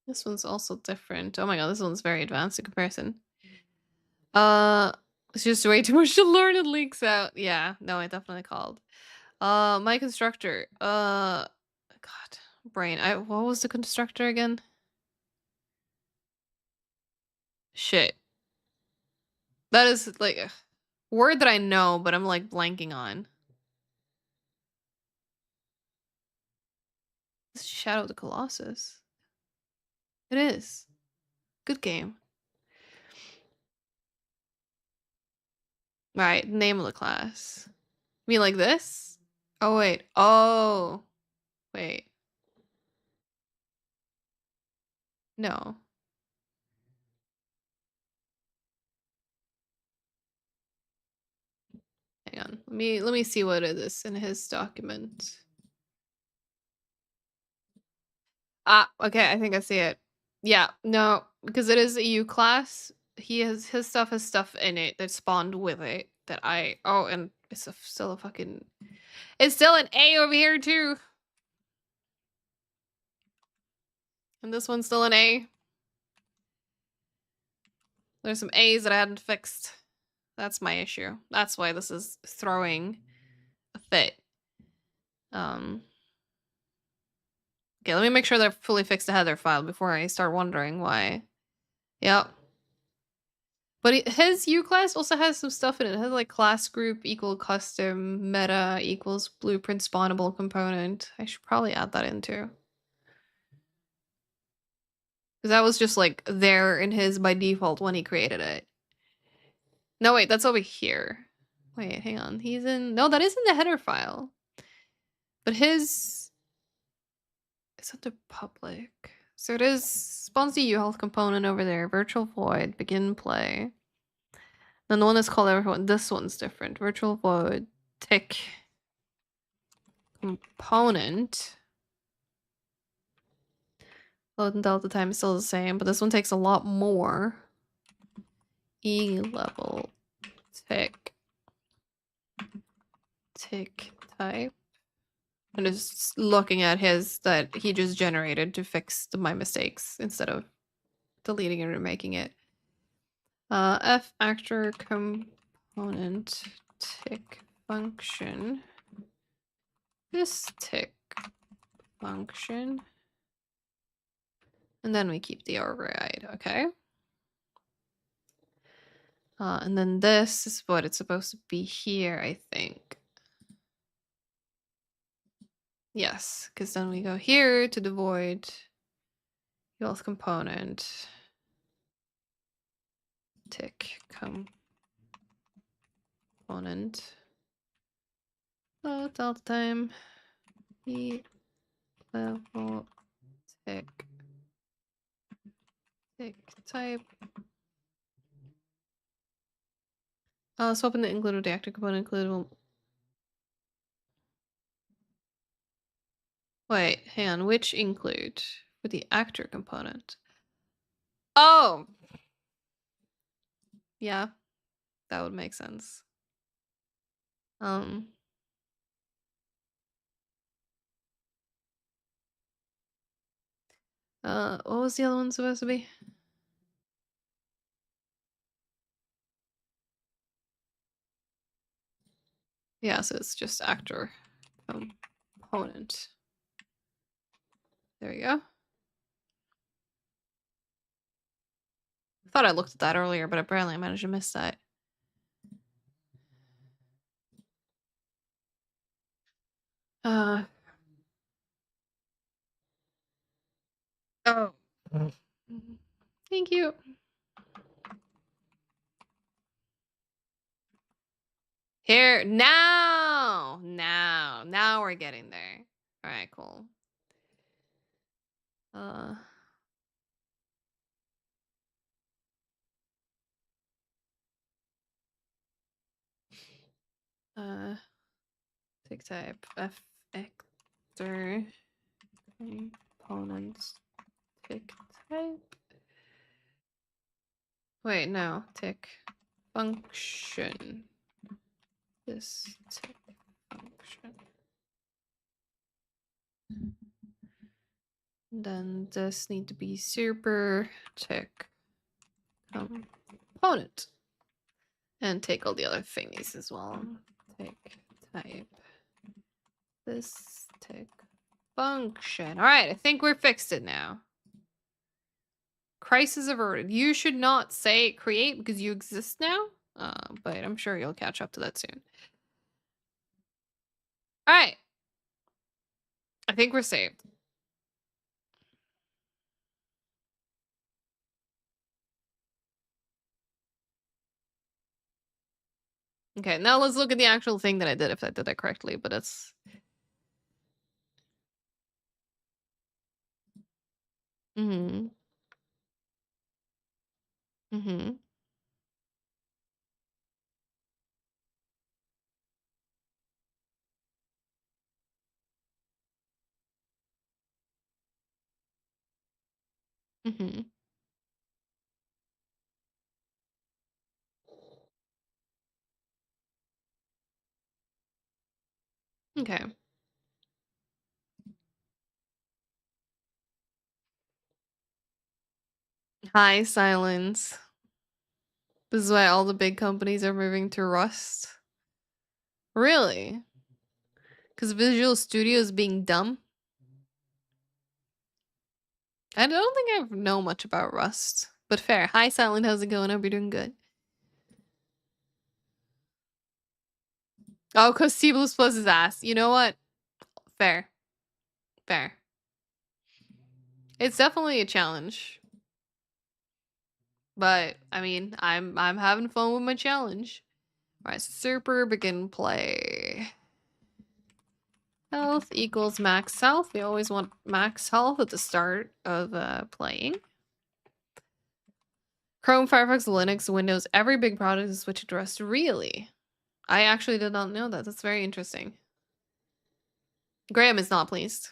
A: This one's also different. Oh my god, this one's very advanced in comparison. It's just way too much to learn. It leaks out. Yeah, no, I definitely called. My constructor. God, brain. What was the constructor again? Shit. That is like a word that I know, but I'm like blanking on. Shadow of the Colossus. It is. Good game. Right, name of the class. You mean like this? Oh, wait. Oh. Wait. No. Hang on. Let me see what it is in his document. Ah, okay, I think I see it. Yeah, no, because it is a U class. His stuff has stuff in it that spawned with it that and it's still a fucking... It's still an A over here too. And this one's still an A. There's some A's that I hadn't fixed. That's my issue. That's why this is throwing a fit. Okay, let me make sure that I've fully fixed the header file before I start wondering why. Yep. But his U class also has some stuff in it. It has like class group equal custom meta equals blueprint spawnable component. I should probably add that in too. Because that was just like there in his by default when he created it. No, wait, that's over here. Wait, hang on. He's in... No, that is in the header file. But his... It's under public. So it is spawns the U-Health component over there. Virtual Void, begin play. Then the one that's called everyone. This one's different. Virtual Void, tick component. Load and delta time is still the same, but this one takes a lot more. E level tick type. I'm just looking at his that he just generated to fix my mistakes instead of deleting and remaking it. F actor component tick function. This tick function. And then we keep the override, okay? And then this is what it's supposed to be here, I think. Yes, because then we go here to the void health component. Tick component. Load all the time. E level tick type. Swap in the include the actor component include. Wait, hang on. Which include for the actor component? Oh, yeah, that would make sense. What was the other one supposed to be? Yeah, so it's just actor component. There we go. I thought I looked at that earlier, but apparently I managed to miss that. Oh. Thank you. Here, now we're getting there. All right, cool. Tick type F actor components tick type. Wait, no, tick function. This tick function. Then this need to be super tick component. And take all the other thingies as well. Tick type. This tick function. All right, I think we're fixed it now. Crisis averted. You should not say create because you exist now. But I'm sure you'll catch up to that soon. All right. I think we're saved. Okay, now let's look at the actual thing that I did, if I did that correctly, but it's... Mm-hmm. Mm-hmm. Mm-hmm. Okay. Hi, silence. This is why all the big companies are moving to Rust. Really? Because Visual Studio is being dumb? I don't think I know much about Rust. But fair. Hi, Silent. How's it going? Hope you're doing good. Oh, because C++ is ass. You know what? Fair. Fair. It's definitely a challenge. But, I mean, I'm having fun with my challenge. Alright, so super begin play. Health equals max health. We always want max health at the start of playing. Chrome, Firefox, Linux, Windows, every big product is switching to Rust. Really? I actually did not know that. That's very interesting. Graham is not pleased.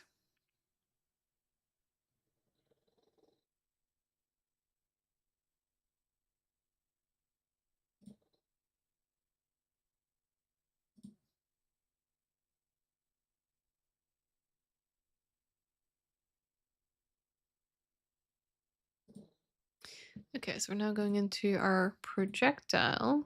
A: Okay, so we're now going into our projectile.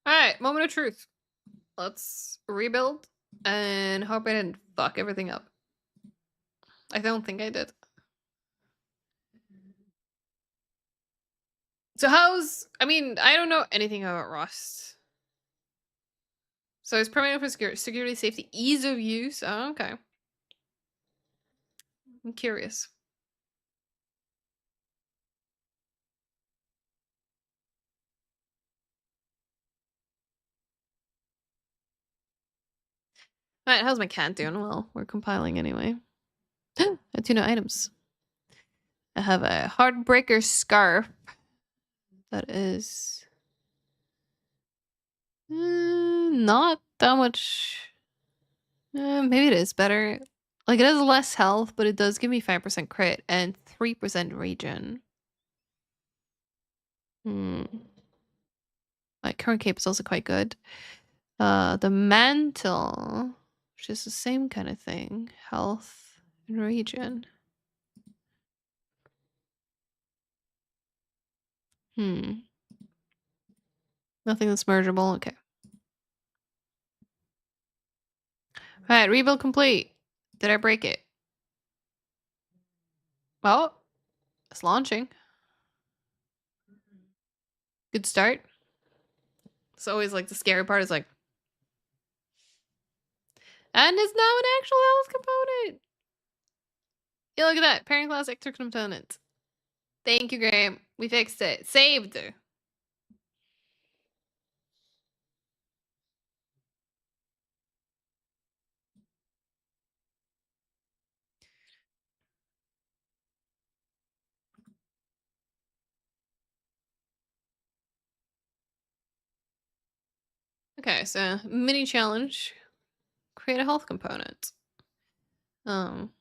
A: All right, moment of truth. Let's rebuild and hope I didn't fuck everything up. I don't think I did. So I mean, I don't know anything about Rust. So it's permanent for security, safety, ease of use. Oh, okay. I'm curious. Alright, how's my cat doing? Well, we're compiling anyway. I have 2 new items. I have a Heartbreaker scarf. That is not that much. Maybe it is better. Like, it has less health, but it does give me 5% crit and 3% regen. Like, current cape is also quite good. The mantle, which is the same kind of thing. Health and regen. Nothing that's mergeable. Okay. Alright, rebuild complete. Did I break it? Well, it's launching. Good start. It's always like the scary part is like, and it's now an actual health component. Yeah, look at that. Parent class extra component. Thank you, Graham. We fixed it. Saved. Okay, so mini challenge. Create a health component. From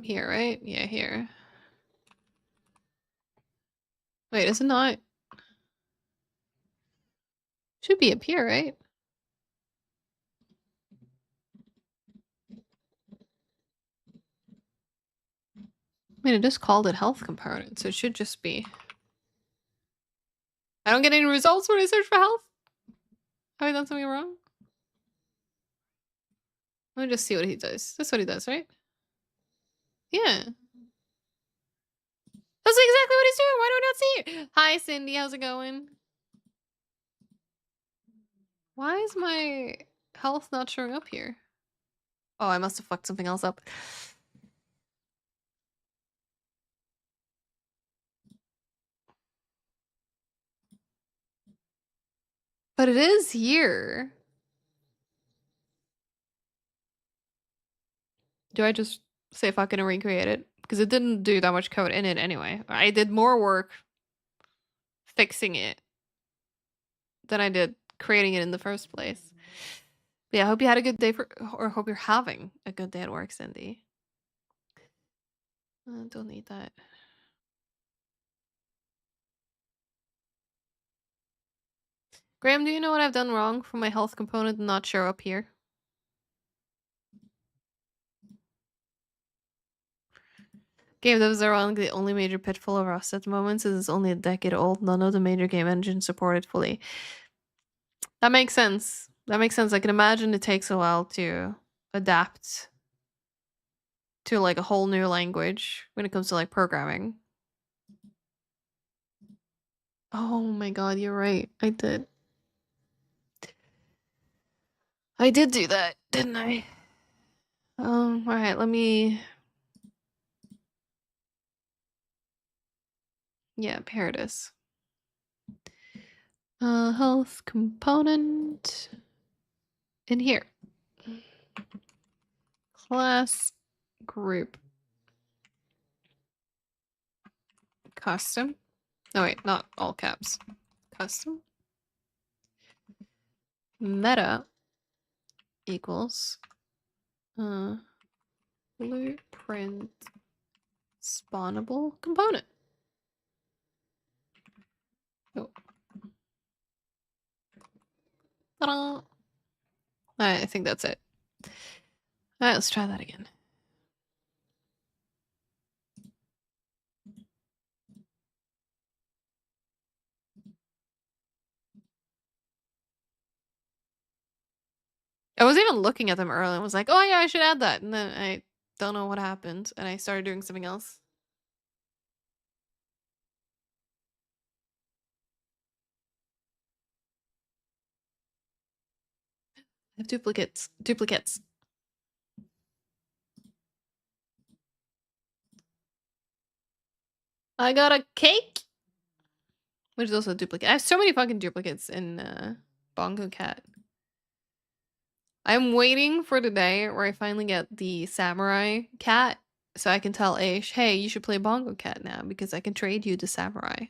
A: here, right? Yeah, here. Wait, is it not? Should be up here, right? I mean, it just called it health component, so it should just be. I don't get any results when I search for health. Have I done something wrong? Let me just see what he does. That's what he does, right? Yeah. That's exactly what he's doing. Why do I not see it? Hi, Cindy. How's it going? Why is my health not showing up here? Oh, I must have fucked something else up. But it is here. Do I just say fucking and recreate it? Because it didn't do that much code in it anyway. I did more work fixing it than I did creating it in the first place. But yeah, I hope you had a good day or hope you're having a good day at work, Cindy. Don't need that. Graham, do you know what I've done wrong for my health component to not show up here? Game devs are on the only major pitfall of Rust at the moment since it's only a decade old. None of the major game engines support it fully. That makes sense. That makes sense. I can imagine it takes a while to adapt to like a whole new language when it comes to like programming. Oh my god, you're right. I did. I did do that, didn't I? Alright, let me Yeah, Paradis. Health component in here. Class group. Custom. Oh wait, not all caps. Custom. Meta equals blueprint spawnable component. Oh. Ta-da! I think that's it. Alright, let's try that again. I was even looking at them earlier and was like, oh yeah, I should add that. And then I don't know what happened. And I started doing something else. I have duplicates. Duplicates. I got a cake, which is also a duplicate. I have so many fucking duplicates in Bongo Cat. I'm waiting for the day where I finally get the samurai cat so I can tell Aish, hey, you should play Bongo Cat now because I can trade you the samurai.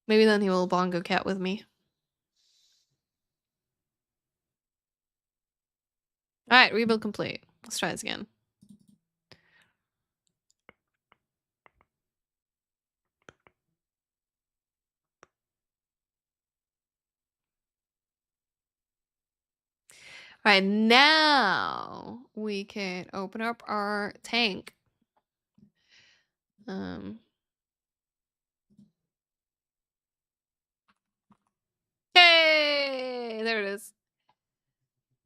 A: Maybe then he will Bongo Cat with me. Alright, rebuild complete. Let's try this again. Alright, now we can open up our tank. Hey, there it is.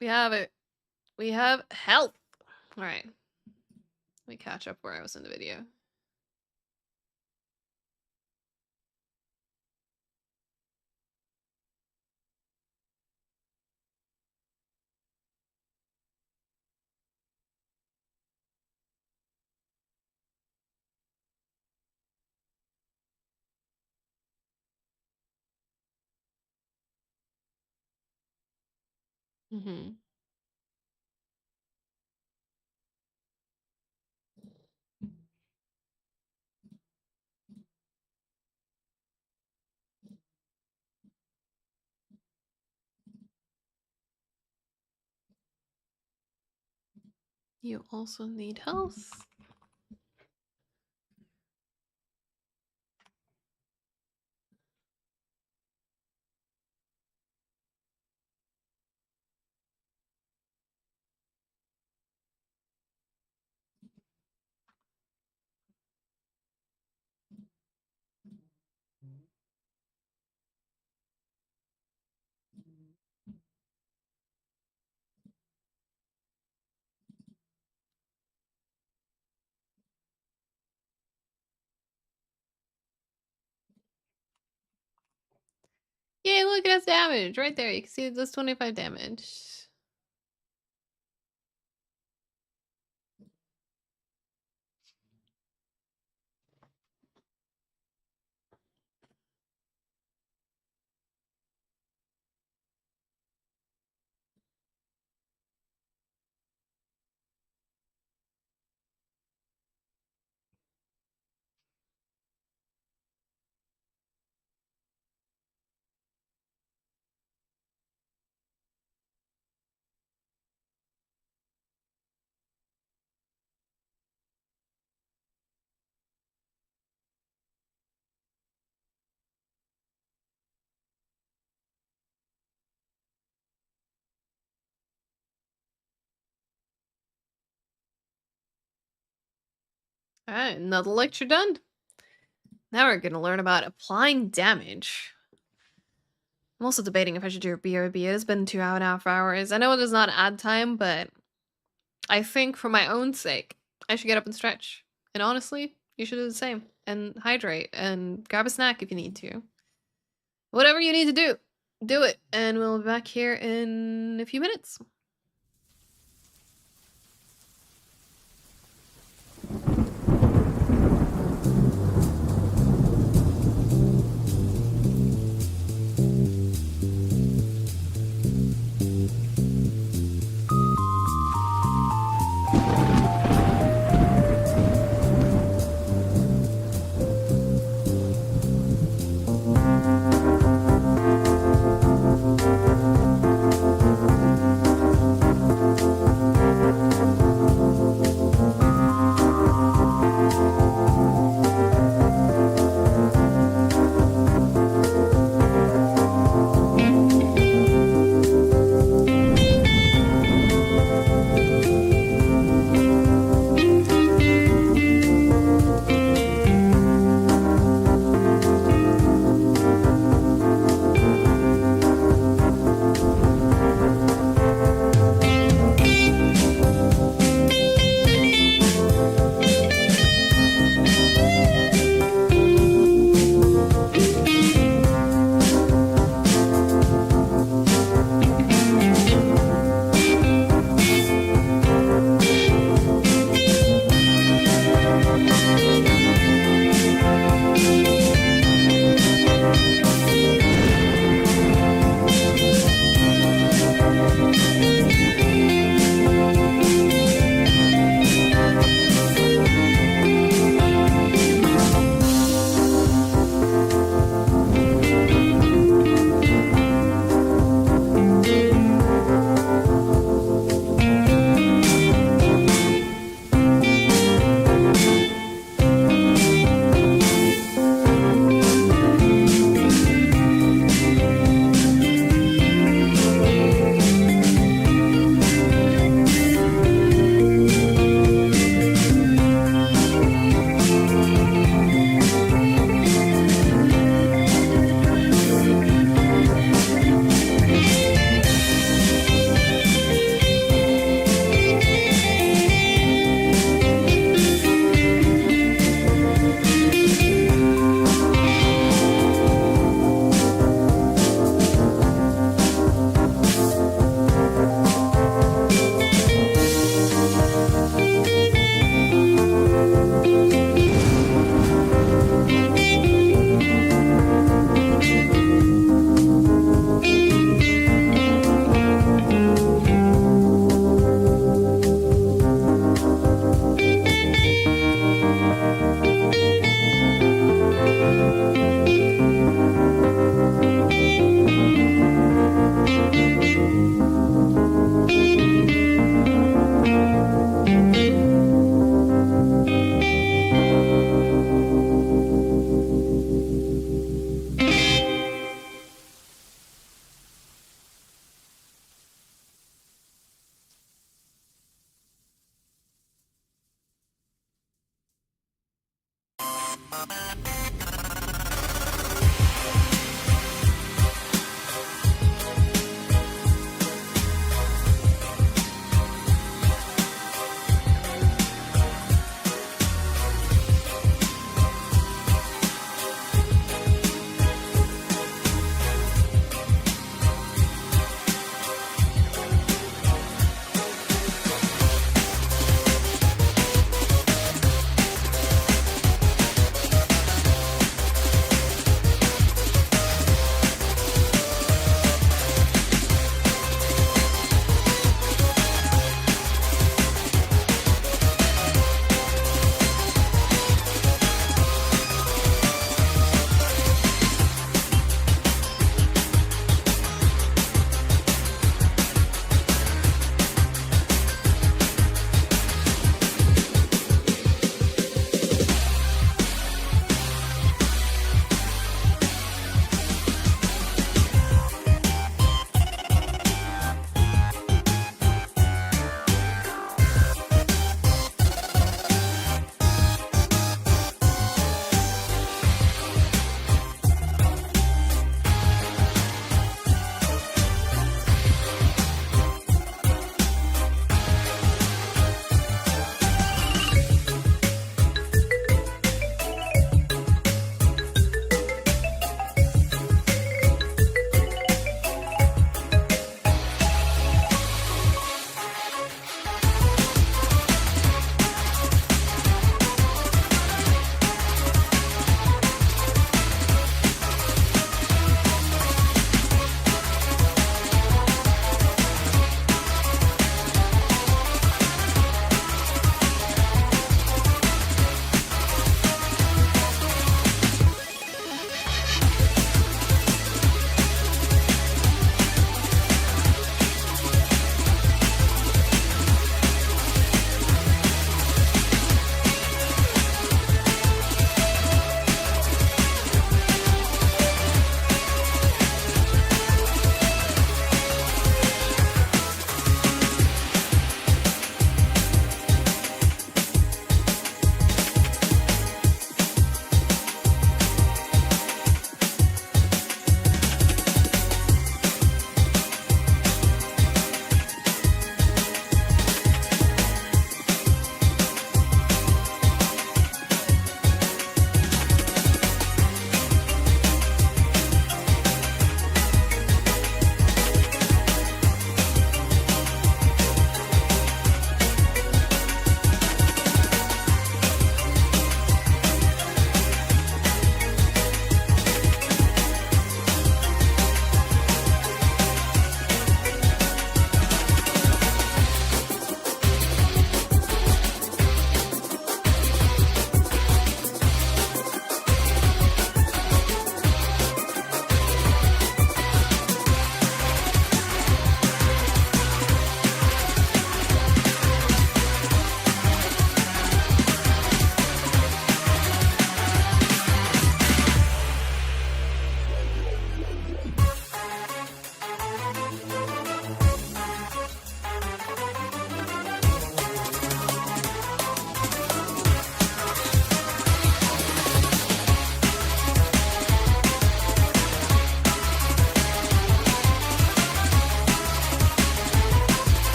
A: We have it. We have health. Alright. Let me catch up where I was in the video. Mm-hmm. You also need health. Yay, look at his damage right there. You can see it does 25 damage. Alright, another lecture done. Now we're gonna learn about applying damage. I'm also debating if I should do a BRB. It's been 2.5 hours. I know it does not add time, but I think for my own sake, I should get up and stretch. And honestly, you should do the same. And hydrate and grab a snack if you need to. Whatever you need to do, do it. And we'll be back here in a few minutes.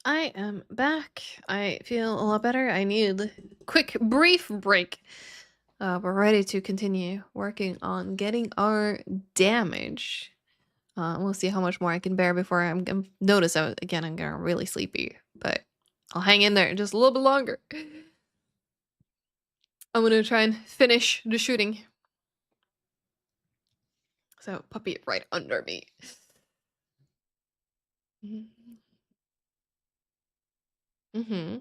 A: I am back. I feel a lot better. I need a quick, brief break. We're ready to continue working on getting our damage. We'll see how much more I can bear before I'm notice again. I'm getting really sleepy, but I'll hang in there just a little bit longer. I'm gonna try and finish the shooting. So puppy right under me. Mm-hmm.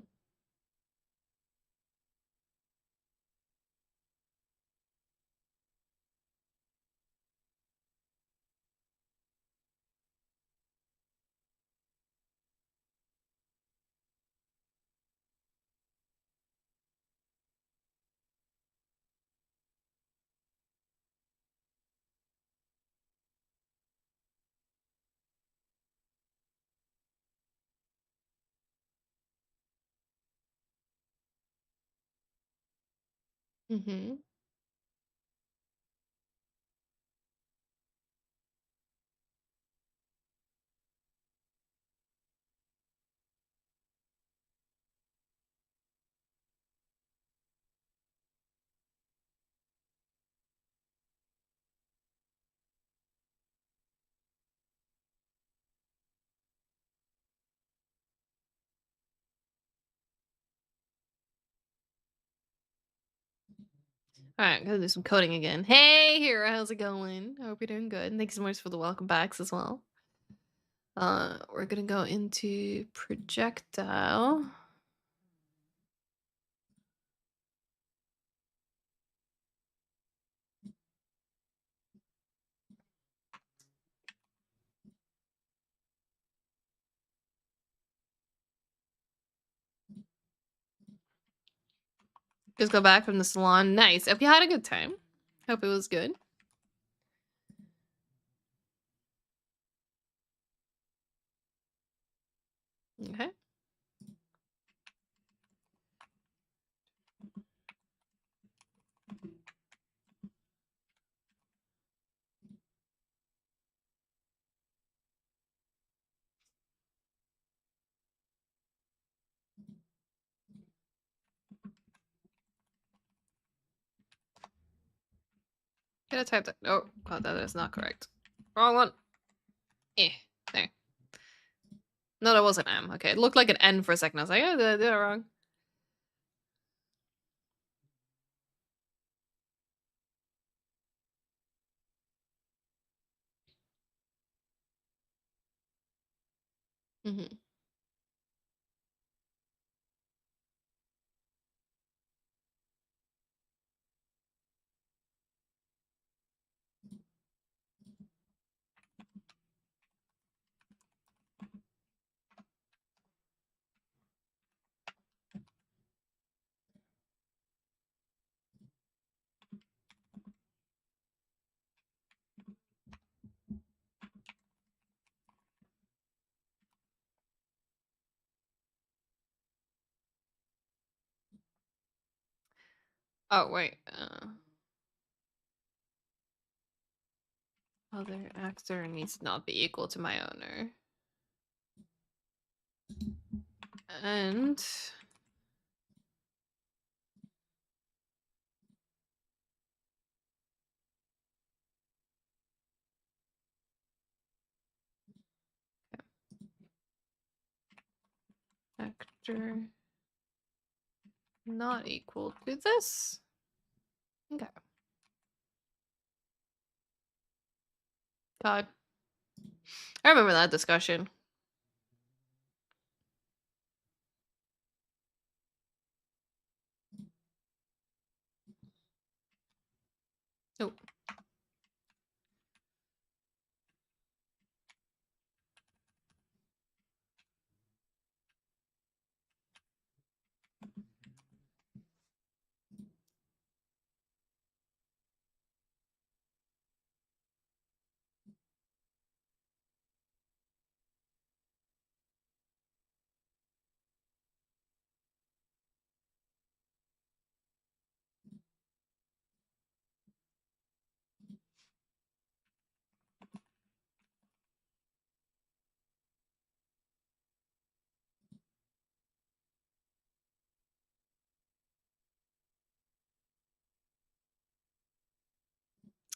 A: Mm-hmm. Alright, gonna do some coding again. Hey, Hira, how's it going? I hope you're doing good. Thanks so much for the welcome backs as well. We're gonna go into projectile. Just got back from the salon. Nice. Hope you had a good time. Hope it was good. Okay. Gotta type that. Oh, God, that is not correct. Wrong one. Eh, there. No, that was an M. Okay, it looked like an N for a second. I was like, oh, did I do it wrong? Mm-hmm. Oh, wait. Other actor needs to not be equal to my owner. And actor not equal to this. Okay. God. I remember that discussion. Oh.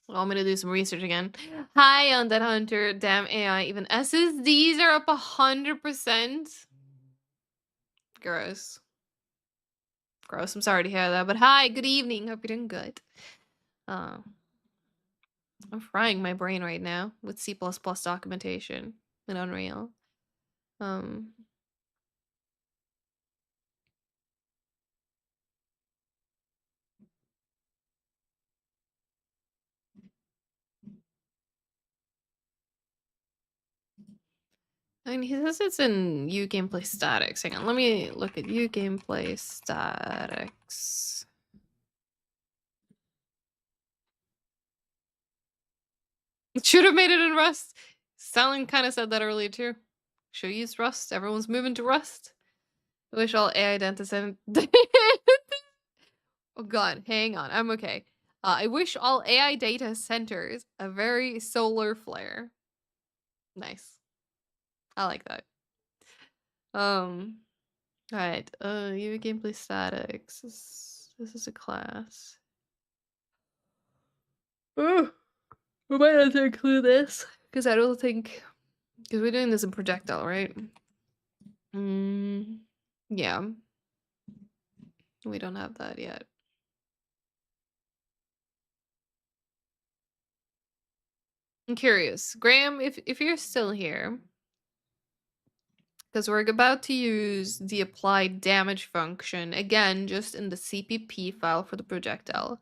A: Well, I'm gonna do some research again. Hi, Undead Hunter. Damn AI. Even SSDs are up 100%. Gross. Gross. I'm sorry to hear that. But hi, good evening. Hope you're doing good. I'm frying my brain right now with C++ documentation in Unreal. I mean, he says it's in U gameplay statics. Hang on, let me look at U gameplay statics. Should have made it in Rust. Stalin kind of said that earlier too. Should use Rust. Everyone's moving to Rust. I wish all AI dentists had. Oh god, hang on. I'm okay. I wish all AI data centers a very solar flare. Nice. I like that. Alright. UV gameplay statics. This is a class. Ooh. We might have to include this because I don't think because we're doing this in projectile, right? Yeah. We don't have that yet. I'm curious, Graham, if you're still here, because we're about to use the applied damage function again, just in the CPP file for the projectile.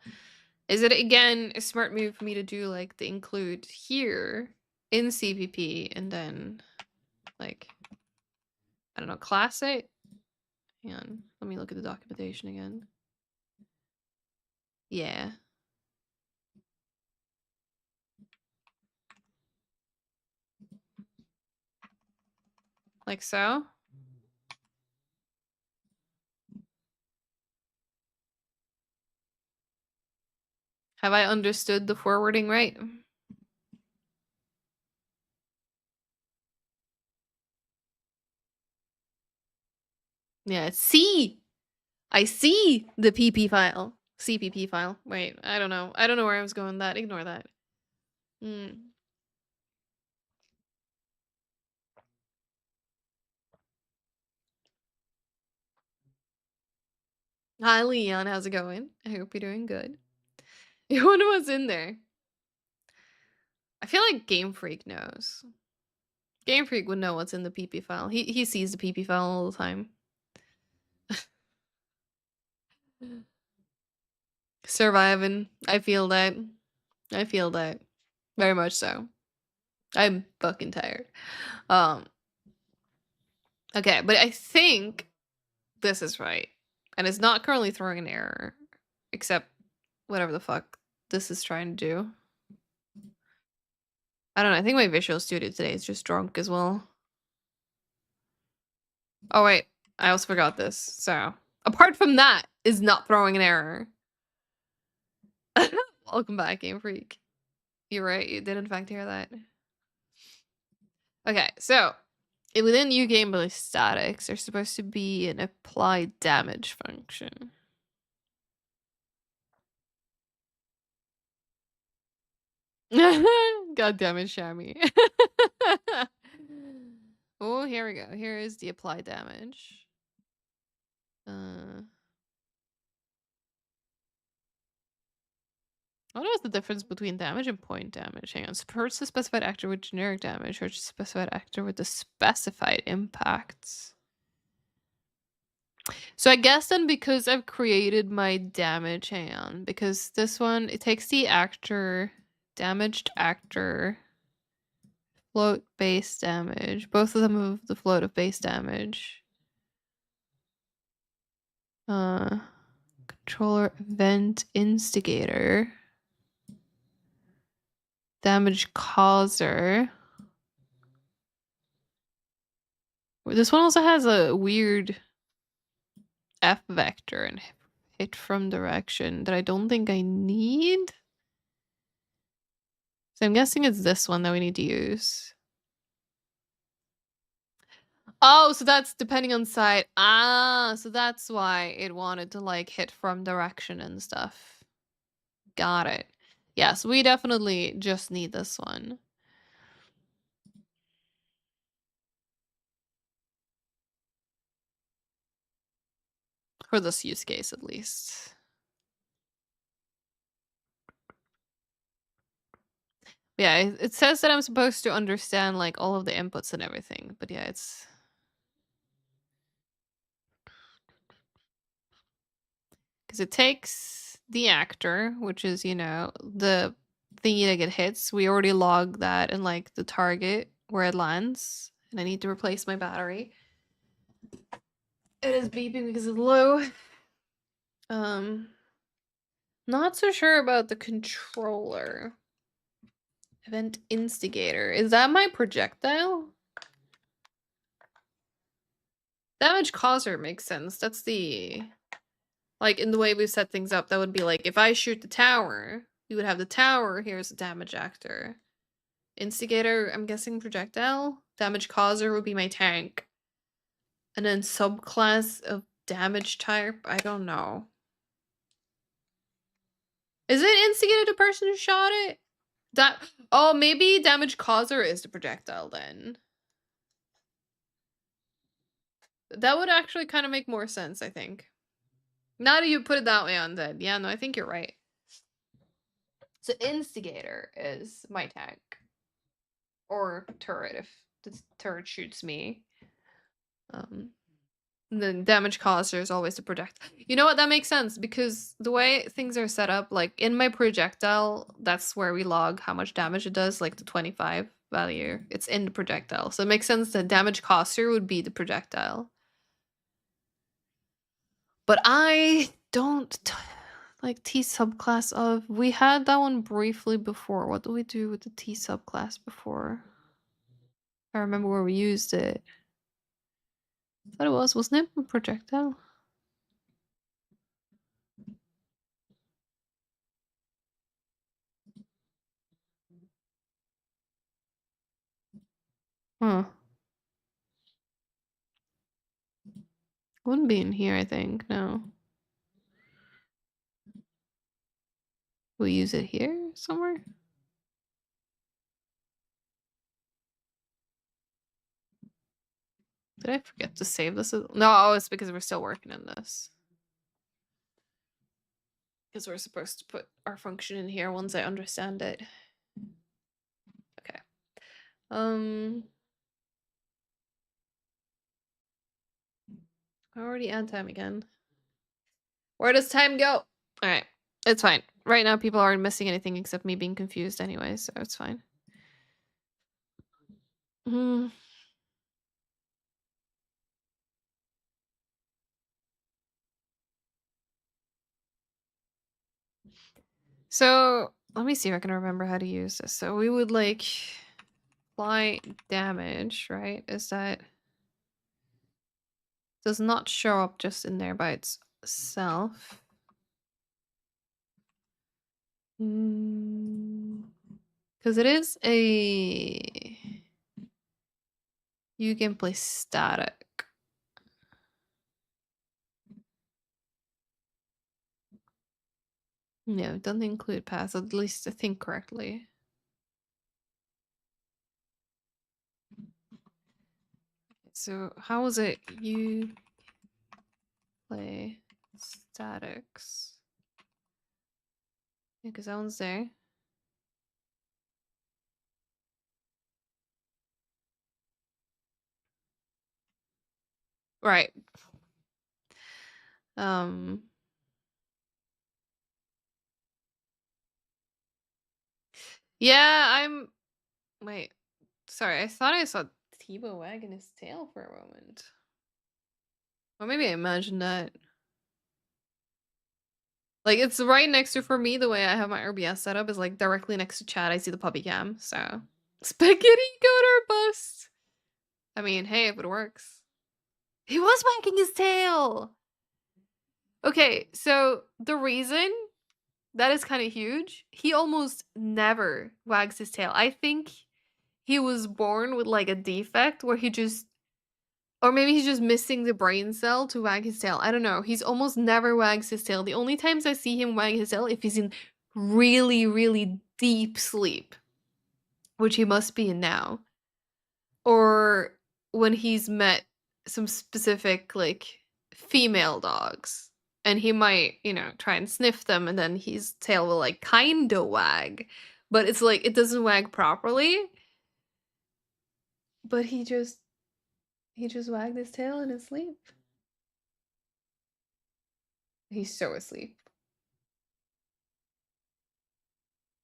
A: Is it again a smart move for me to do like the include here in CPP and then like I don't know, class it? Hang on, let me look at the documentation again. Yeah. Like so? Have I understood the forwarding right? Yeah, C. I see the PP file. CPP file. Wait, I don't know. I don't know where I was going with that. Ignore that. Hi, Leon. How's it going? I hope you're doing good. You wonder what's in there. I feel like Game Freak knows. Game Freak would know what's in the PP file. He sees the PP file all the time. Surviving. I feel that. I feel that. Very much so. I'm fucking tired. Okay, but I think this is right. And it's not currently throwing an error. Except whatever the fuck this is trying to do. I don't know. I think my Visual Studio today is just drunk as well. Oh, wait. I also forgot this. So, apart from that, is not throwing an error. Welcome back, Game Freak. You're right. You did, in fact, hear that. Okay, so within UGameplay statics, there's supposed to be an applied damage function. God damn it, Shammy. Oh, here we go. Here is the applied damage. What is the difference between damage and point damage? Hang on. Supports the specified actor with generic damage or specified actor with the specified impacts. So I guess then because I've created my damage, hang on, because this one, it takes the actor, damaged actor, float base damage. Both of them have the float of base damage. Controller event instigator. Damage causer. This one also has a weird F vector and hit from direction that I don't think I need. So I'm guessing it's this one that we need to use. Oh, so that's depending on side. Ah, so that's why it wanted to like hit from direction and stuff. Got it. Yes, we definitely just need this one. For this use case, at least. Yeah, it says that I'm supposed to understand, like, all of the inputs and everything, but yeah, it's... Because it takes the actor, which is, you know, the thingy that get hits. We already logged that in, like, the target where it lands, and I need to replace my battery. It is beeping because it's low. Not so sure about the controller. Event instigator. Is that my projectile? Damage causer makes sense. That's the... Like, in the way we've set things up, that would be like, if I shoot the tower, you would have the tower, here's a damage actor. Instigator, I'm guessing projectile? Damage causer would be my tank. And then subclass of damage type, I don't know. Is it instigator the person who shot it? Oh, maybe damage causer is the projectile then. That would actually kind of make more sense, I think. Now that you put it that way, Undead. Yeah, no, I think you're right. So instigator is my tank. Or turret if the turret shoots me. The damage causer is always the projectile. You know what? That makes sense because the way things are set up, like in my projectile, that's where we log how much damage it does, like the 25 value. It's in the projectile. So it makes sense that damage causer would be the projectile. But I don't like T subclass of. We had that one briefly before. What do we do with the T subclass before? I remember where we used it. I thought it wasn't it a projectile? Huh. Wouldn't be in here, I think. No. We use it here somewhere? Did I forget to save this? No, it's because we're still working on this. Because we're supposed to put our function in here once I understand it. Okay. I already add time again. Where does time go? Alright. It's fine. Right now people aren't missing anything except me being confused anyway, so it's fine. So let me see if I can remember how to use this. So we would like apply damage, right? Is that does not show up just in there by itself. Because it is a you can play static. No, it doesn't include paths, at least I think correctly. So how is it you play statics? Yeah, because that one's there. Right. Yeah, I'm wait. Sorry, I thought I saw Tebow wagging his tail for a moment. Or maybe I imagined that. Like, it's right next to, for me, the way I have my RBS set up is, like, directly next to chat, I see the puppy cam, so... Spaghetti goat or bust! I mean, hey, if it works. He was wagging his tail! Okay, so the reason that is kind of huge, he almost never wags his tail. I think he was born with, like, a defect where he just... Or maybe he's just missing the brain cell to wag his tail. I don't know. He's almost never wags his tail. The only times I see him wag his tail if he's in really, really deep sleep, which he must be in now, or when he's met some specific like female dogs and he might, try and sniff them and then his tail will like kind of wag, but it's like it doesn't wag properly. But he just wagged his tail in his sleep. He's so asleep.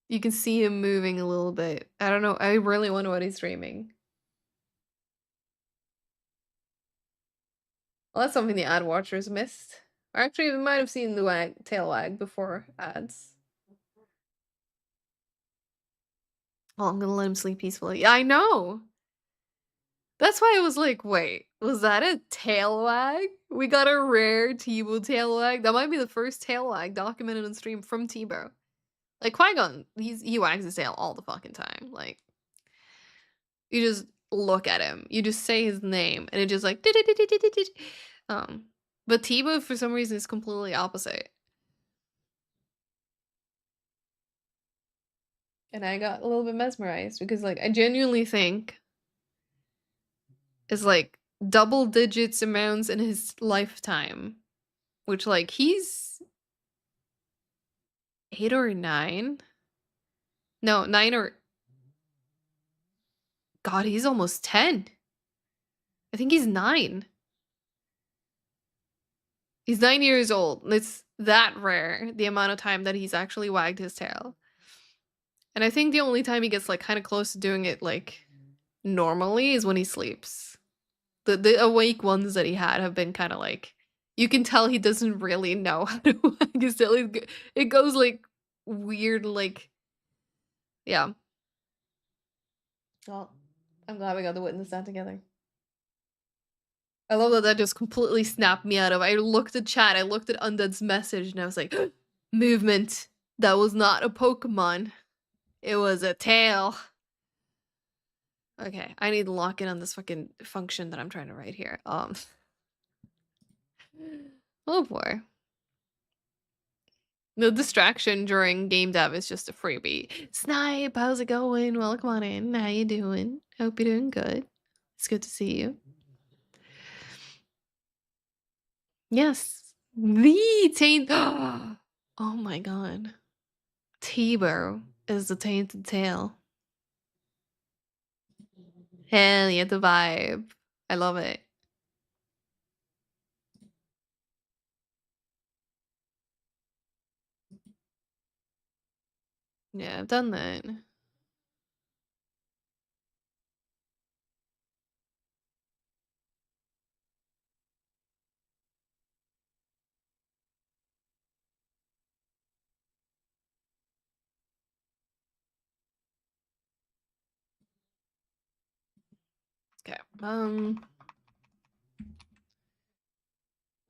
A: You can see him moving a little bit. I don't know. I really wonder what he's dreaming. Well, that's something the ad watchers missed. Or actually, we might have seen the tail wag before ads. Oh, I'm gonna let him sleep peacefully. Yeah, I know. That's why I was like, wait, was that a tail wag? We got a rare Teebo tail wag. That might be the first tail wag documented on stream from Teebo. Like Qui-Gon, he wags his tail all the fucking time. Like, you just look at him, you just say his name, and it just like but Teebo for some reason is completely opposite. And I got a little bit mesmerized because like I genuinely think is like double digits amounts in his lifetime, which like he's 8 or 9. No, 9 or God, he's almost 10. I think he's 9. He's 9 years old. It's that rare, the amount of time that he's actually wagged his tail. And I think the only time he gets like kind of close to doing it like normally is when he sleeps. The awake ones that he had have been kind of like, you can tell he doesn't really know how to wag his tail. It goes like weird, like, yeah. Well, I'm glad we got to witness that together. I love that just completely snapped me out of. I looked at chat, I looked at Undead's message, and I was like, movement. That was not a Pokemon. It was a tail. Okay, I need to lock in on this fucking function that I'm trying to write here. Oh boy. No distraction during game dev is just a freebie. Snipe, how's it going? Welcome on in. How you doing? Hope you're doing good. It's good to see you. Yes. The taint. Oh my god. Teebo is the tainted tail. Hell yeah, the vibe. I love it. Yeah, I've done that. Okay.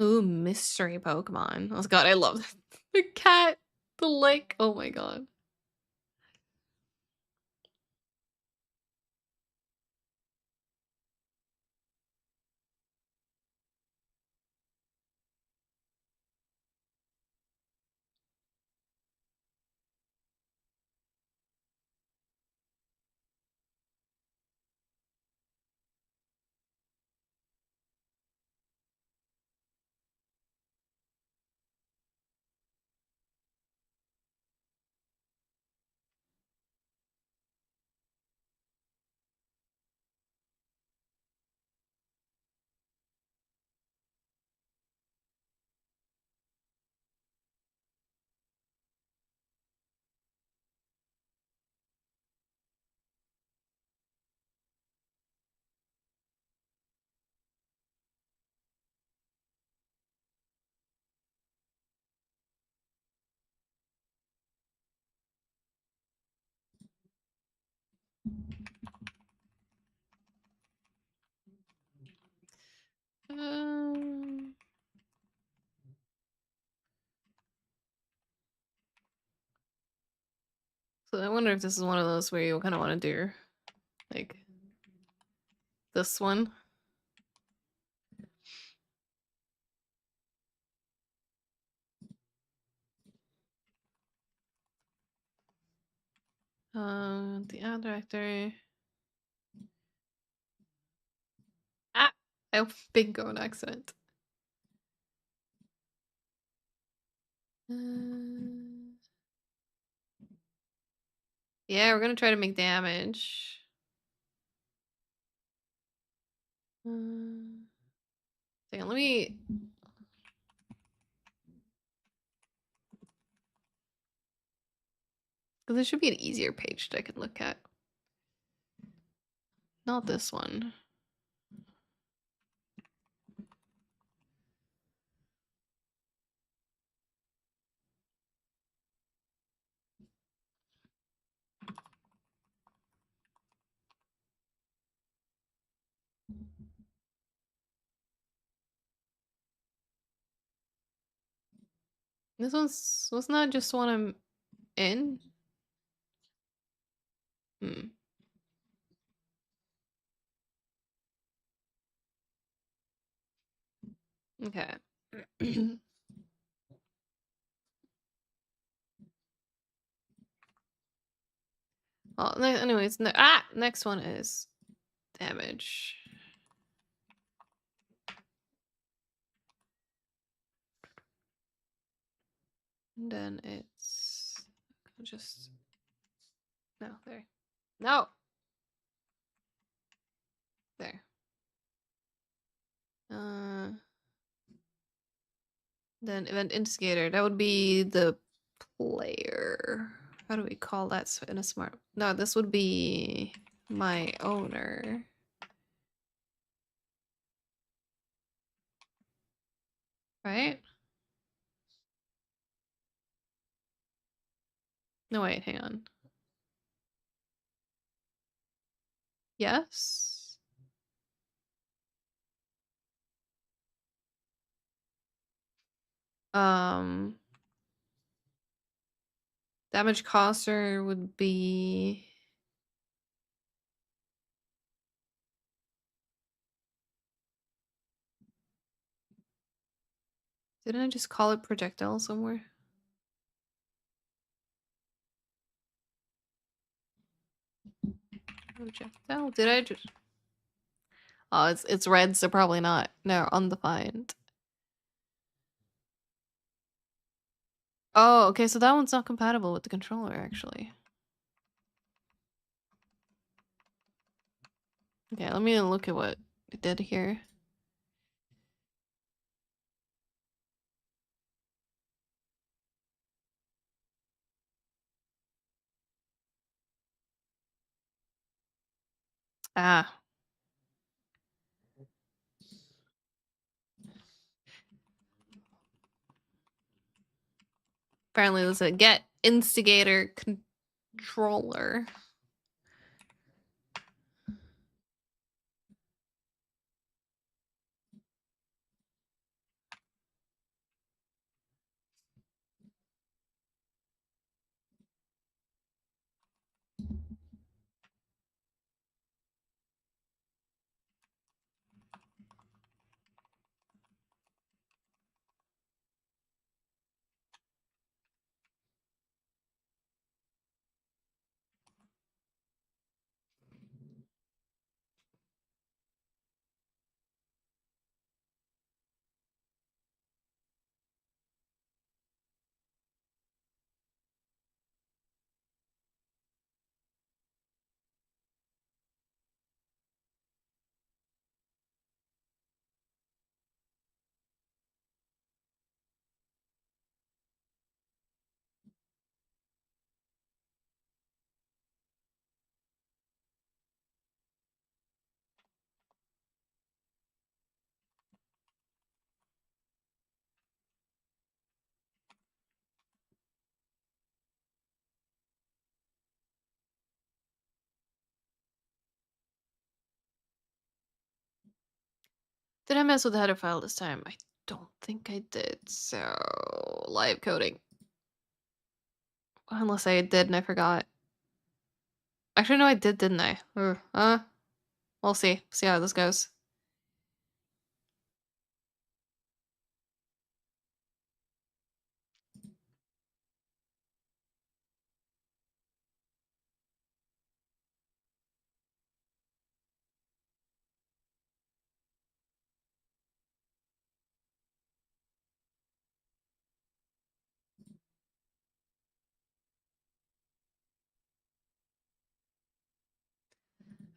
A: Ooh, mystery Pokemon. Oh god, I love that. The cat, the lake. Oh my god. Um, so I wonder if this is one of those where you kind of want to do like this one. The art director. Ah, I bingo an accident. Yeah, we're gonna try to make damage. Hang on, let me. Because there should be an easier page that I can look at. Not this one. This one's wasn't that just one I'm in? Hmm. Okay. Well, anyways, next one is damage. And then it's just no there. No. There. Then event instigator. That would be the player. How do we call that in a smart? No, this would be my owner. Right? No, wait, hang on. Yes. Um, Damage causer would be didn't I just call it projectile somewhere? Projectile? Did I just Oh, it's red, so probably not. No, undefined. Oh, okay, so that one's not compatible with the controller actually. Okay, let me look at what it did here. Ah. Apparently there's a get instigator controller. Did I mess with the header file this time? I don't think I did. So live coding. Unless I did and I forgot. Actually, no, I did, didn't I? We'll see. See how this goes.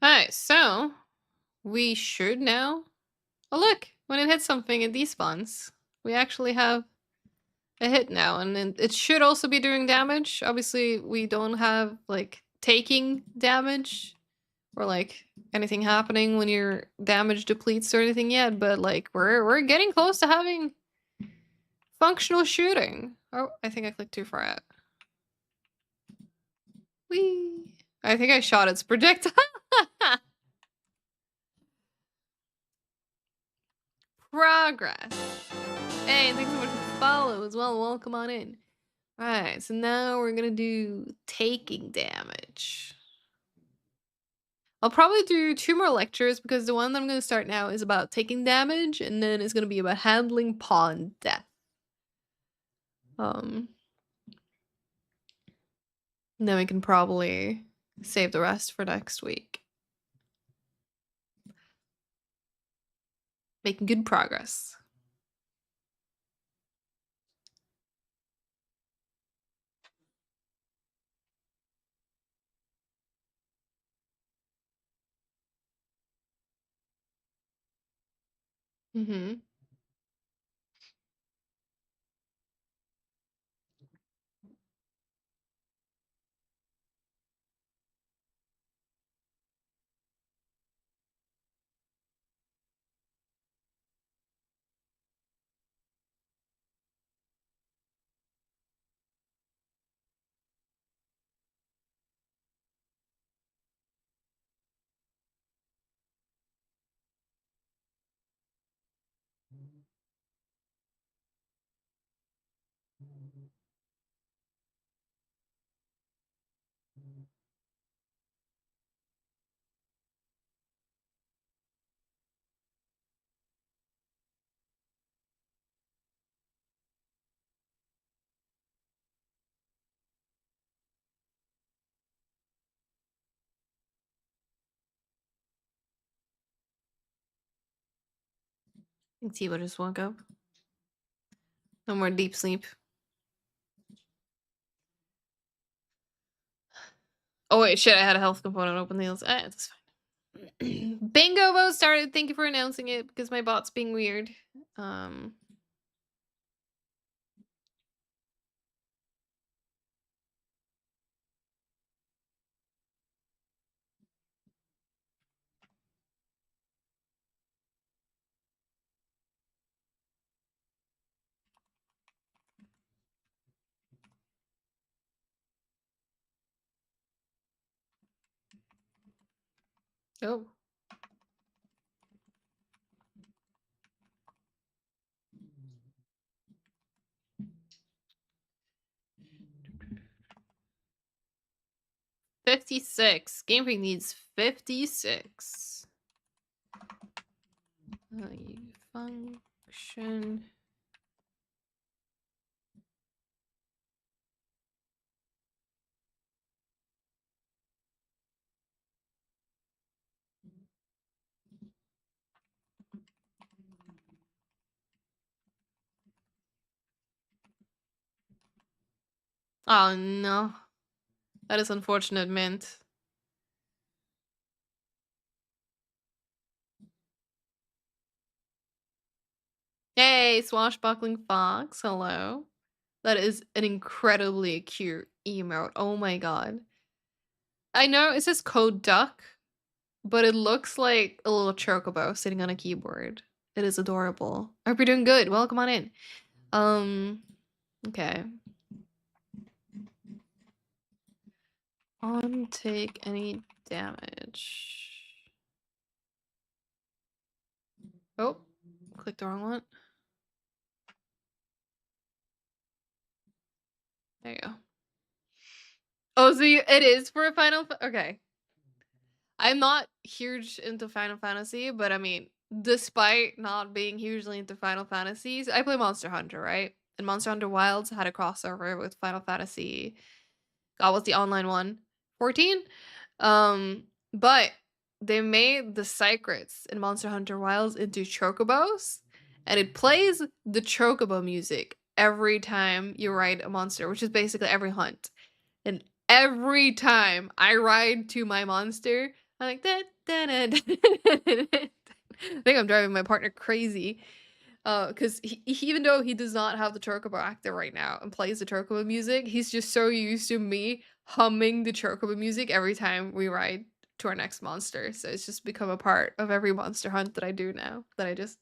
A: Alright, so we should now. Oh, look! When it hits something, it despawns. We actually have a hit now, and then it should also be doing damage. Obviously, we don't have like taking damage or like anything happening when your damage depletes or anything yet, but like we're getting close to having functional shooting. Oh, I think I clicked too far out. Whee! I think I shot its projectile. Progress. Hey, thanks so much for the follow as well. Welcome on in. Alright, so now we're gonna do taking damage. I'll probably do 2 more lectures because the one that I'm gonna start now is about taking damage, and then it's gonna be about handling pawn death. Then we can probably save the rest for next week. Making good progress. Mm-hmm. I think Tibo just woke up. No more deep sleep. Oh wait, shit, I had a health component open the else. That's fine. Bingo vote started. Thank you for announcing it because my bot's being weird. Oh. $56. Game Freak needs 56. Function. Oh no. That is unfortunate, Mint. Hey, Swashbuckling Fox, hello. That is an incredibly cute emote. Oh my god. I know it says code duck, but it looks like a little chocobo sitting on a keyboard. It is adorable. I hope you're doing good. Welcome on in. Okay. On take any damage. Oh, clicked the wrong one. There you go. Oh, so it is for a Final. Okay. I'm not huge into Final Fantasy, but I mean, despite not being hugely into Final Fantasies, I play Monster Hunter, right? And Monster Hunter Wilds had a crossover with Final Fantasy. God, what's the online one? 14? But they made the secrets in Monster Hunter Wilds into chocobos, and it plays the chocobo music every time you ride a monster, which is basically every hunt. And every time I ride to my monster, I'm like, I think I'm driving my partner crazy. Because even though he does not have the Chocobo active right now and plays the Chocobo music, he's just so used to me humming the Chocobo music every time we ride to our next monster. So it's just become a part of every monster hunt that I do now. That I just.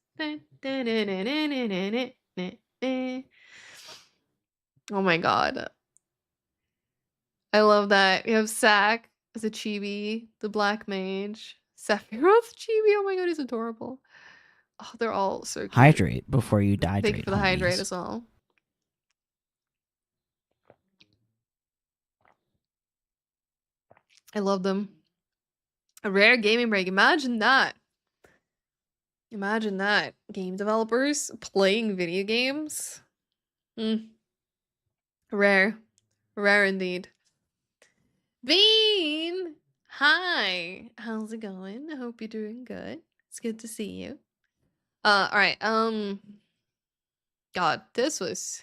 A: Oh my god. I love that. You have Zack as a chibi, the Black Mage, Sephiroth chibi. Oh my god, he's adorable. Oh, they're all so cute.
D: Hydrate before you
A: Thank you
D: dehydrate,
A: for the hydrate
D: homies.
A: as well. I love them. A rare gaming break. Imagine that. Imagine that. Game developers playing video games. Rare. Rare indeed. Bean! Hi. How's it going? I hope you're doing good. It's good to see you. Alright, God, this was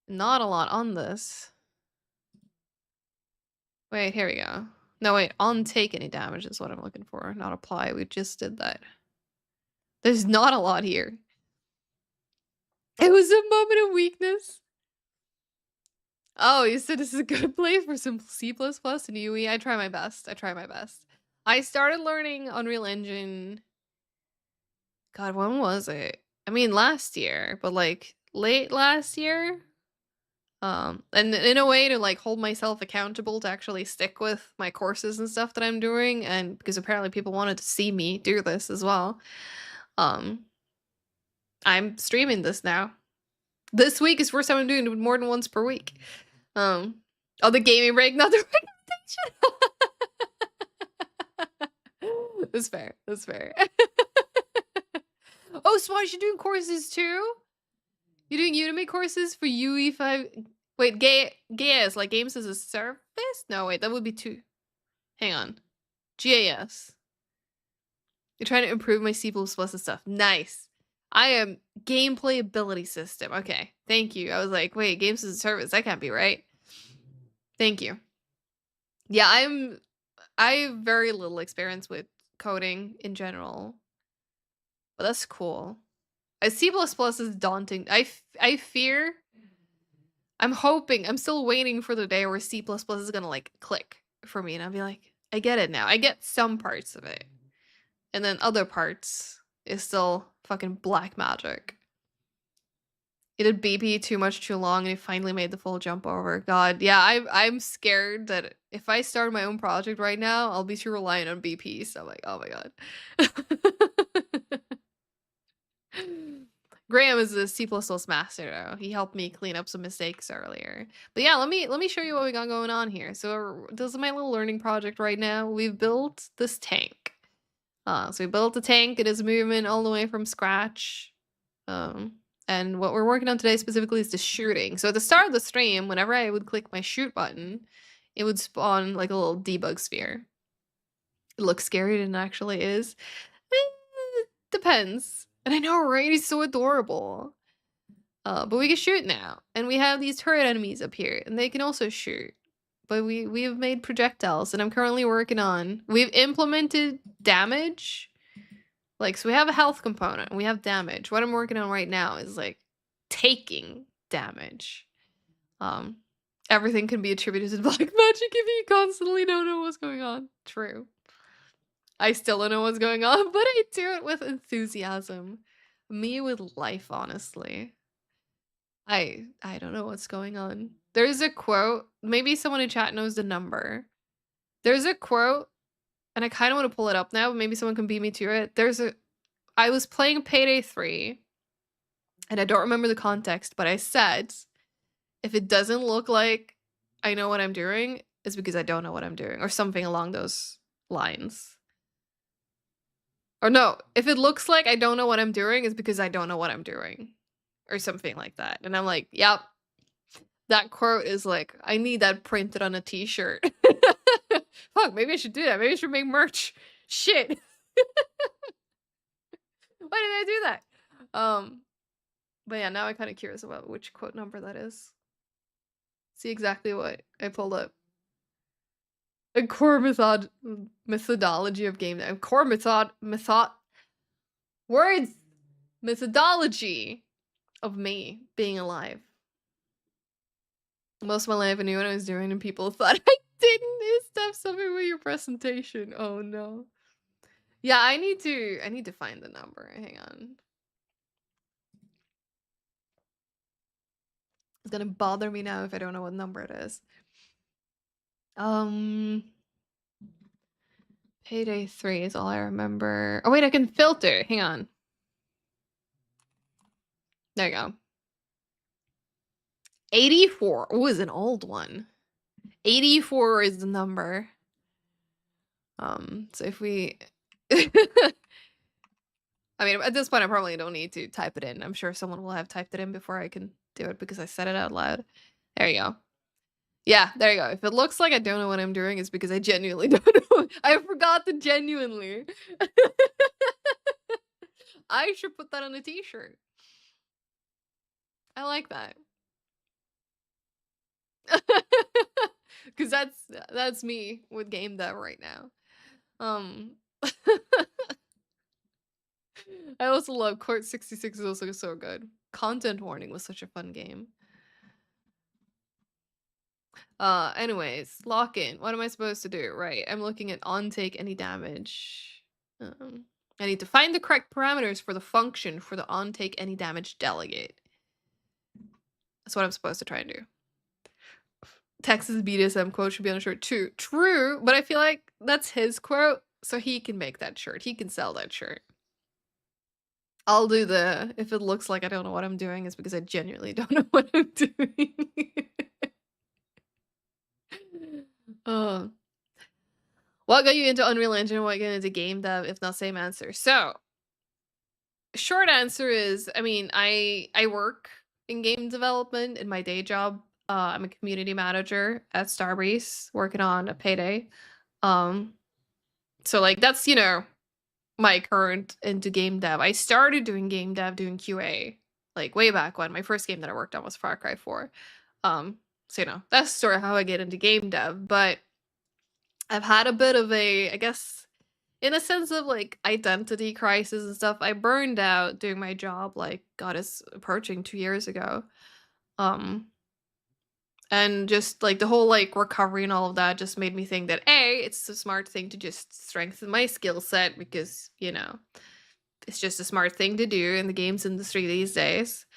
A: not a lot on this. Wait, here we go. No, wait, on take any damage is what I'm looking for, not apply. We just did that. There's not a lot here. It was a moment of weakness. Oh, you said this is a good place for some C++ and UE. I try my best. I try my best. I started learning Unreal Engine. God, when was it? I mean, last year, but like late last year. And in a way to like hold myself accountable to actually stick with my courses and stuff that I'm doing, and because apparently people wanted to see me do this as well. I'm streaming this now. This week is first time I'm doing it more than once per week. Oh, the gaming break, not the recommendation. That's fair. That's fair. Oh, Swash, you're doing courses too? You're doing Udemy courses for UE5. Wait, GAS, like games as a service? No, wait, that would be two. Hang on. GAS. You're trying to improve my C++ and stuff. Nice. I am gameplay ability system. Okay, thank you. I was like, wait, games as a service? That can't be right. Thank you. Yeah, I have very little experience with coding in general. But that's cool. C++ is daunting. I fear... I'm hoping, I'm still waiting for the day where C++ is gonna like click for me and I'll be like, I get it now. I get some parts of it. And then other parts is still fucking black magic. It did BP too much too long and it finally made the full jump over. God, yeah, I'm scared that if I start my own project right now, I'll be too reliant on BP. So I'm like, oh my god. Graham is a C++ master though. He helped me clean up some mistakes earlier. But yeah, let me show you what we got going on here. So this is my little learning project right now. We've built this tank. So we built a tank. It is moving all the way from scratch. And what we're working on today specifically is the shooting. So at the start of the stream, whenever I would click my shoot button, it would spawn like a little debug sphere. It looks scary and it actually is. Depends. And I know, right? He's so adorable. But we can shoot now. And we have these turret enemies up here. And they can also shoot. But we have made projectiles. And I'm currently working on... We've implemented damage. Like, so we have a health component. And we have damage. What I'm working on right now is, like, taking damage. Everything can be attributed to black magic if you constantly don't know what's going on. True. I still don't know what's going on, but I do it with enthusiasm. Me with life, honestly. I don't know what's going on. There's a quote. Maybe someone in chat knows the number. There's a quote, and I kind of want to pull it up now, but maybe someone can beat me to it. I was playing Payday 3, and I don't remember the context, but I said, if it doesn't look like I know what I'm doing, it's because I don't know what I'm doing, or something along those lines. Or no, if it looks like I don't know what I'm doing, it's because I don't know what I'm doing. Or something like that. And I'm like, yep. That quote is like, I need that printed on a t-shirt. Fuck, maybe I should do that. Maybe I should make merch. Shit. Why did I do that? But yeah, now I'm kind of curious about which quote number that is. See exactly what I pulled up. A core methodology of game dev. Core words methodology of me being alive. Most of my life I knew what I was doing and people thought I didn't. Is stuff something with your presentation? Oh no. Yeah, I need to find the number. Hang on. It's gonna bother me now if I don't know what number it is. Payday 3 is all I remember. Oh wait, I can filter. Hang on. There you go. 84. Oh, is an old one. 84 is the number. So if we I mean, at this point I probably don't need to type it in. I'm sure someone will have typed it in before I can do it because I said it out loud. There you go. Yeah, there you go. If it looks like I don't know what I'm doing, it's because I genuinely don't know. I forgot to genuinely. I should put that on a t-shirt. I like that. Cause that's me with game dev right now. I also love Court 66 is also so good. Content Warning was such a fun game. Anyways, lock in. What am I supposed to do? Right, I'm looking at on take any damage. I need to find the correct parameters for the function for the on take any damage delegate. That's what I'm supposed to try and do. Texas BDSM quote should be on a shirt too. True, but I feel like that's his quote, so he can make that shirt. He can sell that shirt. I'll do the, if it looks like I don't know what I'm doing, it's because I genuinely don't know what I'm doing. What got you into Unreal Engine? What got you into game dev? If not, same answer. So, short answer is, I mean, I work in game development in my day job. I'm a community manager at Starbreeze, working on a Payday. So like that's, you know, my current into game dev. I started doing game dev, doing QA, like way back when. My first game that I worked on was Far Cry 4. So you know, that's sort of how I get into game dev. But I've had a bit of a, I guess, in a sense of like identity crisis and stuff. I burned out doing my job, like God, it's approaching 2 years ago. And just like the whole like recovery and all of that just made me think that A, it's a smart thing to just strengthen my skill set because, you know, it's just a smart thing to do in the games industry these days.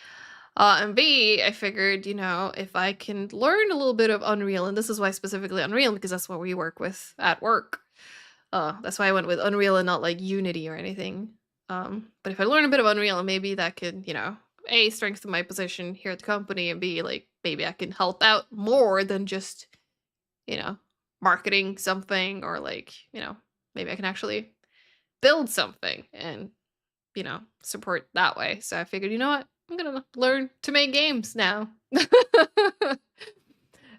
A: And B, I figured, you know, if I can learn a little bit of Unreal, and this is why specifically Unreal, because that's what we work with at work. That's why I went with Unreal and not like Unity or anything. But if I learn a bit of Unreal, maybe that could, you know, A, strengthen my position here at the company, and B, like maybe I can help out more than just, you know, marketing something, or like, you know, maybe I can actually build something and, you know, support that way. So I figured, you know what? I'm gonna learn to make games now.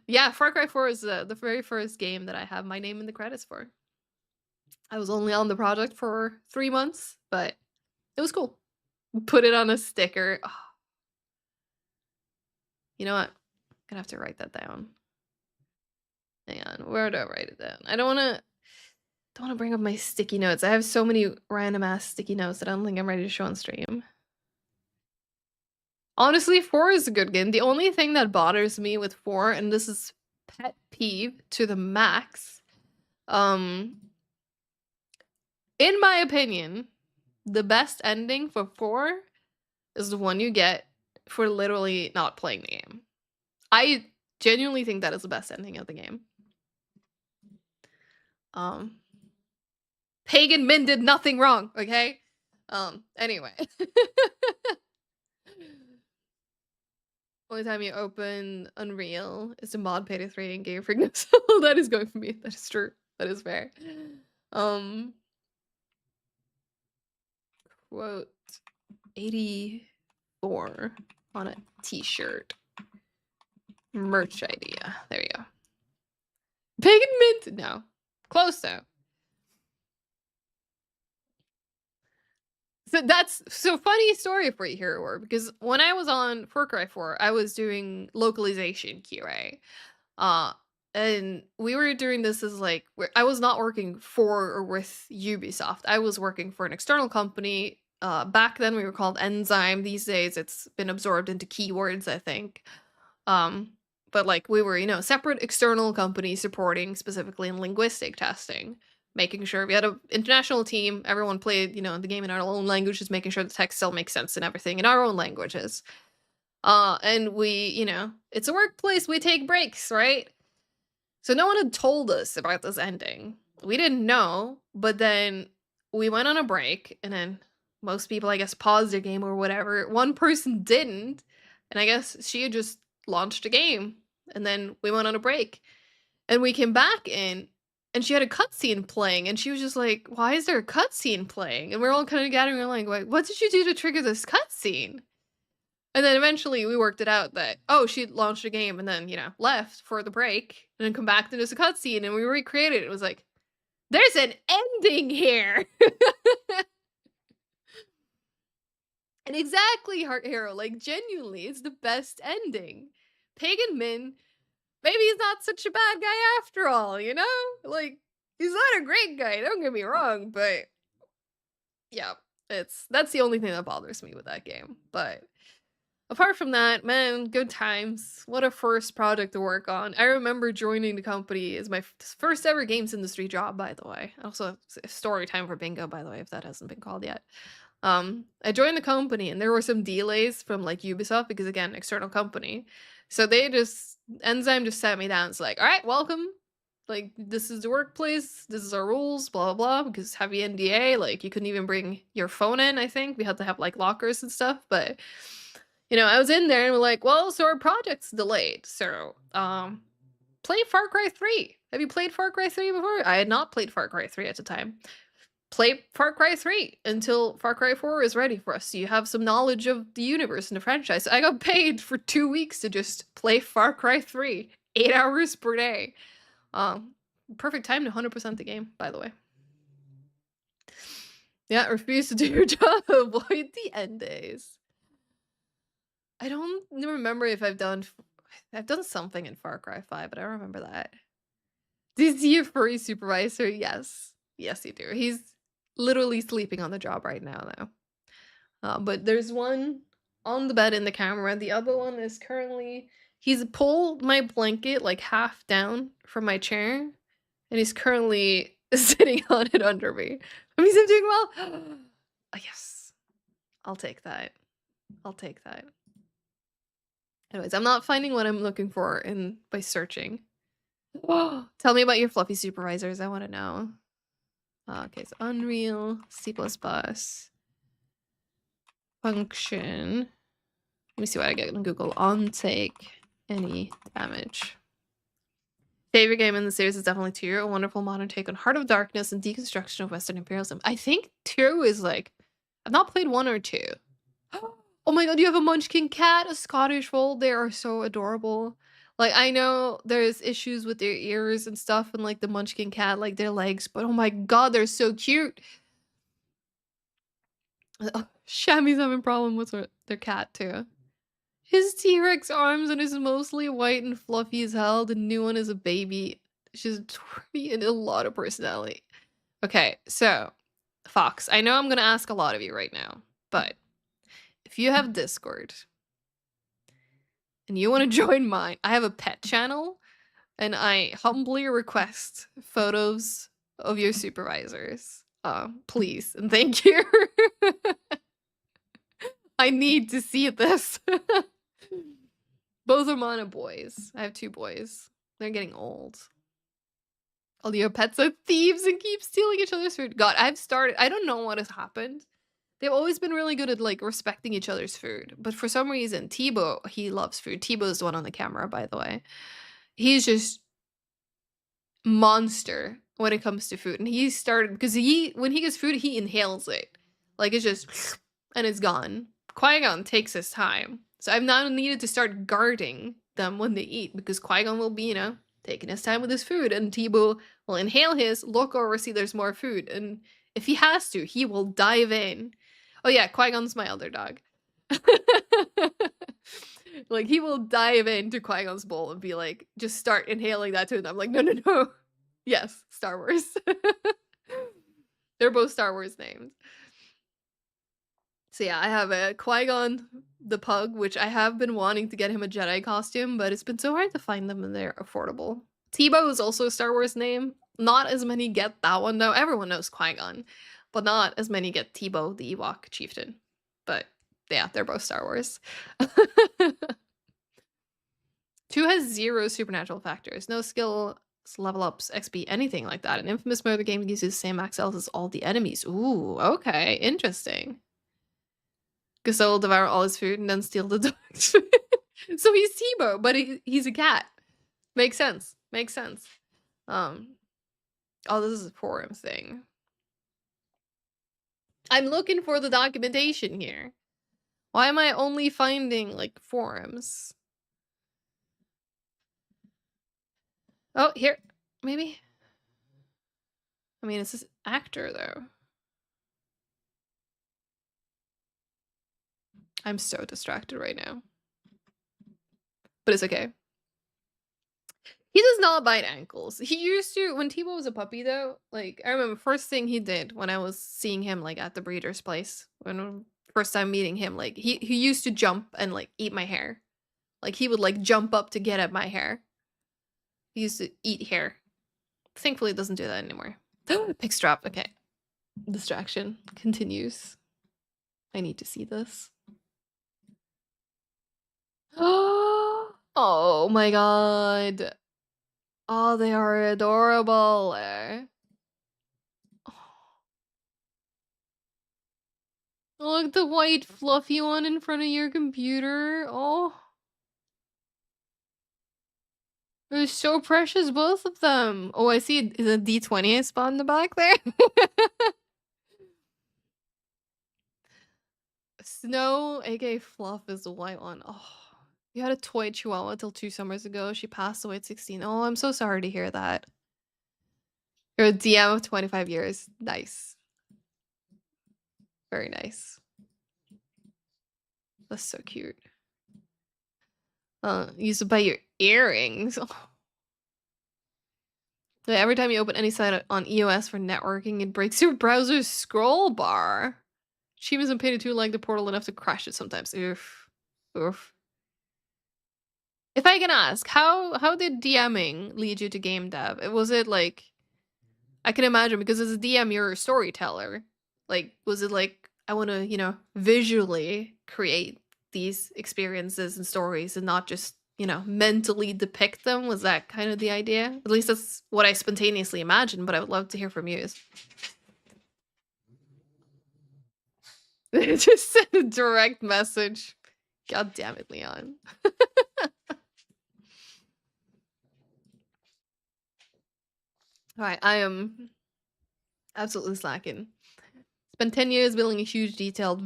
A: Yeah, Far Cry 4 is the very first game that I have my name in the credits for. I was only on the project for 3 months, but it was cool. Put it on a sticker. Oh. You know what? I'm gonna have to write that down. Hang on, where do I write it down? I don't wanna bring up my sticky notes. I have so many random ass sticky notes that I don't think I'm ready to show on stream. Honestly, 4 is a good game. The only thing that bothers me with 4, and this is pet peeve to the max, in my opinion, the best ending for 4 is the one you get for literally not playing the game. I genuinely think that is the best ending of the game. Pagan Min did nothing wrong, okay? Anyway. Only time you open Unreal is to mod Payday 3 and Game Freak. So that is going for me. That is true. That is fair. Quote 84 on a t-shirt. Merch idea. There you go. Pagan Mint? No. Close though. So that's funny story for you here, or because when I was on Far Cry 4, I was doing localization QA. And we were doing this as like I was not working for or with Ubisoft. I was working for an external company. Back then we were called Enzyme. These days it's been absorbed into Keywords, I think. Um, but like we were, separate external company supporting specifically in linguistic testing, making sure we had an international team. Everyone played, the game in our own languages, making sure the text still makes sense and everything in our own languages. And we, it's a workplace. We take breaks, right? So no one had told us about this ending. We didn't know, but then we went on a break, and then most people, I guess, paused their game or whatever. One person didn't, and I guess she had just launched a game, and then we went on a break. And we came back in, and she had a cutscene playing, and she was just like, why is there a cutscene playing? And we're all kind of gathering around like, what did you do to trigger this cutscene? And then eventually we worked it out that, oh, she launched a game and then, left for the break and then come back to just a cutscene, and we recreated it. It was like, there's an ending here. And exactly, Heart Hero, like genuinely, it's the best ending. Pagan Min, maybe he's not such a bad guy after all, Like, he's not a great guy, don't get me wrong, but yeah, that's the only thing that bothers me with that game. But apart from that, man, good times. What a first project to work on. I remember joining the company as my first ever games industry job, by the way. Also, story time for bingo, by the way, if that hasn't been called yet. I joined the company and there were some delays from like Ubisoft because, again, external company. So Enzyme just sat me down. It's like, all right, welcome. Like, this is the workplace. This is our rules, blah, blah, blah. Because heavy NDA, like, you couldn't even bring your phone in, I think. We had to have like lockers and stuff, but I was in there and we're like, well, so our project's delayed. So, play Far Cry 3. Have you played Far Cry 3 before? I had not played Far Cry 3 at the time. Play Far Cry 3 until Far Cry 4 is ready for us. So you have some knowledge of the universe and the franchise. I got paid for 2 weeks to just play Far Cry 3. 8 hours per day. Perfect time to 100% the game, by the way. Yeah, refuse to do your job. Avoid the end days. I don't remember if I've done something in Far Cry 5, but I don't remember that. Do you see your furry supervisor? Yes. Yes, you do. He's literally sleeping on the job right now, though. But there's one on the bed in the camera. The other one is he's pulled my blanket like half down from my chair, and he's currently sitting on it under me. That means I'm doing well. Oh, yes. I'll take that. Anyways, I'm not finding what I'm looking for by searching. Tell me about your fluffy supervisors. I want to know. Okay, so Unreal, C++, function. Let me see what I get on Google. On take any damage. Favorite game in the series is definitely 2, a wonderful modern take on Heart of Darkness and deconstruction of Western imperialism. I think 2 is like, I've not played 1 or 2. Oh my god, you have a Munchkin cat, a Scottish fold. They are so adorable. Like, I know there's issues with their ears and stuff and like the Munchkin cat, like their legs, but oh my god, they're so cute. Shammy's having a problem with their cat too. His T-Rex arms and is mostly white and fluffy as hell. The new one is a baby. She's twerpy and a lot of personality. Okay, so Fox, I know I'm gonna ask a lot of you right now, but if you have Discord and you want to join mine, I have a pet channel and I humbly request photos of your supervisors. Please and thank you. I need to see this. Both of mine are boys. I have 2 boys. They're getting old. All your pets are thieves and keep stealing each other's food. God, I don't know what has happened. They've always been really good at like respecting each other's food. But for some reason, Tebow, he loves food. Tebow is the one on the camera, by the way. He's just monster when it comes to food. And he started, because when he gets food, he inhales it. Like it's just, and it's gone. Qui-Gon takes his time. So I've now needed to start guarding them when they eat, because Qui-Gon will be, taking his time with his food, and Tebow will inhale his, look over, see there's more food, and if he has to, he will dive in. Oh yeah, Qui-Gon's my other dog. Like, he will dive into Qui-Gon's bowl and be like, just start inhaling that too. And I'm like, no, no, no. Yes, Star Wars. They're both Star Wars names. So yeah, I have a Qui-Gon the Pug, which I have been wanting to get him a Jedi costume, but it's been so hard to find them and they're affordable. Teebo is also a Star Wars name. Not as many get that one though. Everyone knows Qui-Gon, but not as many get Teebo, the Ewok chieftain. But yeah, they're both Star Wars. 2 has 0 supernatural factors. No skill, level ups, XP, anything like that. In Infamous mode, the game uses the same max health as all the enemies. Ooh, okay, interesting. Gusto will devour all his food and then steal the dog's food. So he's Teebo, but he's a cat. Makes sense. Makes sense. Oh, this is a forum thing. I'm looking for the documentation here. Why am I only finding, like, forums? Oh, here. Maybe? I mean, it's this actor, though. I'm so distracted right now. But it's okay. He does not bite ankles. He used to, when Teebo was a puppy, though, like, I remember first thing he did when I was seeing him, like, at the breeder's place, when first time meeting him, like, he used to jump and, like, eat my hair. Like, he would, like, jump up to get at my hair. He used to eat hair. Thankfully, it doesn't do that anymore. Pick strap. Okay. Distraction continues. I need to see this. Oh my god. Oh, they are adorable. Look, the white fluffy one in front of your computer. Oh. They're so precious, both of them. Oh, I see. Is a D20 I spawned in the back there? Snow, aka Fluff, is the white one. Oh, you had a toy chihuahua till 2 summers ago. She passed away at 16. Oh, I'm so sorry to hear that. You're a DM of 25 years. Nice. Very nice. That's so cute. You used to buy your earrings. So every time you open any site on EOS for networking, it breaks your browser's scroll bar. Achievements and Payday 2 like the portal enough to crash it sometimes. Oof. Oof. If I can ask, how did DMing lead you to game dev? Was it like, I can imagine, because as a DM, you're a storyteller. Like, was it like, I want to, you know, visually create these experiences and stories and not just, you know, mentally depict them? Was that kind of the idea? At least that's what I spontaneously imagined, but I would love to hear from you. Just send a direct message. God damn it, Leon. Alright, I am absolutely slacking. Spent 10 years building a huge,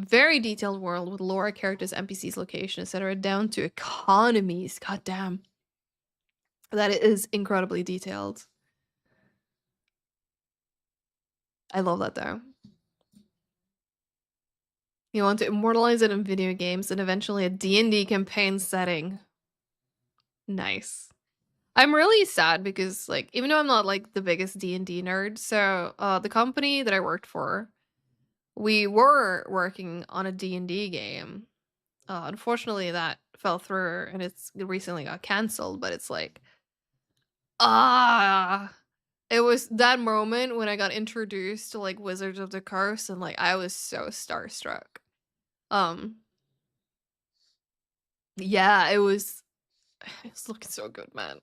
A: very detailed world with lore, characters, NPCs, location, etc., down to economies. God damn. That is incredibly detailed. I love that, though. You want to immortalize it in video games and eventually a D&D campaign setting. Nice. I'm really sad because, like, even though I'm not, like, the biggest D&D nerd, so, the company that I worked for, we were working on a D&D game. Unfortunately, that fell through and it recently got canceled, but it's like, it was that moment when I got introduced to, like, Wizards of the Coast, and, like, I was so starstruck. Yeah, it was looking so good, man.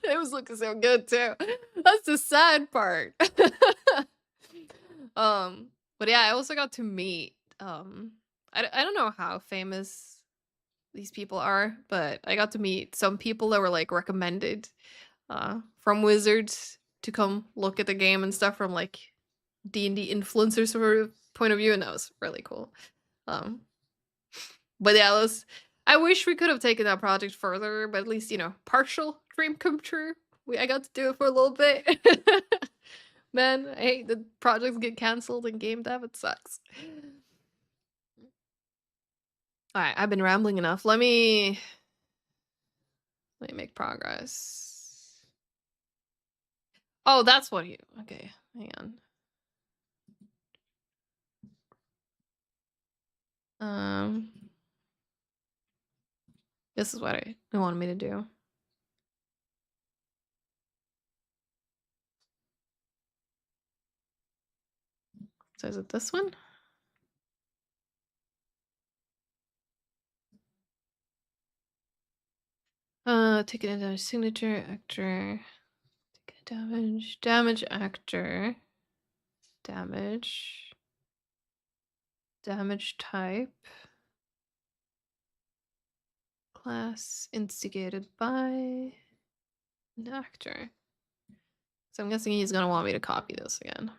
A: It was looking so good too. That's the sad part. But yeah, I also got to meet I don't know how famous these people are, but I got to meet some people that were, like, recommended from Wizards to come look at the game and stuff from, like, D&D influencers sort of point of view, and that was really cool. But yeah, I wish we could have taken that project further, but at least, you know, partial dream come true. I got to do it for a little bit. Man, I hate that projects get canceled in game dev. It sucks. Alright, I've been rambling enough. Let me Let me make progress. Oh, that's what you... Okay, hang on. This is what it wanted me to do. So is it this one? Taking a damage signature actor. Taking a damage actor. Damage type. Class instigated by an actor. So I'm guessing he's gonna want me to copy this again.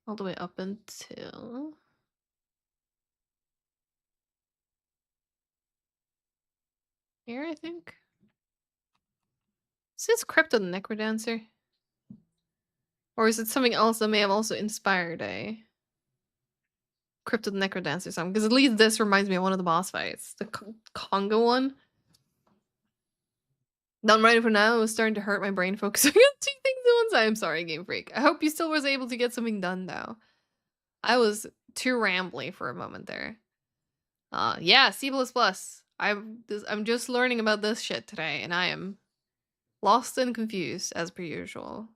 A: All the way up until... here, I think. Is this Crypto the Necrodancer? Or is it something else that may have also inspired a Crypto the Necrodancer song? Because at least this reminds me of one of the boss fights. The Congo one. Done right for now. It was starting to hurt my brain focusing on 2 things at once. I'm sorry, Game Freak. I hope you still was able to get something done, though. I was too rambly for a moment there. Yeah, C++. I'm just learning about this shit today, and I am lost and confused, as per usual.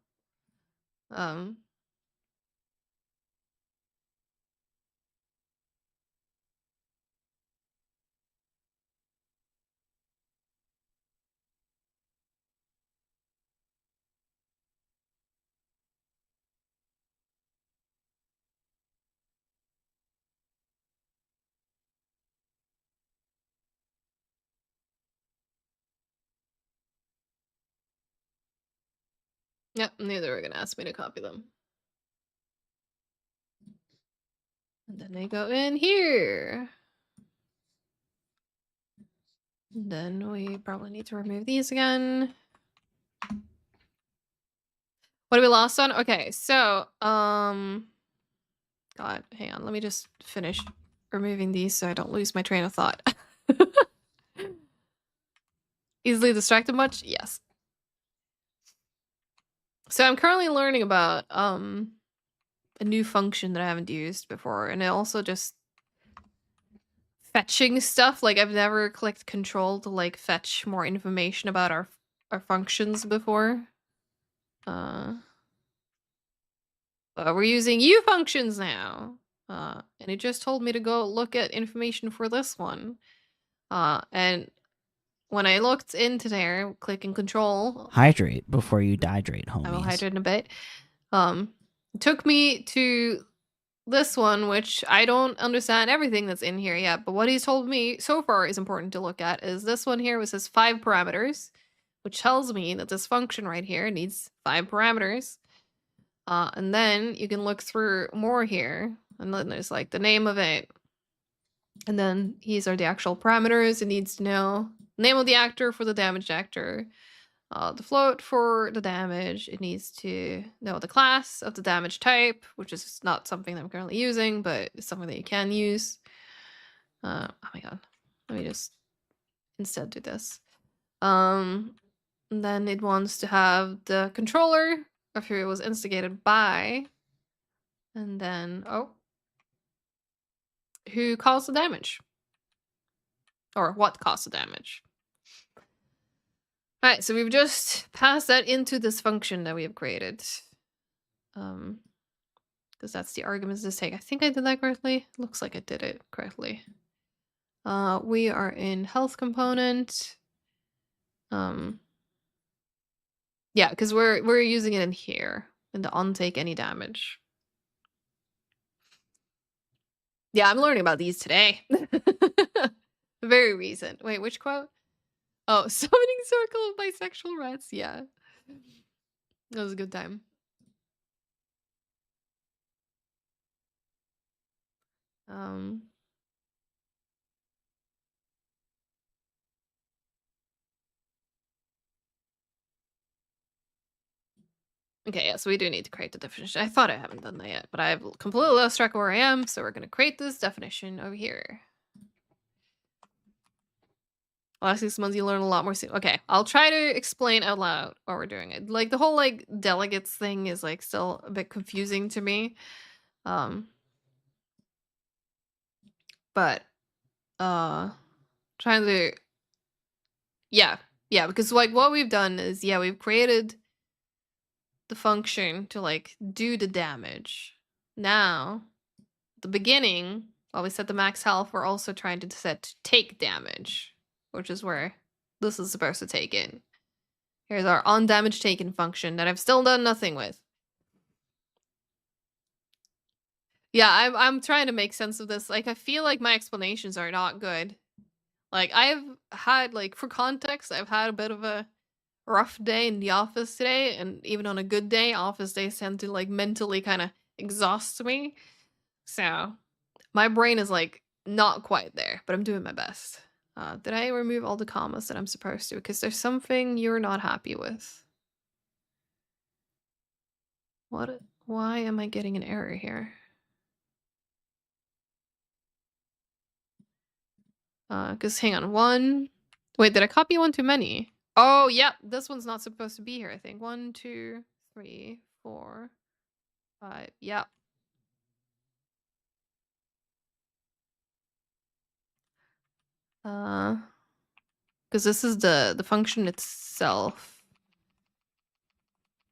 A: Yep, knew they were gonna ask me to copy them. And then they go in here. And then we probably need to remove these again. What have we lost on? Okay, so, God, hang on. Let me just finish removing these so I don't lose my train of thought. Easily distracted much? Yes. So I'm currently learning about a new function that I haven't used before, and it also just fetching stuff. Like, I've never clicked control to like fetch more information about our functions before. We're using U functions now. And it just told me to go look at information for this one. And when I looked into there, clicking control.
D: Hydrate before you dihydrate, homies.
A: I will hydrate in a bit. It took me to this one, which I don't understand everything that's in here yet, but what he's told me so far is important to look at is this one here, which says 5 parameters, which tells me that this function right here needs 5 parameters. And then you can look through more here, and then there's like the name of it. And then these are the actual parameters. It needs to know name of the actor for the damaged actor, the float for the damage. It needs to know the class of the damage type, which is not something that I'm currently using, but it's something that you can use. Oh my god. Let me just instead do this. And then it wants to have the controller of who it was instigated by. And then, who caused the damage? Or what caused the damage? Alright, so we've just passed that into this function that we have created. Because that's the arguments to take. I think I did that correctly. Looks like I did it correctly. We are in health component. Yeah, because we're using it in here, in the untake any damage. Yeah, I'm learning about these today. Very recent. Wait, which quote? Oh, summoning circle of bisexual rats. Yeah. That was a good time. Okay, yeah, so we do need to create the definition. I thought I haven't done that yet, but I've completely lost track of where I am, so we're going to create this definition over here. Last 6 months, you learn a lot more soon. Okay, I'll try to explain out loud while we're doing it. Like, the whole, like, delegates thing is, like, still a bit confusing to me. Um, but, trying to... Yeah, yeah, because, like, what we've done is, yeah, we've created the function to, like, do the damage. Now, at the beginning, while we set the max health, we're also trying to set to take damage, which is where this is supposed to take in. Here's our on damage taken function that I've still done nothing with. Yeah, I'm trying to make sense of this. Like, I feel like my explanations are not good. Like, I've had, like, for context, I've had a bit of a rough day in the office today, and even on a good day, office days tend to, like, mentally kind of exhaust me. So, my brain is, like, not quite there, but I'm doing my best. Did I remove all the commas that I'm supposed to? Because there's something you're not happy with. What? Why am I getting an error here? Because hang on, one... Wait, did I copy one too many? Oh, yep, this one's not supposed to be here, I think. 1, 2, 3, 4, 5, yep. Because this is the function itself.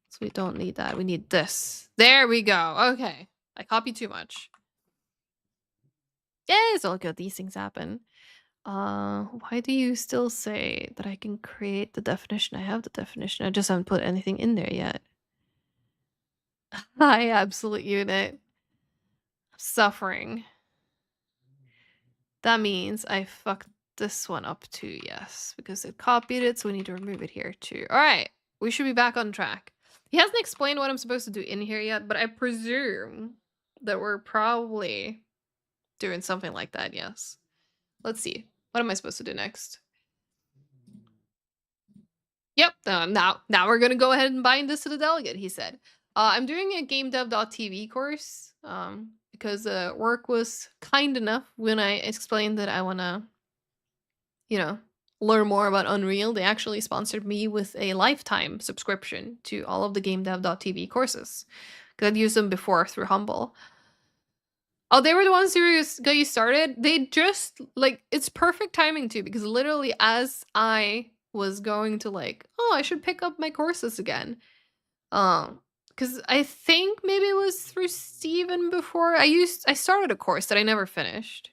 A: So we don't need that, we need this. There we go, okay. I copied too much. Yeah, it's all good, these things happen. Why do you still say that I can create the definition? I have the definition, I just haven't put anything in there yet. Hi, absolute unit. I'm suffering. That means I fucked this one up too, yes, because it copied it, so we need to remove it here too. All right, we should be back on track. He hasn't explained what I'm supposed to do in here yet, but I presume that we're probably doing something like that, yes. Let's see. What am I supposed to do next? Yep, now we're gonna go ahead and bind this to the delegate, he said. I'm doing a GameDev.tv course, because work was kind enough when I explained that I wanna, you know, learn more about Unreal. They actually sponsored me with a lifetime subscription to all of the GameDev.tv courses, because I'd used them before through Humble. Oh, they were the ones who got you started? They just, like, it's perfect timing too, because literally as I was going to, like, oh, I should pick up my courses again. Because I think maybe it was through Steven before. I started a course that I never finished.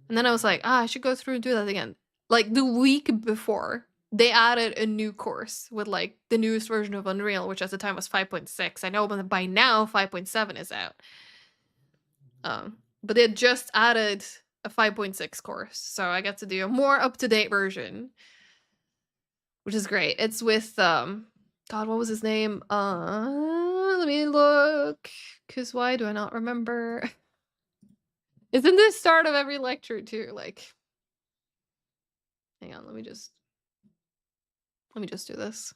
A: And then I was like, I should go through and do that again. Like, the week before, they added a new course with, like, the newest version of Unreal, which at the time was 5.6. I know by now 5.7 is out. But they had just added a 5.6 course, so I get to do a more up-to-date version, which is great. It's with God, what was his name? Let me look, because why do I not remember? It's in the start of every lecture too. Like, hang on, let me just do this.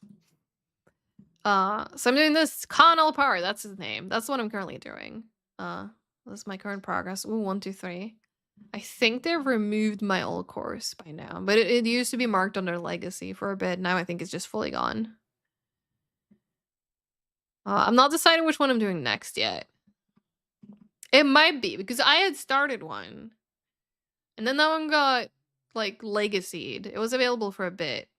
A: So I'm doing this Connell Parr, that's his name. That's what I'm currently doing. That's my current progress. Ooh, 1, 2, 3. I think they've removed my old course by now, but it used to be marked under legacy for a bit. Now I think it's just fully gone. I'm not deciding which one I'm doing next yet. It might be, because I had started one, and then that one got, like, legacied. It was available for a bit,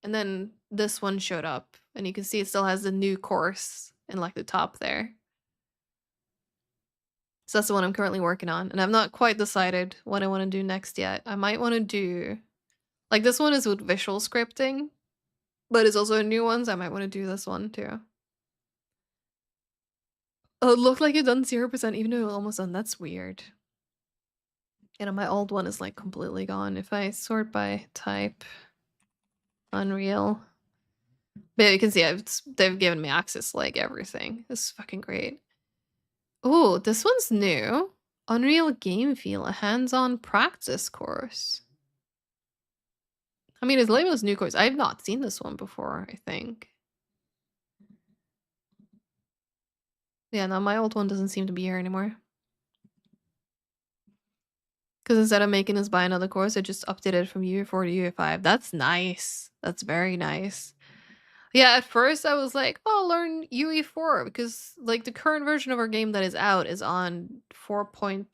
A: and then this one showed up, and you can see it still has the new course in, like, the top there. So that's the one I'm currently working on, and I've not quite decided what I want to do next yet. I might want to do... Like, this one is with visual scripting, but it's also a new one, so I might want to do this one too. Oh, it looked like you've done 0%, even though you're almost done. That's weird. And my old one is, like, completely gone. If I sort by type, Unreal... But you can see they've given me access to, like, everything. This is fucking great. Ooh, this one's new. Unreal Game Feel, a hands-on practice course. I mean, it's labeled as new course. I have not seen this one before, I think. Yeah, no, my old one doesn't seem to be here anymore. Because instead of making us buy another course, I just updated from UE4 to UE5. That's nice. That's very nice. Yeah, at first I was like, oh, I'll learn UE4 because like the current version of our game that is out is on 4.27,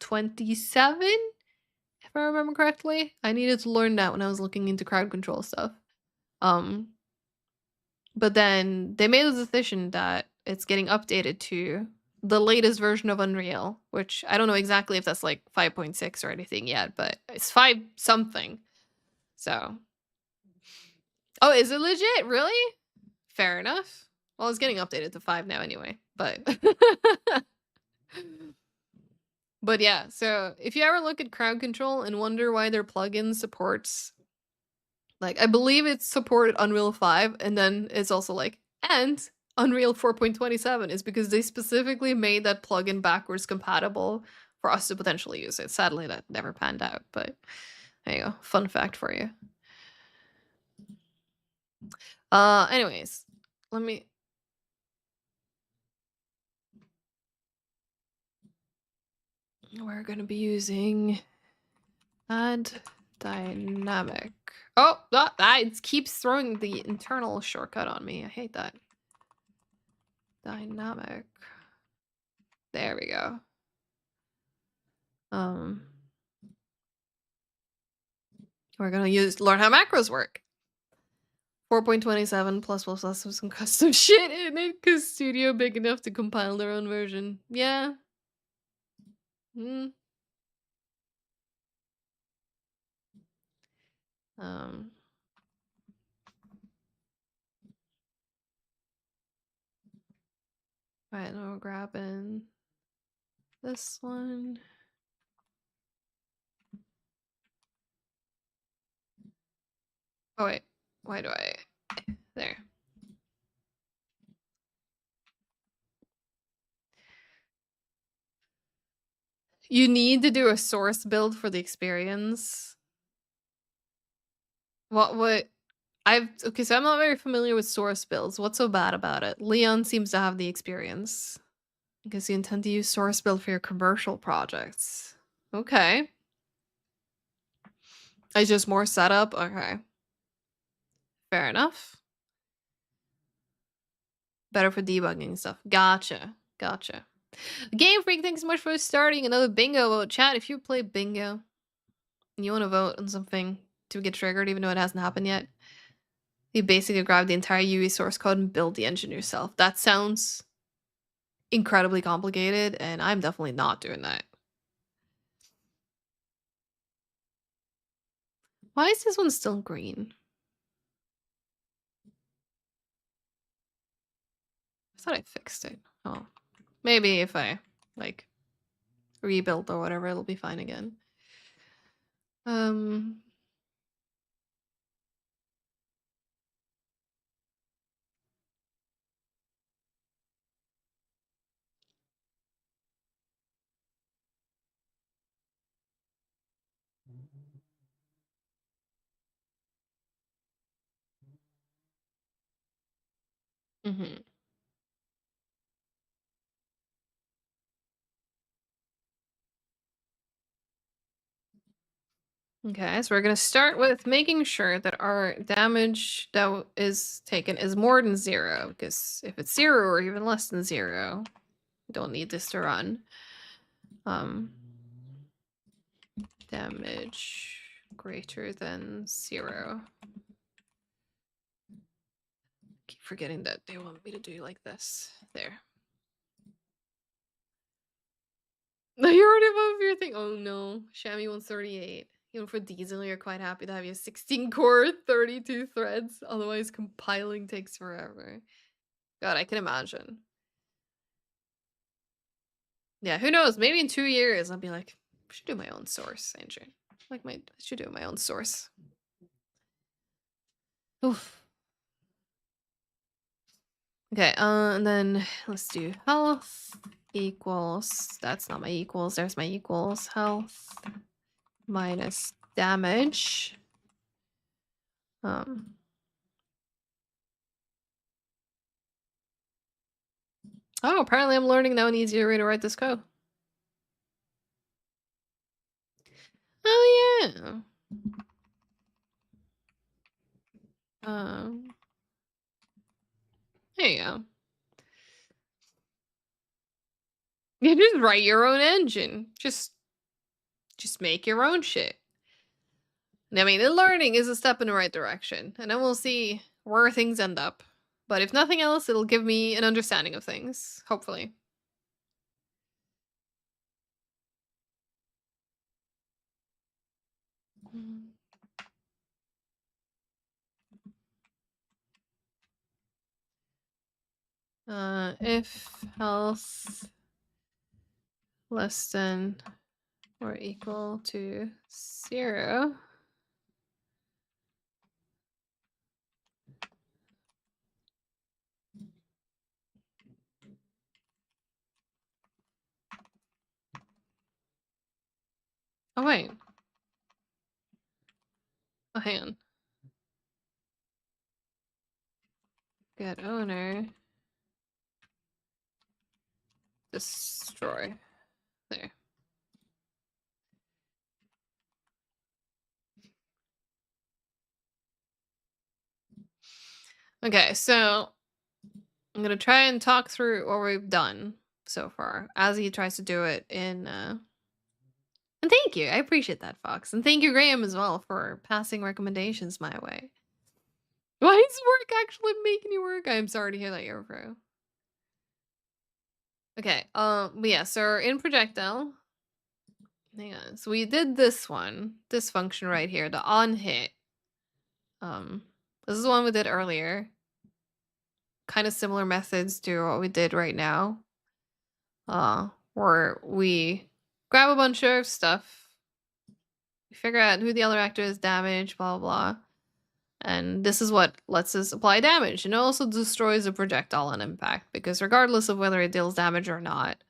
A: if I remember correctly. I needed to learn that when I was looking into crowd control stuff. But then they made a decision that it's getting updated to the latest version of Unreal, which I don't know exactly if that's like 5.6 or anything yet, but it's 5 something. So. Oh, is it legit? Really? Fair enough. Well, it's getting updated to 5 now anyway, but but yeah, so if you ever look at crowd control and wonder why their plugin supports, like, I believe it's supported Unreal 5, and then it's also like, and Unreal 4.27 is because they specifically made that plugin backwards compatible for us to potentially use it. Sadly, that never panned out, but there you go. Fun fact for you. Anyways, let me... We're gonna be using add dynamic. Oh, that it keeps throwing the internal shortcut on me. I hate that. Dynamic. There we go. We're gonna learn how macros work. 4.27 plus with some custom shit in it because Studio big enough to compile their own version. Yeah. Hmm. Right, now we're grabbing this one. Oh wait, why do I... There. You need to do a source build for the experience. What okay, so I'm not very familiar with source builds. What's so bad about it? Leon seems to have the experience. Because you intend to use source build for your commercial projects. Okay. It's just more setup? Okay. Fair enough. Better for debugging stuff. Gotcha. Gotcha. Game Freak, thanks so much for starting another bingo vote. Chat, if you play bingo and you want to vote on something to get triggered even though it hasn't happened yet, you basically grab the entire UE source code and build the engine yourself. That sounds incredibly complicated, and I'm definitely not doing that. Why is this one still green? I thought I fixed it. Oh. Maybe if I, like, rebuild or whatever, it'll be fine again. Mm-hmm. Okay, so we're gonna start with making sure that our damage that is taken is more than 0, because if it's 0 or even less than 0, we don't need this to run. Damage greater than 0. Keep forgetting that they want me to do like this. There. No, you're already above your thing. Oh no, Shammy 138. Even for Diesel, you're quite happy to have your 16 core, 32 threads. Otherwise, compiling takes forever. God, I can imagine. Yeah, who knows? Maybe in 2 years, I'll be like, I should do my own source, Andrew. I should do my own source. Oof. Okay, and then let's do health equals, that's not my equals, there's my equals, health minus damage. Oh, apparently I'm learning now an easier way to write this code. Yeah. There you go. You just write your own engine. Just make your own shit. I mean, the learning is a step in the right direction, and then we'll see where things end up. But if nothing else, it'll give me an understanding of things, hopefully. If health less than or equal to 0. Oh, wait. Oh, hang on. Get owner. Destroy. There. Okay, so I'm gonna try and talk through what we've done so far as he tries to do it in and thank you. I appreciate that, Fox. And thank you, Graham, as well, for passing recommendations my way. Why is work actually making you work? I'm sorry to hear that, Eurofro. Okay, but yeah, so we're in projectile. Hang on. So we did this one, this function right here, the on hit. This is the one we did earlier. Kind of similar methods to what we did right now. Where we grab a bunch of stuff, we figure out who the other actor is, damage, blah, blah, blah. And this is what lets us apply damage. And it also destroys a projectile on impact, because regardless of whether it deals damage or not,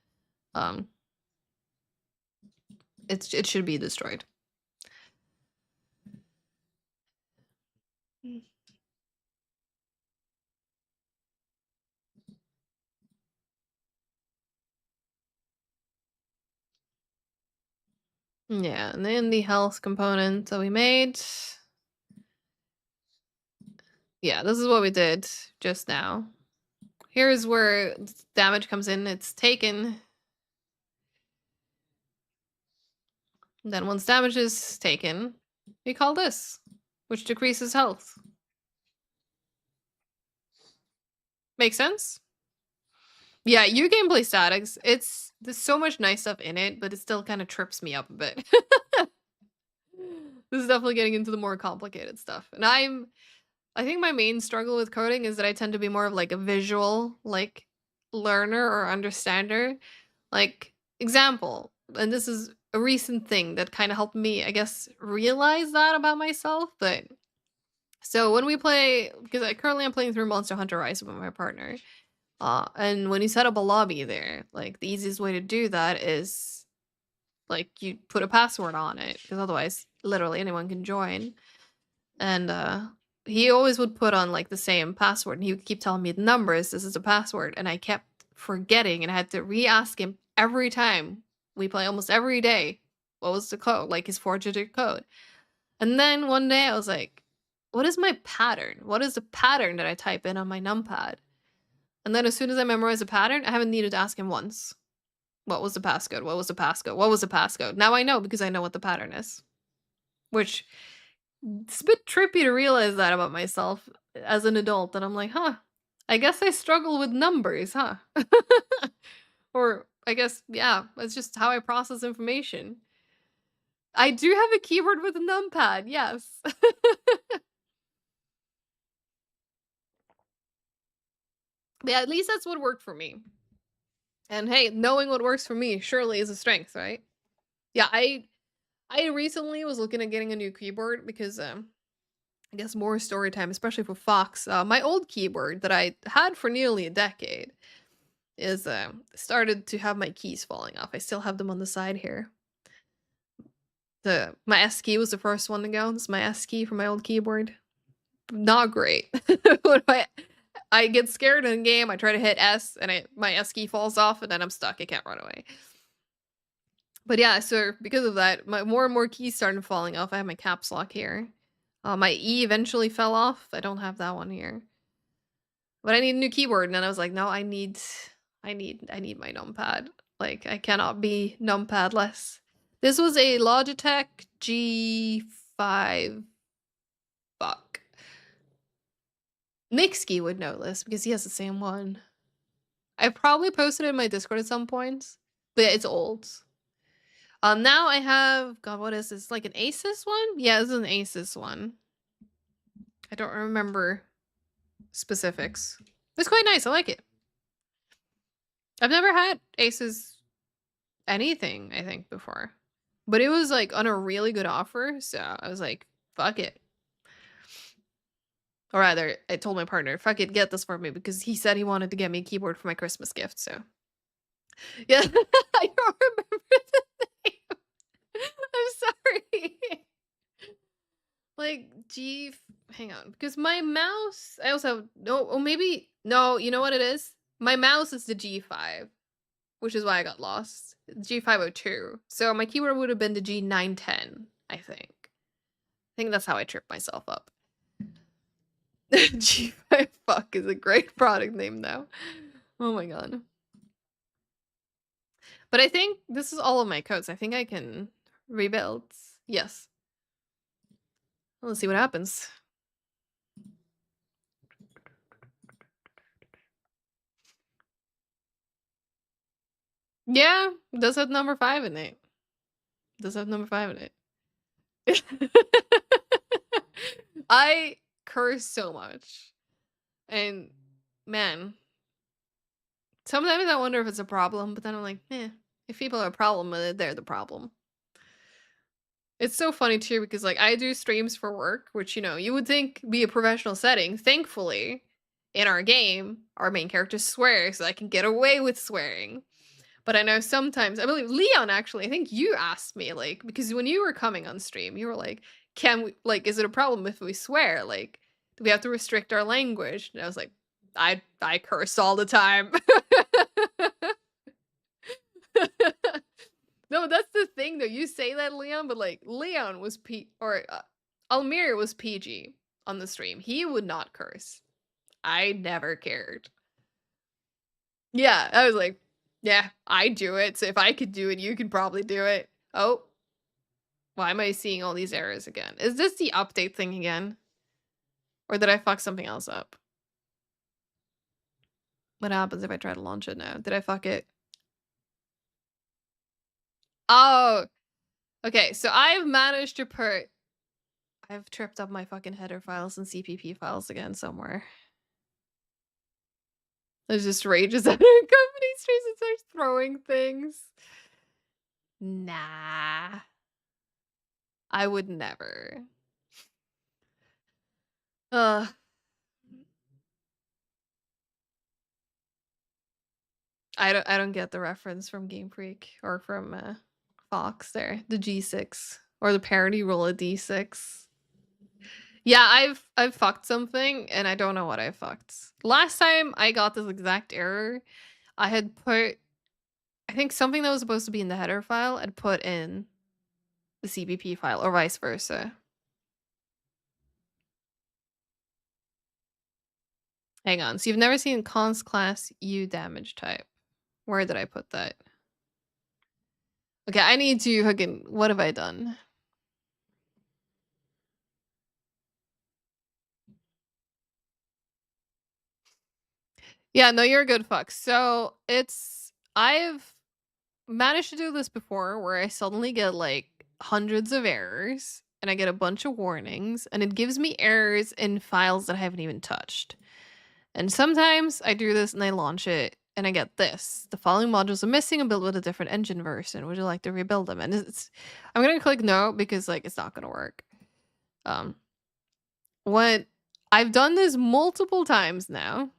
A: it should be destroyed. Yeah, and then the health component that we made. Yeah, this is what we did just now. Here's where damage comes in. It's taken. Then once damage is taken, we call this, which decreases health. Make sense? Yeah, your gameplay statics, there's so much nice stuff in it, but it still kind of trips me up a bit. This is definitely getting into the more complicated stuff. And I think my main struggle with coding is that I tend to be more of like a visual, like, learner or understander. Like, example, and this is a recent thing that kind of helped me, I guess, realize that about myself. But so when we play, because currently I'm playing through Monster Hunter Rise with my partner, and when you set up a lobby there, like, the easiest way to do that is, like, you put a password on it, because otherwise literally anyone can join. And he always would put on like the same password, and he would keep telling me the numbers, this is a password, and I kept forgetting, and I had to re-ask him every time we play, almost every day, what was the code, like his 4-digit code. And then one day I was like, what is my pattern? What is the pattern that I type in on my numpad? And then as soon as I memorize a pattern, I haven't needed to ask him once. What was the passcode? What was the passcode? What was the passcode? Now I know, because I know what the pattern is. Which, it's a bit trippy to realize that about myself as an adult, and I'm like, huh, I guess I struggle with numbers, huh? Or I guess, yeah, it's just how I process information. I do have a keyboard with a numpad, yes. Yeah, at least that's what worked for me. And hey, knowing what works for me surely is a strength, right? Yeah, I recently was looking at getting a new keyboard because I guess more story time, especially for Fox. My old keyboard that I had for nearly a decade is started to have my keys falling off. I still have them on the side here. My S key was the first one to go. This is my S key for my old keyboard. Not great. When I get scared in a game, I try to hit S and my S key falls off, and then I'm stuck. I can't run away. But yeah, so because of that, my more and more keys started falling off. I have my caps lock here. My E eventually fell off. I don't have that one here. But I need a new keyboard, and then I was like, no, I need my numpad. Like, I cannot be numpad-less. This was a Logitech G5. Fuck. Nixky would know this because he has the same one. I probably posted it in my Discord at some point, but yeah, it's old. Now I have, God, what is this? Like an Asus one? Yeah, this is an Asus one. I don't remember specifics. It's quite nice. I like it. I've never had Asus anything, I think, before. But it was like on a really good offer, so I was like, fuck it. Or rather, I told my partner, fuck it, get this for me, because he said he wanted to get me a keyboard for my Christmas gift, so. Yeah, I don't remember the name. I'm sorry. Like, hang on, because my mouse, I also have, no, you know what it is? My mouse is the G5, which is why I got lost. G502. So my keyboard would have been the G910, I think. I think that's how I tripped myself up. G5 fuck is a great product name now. Oh my god. But I think this is all of my codes. I think I can rebuild. Yes. Let's see what happens. Yeah, it does have number 5 in it. Does have number 5 in it. I curse so much. And man, sometimes I wonder if it's a problem, but then I'm like, if people have a problem with it, they're the problem. It's so funny too, because like I do streams for work, which, you know, you would think be a professional setting. Thankfully, in our game, our main character swears, so I can get away with swearing. But I know sometimes, I believe Leon actually, I think you asked me, like, because when you were coming on stream, you were like, can we, like, is it a problem if we swear? Like, do we have to restrict our language? And I was like, I curse all the time. No, that's the thing though. You say that, Leon, but like Leon was Almir was PG on the stream. He would not curse. I never cared. Yeah, I was like, yeah, I do it. So if I could do it, you could probably do it. Oh, why am I seeing all these errors again? Is this the update thing again? Or did I fuck something else up? What happens if I try to launch it now? Did I fuck it? Oh, okay. So I've managed to I've tripped up my fucking header files and CPP files again somewhere. It just rages out of company streams and starts throwing things. Nah. I would never. I don't get the reference from Game Freak or from Fox there. The G6 or the parity roll of D6. Yeah, I've fucked something and I don't know what I fucked. Last time I got this exact error, I had put, I think something that was supposed to be in the header file I'd put in the CBP file or vice versa. Hang on. So you've never seen cons class U damage type. Where did I put that? Okay, I need to fucking, what have I done? Yeah, no, you're a good fuck. So I've managed to do this before where I suddenly get like hundreds of errors and I get a bunch of warnings and it gives me errors in files that I haven't even touched. And sometimes I do this and I launch it and I get this. The following modules are missing and built with a different engine version. Would you like to rebuild them? And I'm going to click no because like it's not going to work. What I've done this multiple times now.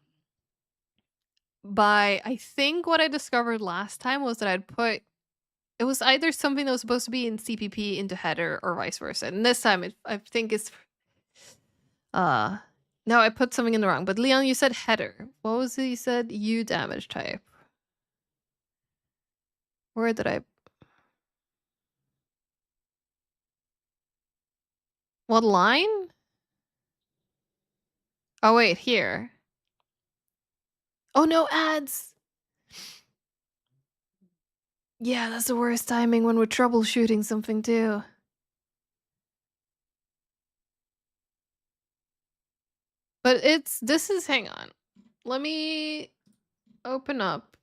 A: I think what I discovered last time was that it was either something that was supposed to be in CPP into header or vice versa. And this time I think it's no, I put something in the wrong. But Leon, you said header. What was it you said? U damage type. Where did I What line? Oh, wait, here. Oh, no ads. Yeah, that's the worst timing when we're troubleshooting something too. But hang on. Let me open up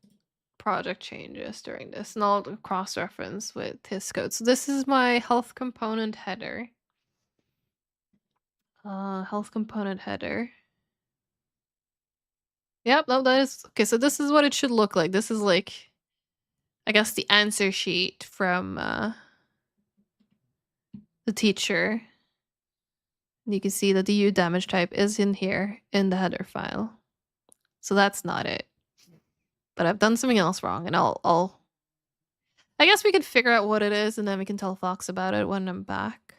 A: project changes during this and I'll cross-reference with his code. So this is my health component header. Health component header. Yep, no, that is okay. So this is what it should look like. This is like, I guess, the answer sheet from the teacher. And you can see that the U damage type is in here in the header file. So that's not it. But I've done something else wrong, and I guess we could figure out what it is, and then we can tell Fox about it when I'm back.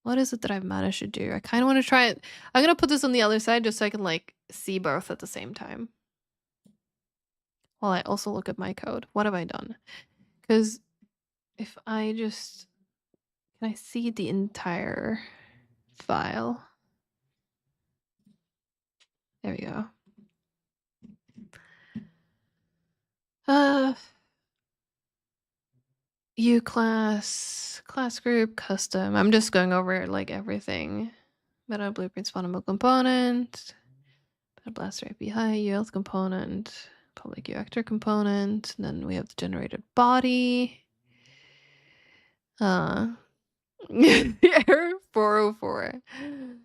A: What is it that I've managed to do? I kind of want to try it. I'm gonna put this on the other side just so I can like see both at the same time. While I also look at my code. What have I done? Because if I just... Can I see the entire file? There we go. U class group, custom. I'm just going over like everything. Meta blueprint spawnable component. Meta blaster API, U health component, public U actor component. And then we have the generated body. Error 404. And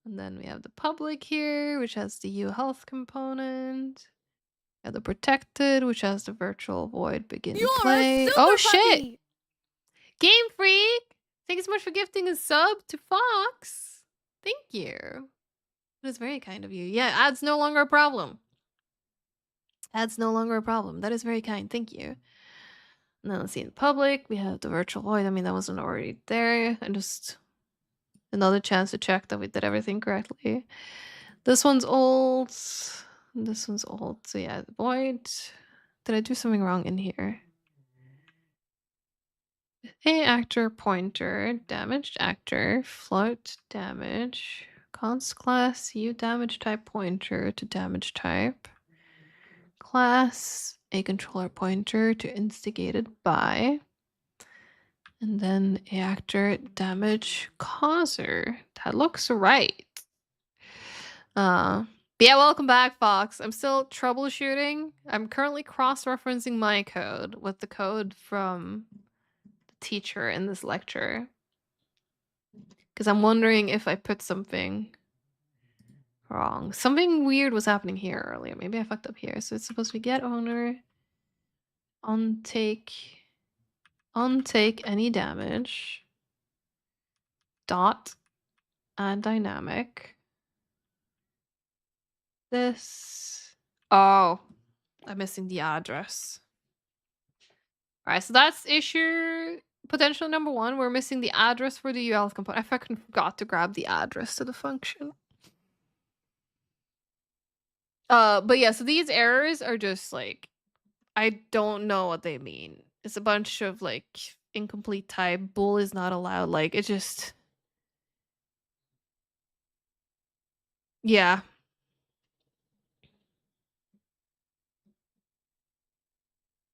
A: then we have the public here, which has the U health component. We have the protected, which has the virtual void begin play. Oh shit! Game Freak! Thank you so much for gifting a sub to Fox. Thank you. That is very kind of you. Yeah, ads no longer a problem. Ads no longer a problem. That is very kind. Thank you. And then let's see in public. We have the virtual void. I mean, that wasn't already there. And just another chance to check that we did everything correctly. This one's old. This one's old. So yeah, void. Did I do something wrong in here? A actor pointer, damaged actor, float damage, const class, U damage type pointer to damage type, class, a controller pointer to instigated by, and then a actor damage causer. That looks right. Yeah, welcome back, Fox. I'm still troubleshooting. I'm currently cross-referencing my code with the code from the teacher in this lecture. Because I'm wondering if I put something wrong. Something weird was happening here earlier. Maybe I fucked up here. So it's supposed to be get owner, untake any damage, dot, add dynamic. This. Oh, I'm missing the address. All right, so that's issue potential number 1. We're missing the address for the UL component. I fucking forgot to grab the address to the function. But yeah, so these errors are just like, I don't know what they mean. It's a bunch of like incomplete type, bool is not allowed. Like it just, yeah.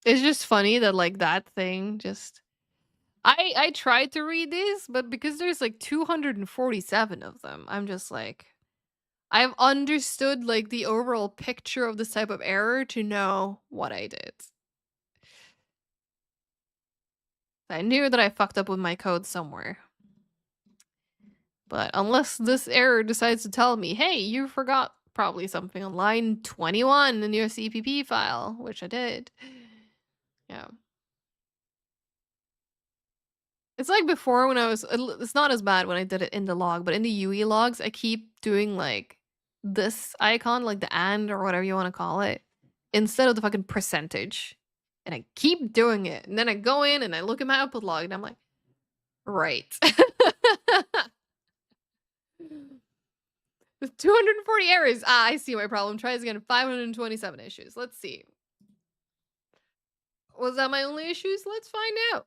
A: It's just funny that like that thing just, I tried to read this, but because there's like 247 of them, I'm just like, I've understood like the overall picture of this type of error to know what I did. I knew that I fucked up with my code somewhere. But unless this error decides to tell me, hey, you forgot probably something on line 21 in your CPP file, which I did. Yeah. It's like before when I was, it's not as bad when I did it in the log, but in the UE logs, I keep doing like this icon, like the and or whatever you want to call it, instead of the fucking percentage. And I keep doing it. And then I go in and I look at my output log and I'm like, right. With 240 errors. Ah, I see my problem. Tries again. 527 issues. Let's see. Was that my only issues? Let's find out.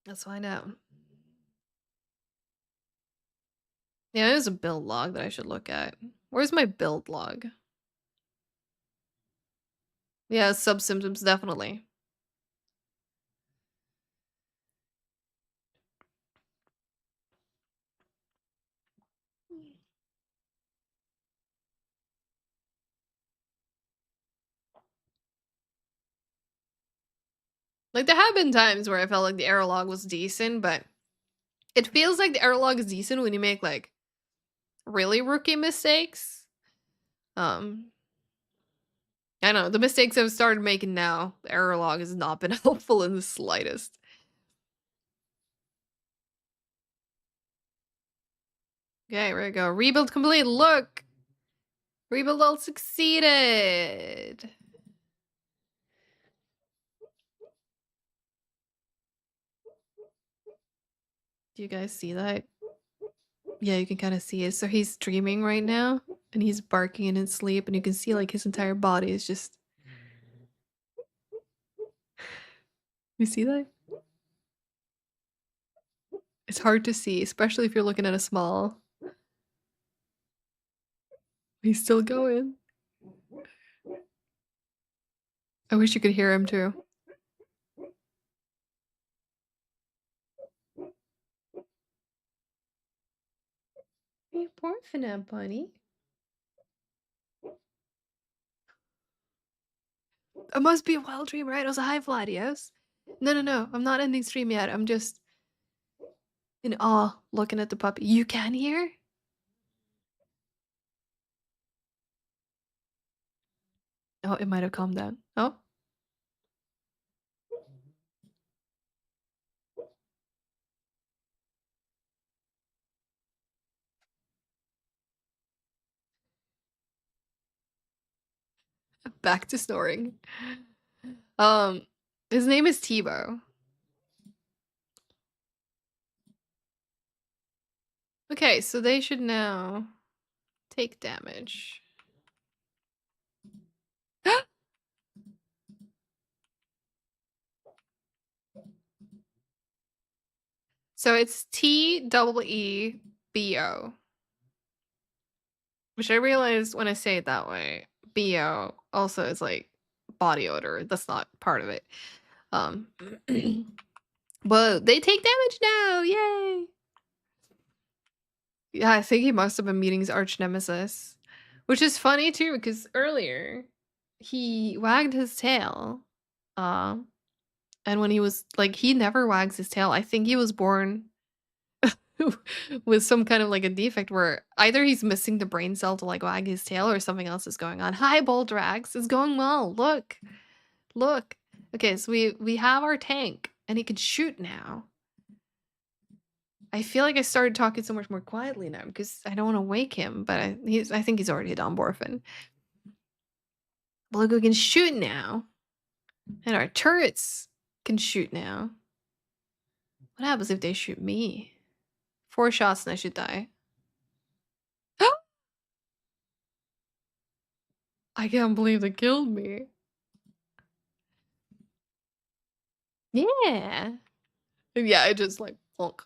A: Let's find out. Yeah, there's a build log that I should look at. Where's my build log? Yeah, sub symptoms definitely. Like there have been times where I felt like the error log was decent, but it feels like the error log is decent when you make like really rookie mistakes. Um I don't know, the mistakes I've started making now, the error log has not been helpful in the slightest. Okay, here we go. Rebuild complete. Look! Rebuild all succeeded. Do you guys see that? Yeah, you can kind of see it. So he's dreaming right now and he's barking in his sleep, and you can see like his entire body is just. You see that? It's hard to see, especially if you're looking at a small. He's still going. I wish you could hear him too. Hey, poor Finette bunny. It must be a wild dream, right? It was a high Vladios. No. I'm not ending stream yet. I'm just in awe looking at the puppy. You can hear? Oh, it might have calmed down. Oh. Back to snoring. His name is Tebow. Okay, so they should now take damage. So it's TEEBO. Which I realized when I say it that way. BO also is like body odor. That's not part of it. But they take damage now. Yay. Yeah, I think he must have been meeting his arch nemesis. Which is funny too, because earlier he wagged his tail. And when he was like, he never wags his tail. I think he was born with some kind of like a defect where either he's missing the brain cell to like wag his tail or something else is going on. Hi, Boldrax. It's going well. Look. Okay, so we have our tank and he can shoot now. I feel like I started talking so much more quietly now because I don't want to wake him, but I think he's already a Domborfin. Look, we can shoot now. And our turrets can shoot now. What happens if they shoot me? 4 shots and I should die. I can't believe they killed me. Yeah. Yeah, I just like plonk.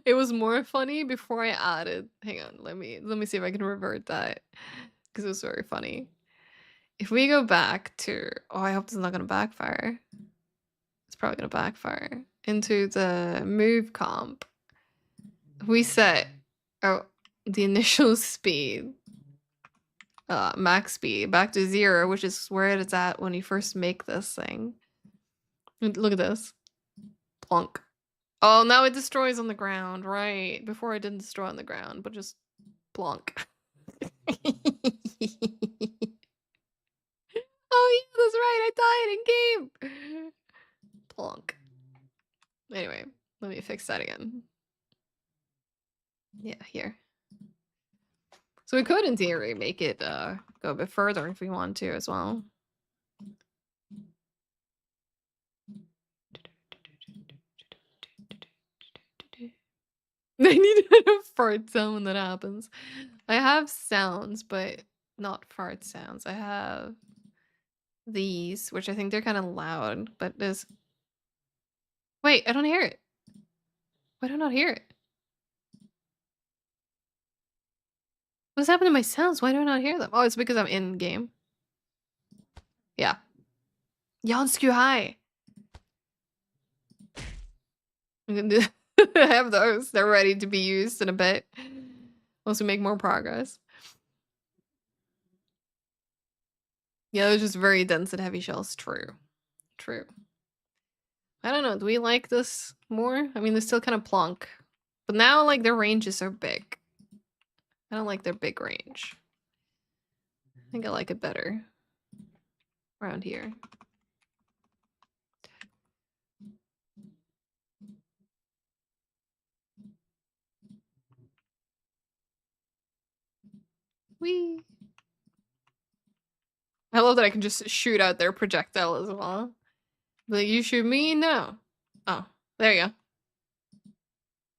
A: It was more funny before I added. Hang on, let me see if I can revert that because it was very funny. If we go back to, oh, I hope this is not gonna backfire. It's probably gonna backfire into the move comp. We set the initial speed, max speed back to 0, which is where it's at when you first make this thing. Look at this. Plunk. Oh, now it destroys on the ground, right? Before I didn't destroy on the ground, but just plunk. Oh yeah, that's right, I died in game. Plunk. Anyway, let me fix that again. Yeah, here. So we could, in theory, make it go a bit further if we want to as well. I need a fart sound when that happens. I have sounds, but not fart sounds. I have these, which I think they're kind of loud, but there's Wait, I don't hear it. Why do I not hear it? What's happened to my sounds? Why do I not hear them? Oh, it's because I'm in game. Yeah. Yansku high. I have those. They're ready to be used in a bit. Once we make more progress. Yeah, they're just very dense and heavy shells. True. True. I don't know. Do we like this more? I mean, they're still kind of plonk. But now, like, their ranges are big. I don't like their big range. I think I like it better around here. Whee! I love that I can just shoot out their projectile as well. Like, you shoot me? No. Oh, there you go.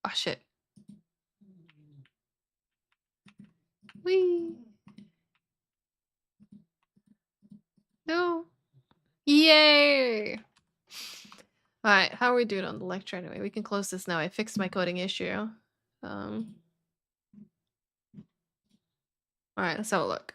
A: Oh, shit. Whee! No. Yay! Alright, how are we doing on the lecture anyway? We can close this now. I fixed my coding issue. Alright, let's have a look.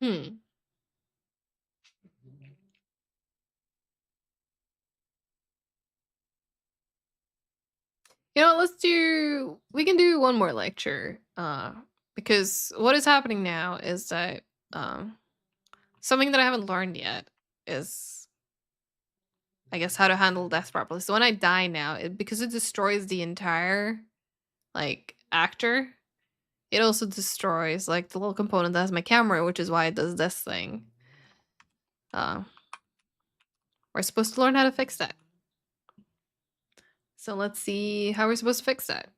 A: Hmm. You know, we can do one more lecture. Because what is happening now is that something that I haven't learned yet is, I guess, how to handle death properly. So when I die now, because it destroys the entire like actor, it also destroys like the little component that has my camera, which is why it does this thing. We're supposed to learn how to fix that. So let's see how we're supposed to fix that.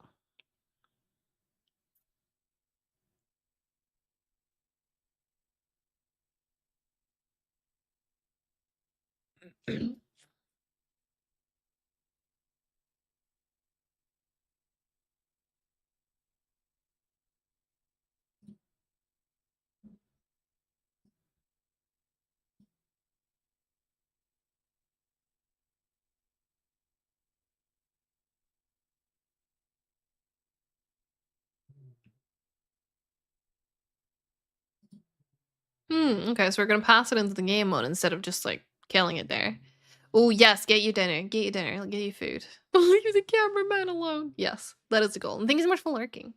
A: Okay, so we're gonna pass it into the game mode instead of just like killing it there. Oh yes, get you dinner. Get you dinner. I'll get you food. Leave the cameraman alone. Yes, that is the goal. And thank you so much for lurking.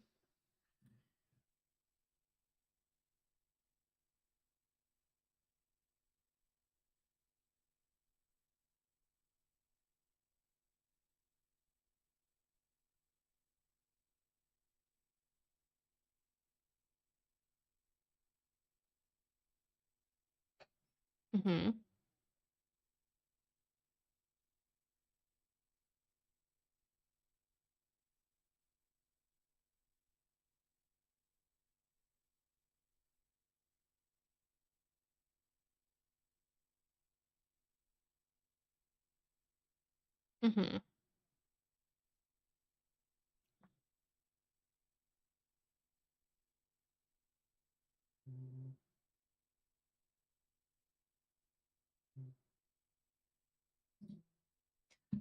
A: Mm-hmm. Mm-hmm.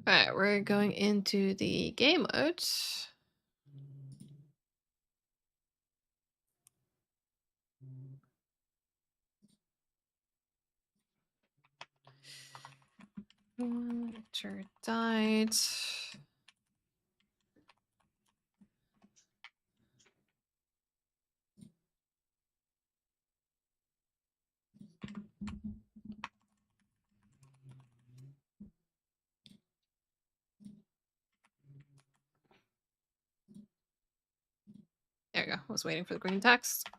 A: Alright, we're going into the game mode. Sure died. There we go. I was waiting for the green text.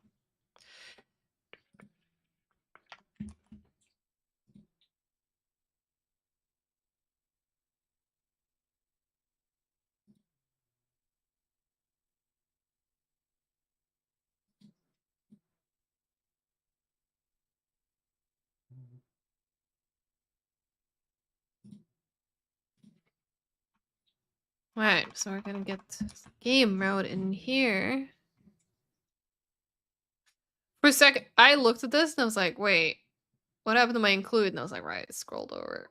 A: Right, so we're gonna get game mode in here. For a second, I looked at this and I was like, wait, what happened to my include? And I was like, right, scrolled over.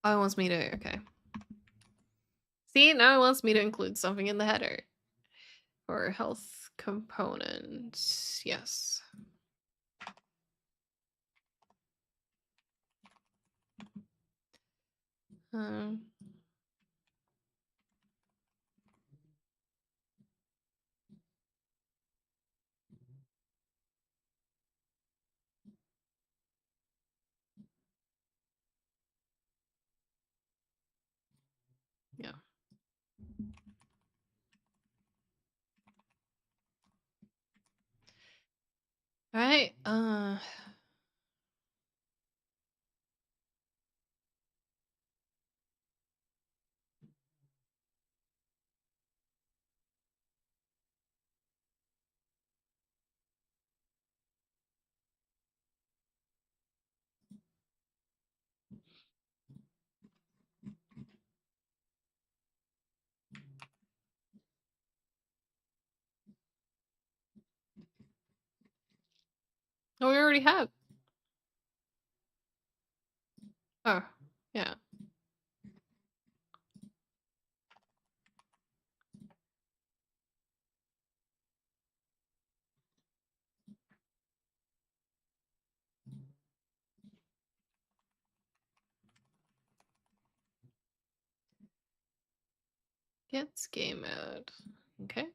A: Oh, it wants me to, okay. See, now it wants me to include something in the header. Or health components, yes. Um, yeah. All right. Oh, we already have. Oh, yeah. Gets game mode. Okay.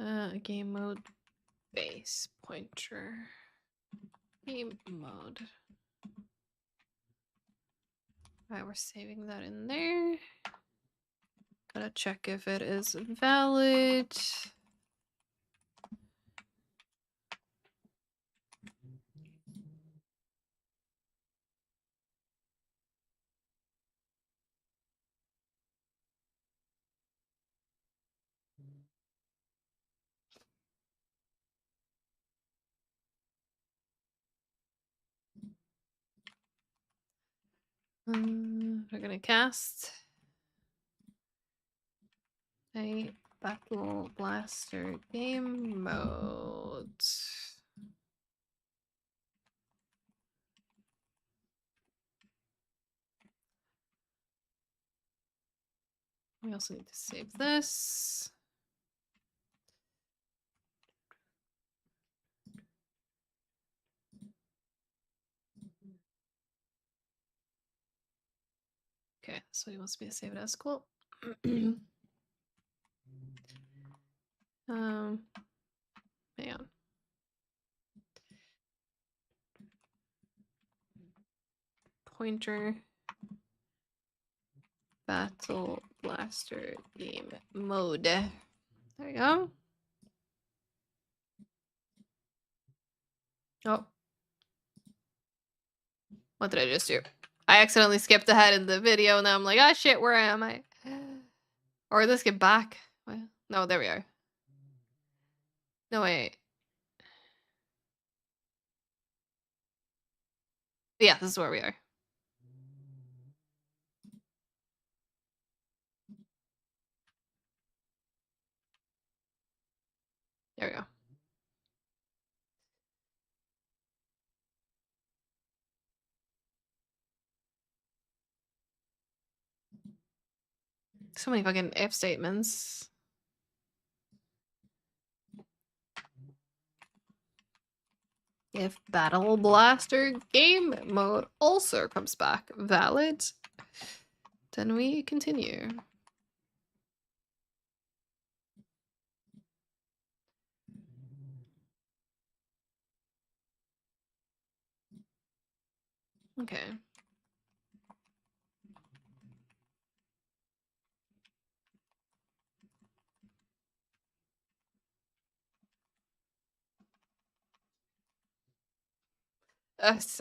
A: Oh. Game mode base pointer. Game mode. Alright, we're saving that in there. Gotta check if it is valid. We're gonna cast a Battle Blaster game mode. We also need to save this. Okay, so he wants me to save it as cool. Man. Pointer. Battle Blaster game mode. There we go. Oh. What did I just do? I accidentally skipped ahead in the video. Now I'm like, ah, shit, where am I? Or let's get back. Well, no, there we are. No, wait. Yeah, this is where we are. There we go. So many fucking if statements. If Battle Blaster game mode also comes back valid, then we continue. Okay.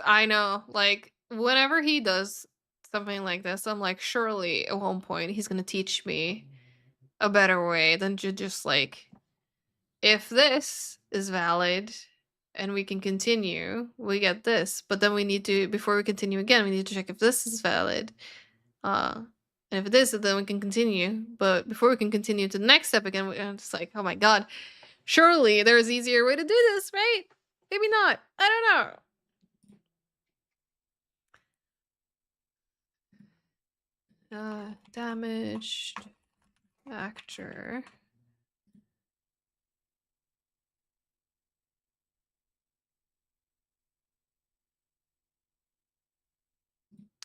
A: I know. Like, whenever he does something like this, I'm like, surely at one point he's gonna teach me a better way than to just like, if this is valid and we can continue, we get this. But then we need to, before we continue again, we need to check if this is valid. And if it is, then we can continue. But before we can continue to the next step again, I'm just like, oh my god, surely there's easier way to do this, right? Maybe not. I don't know. Damaged actor.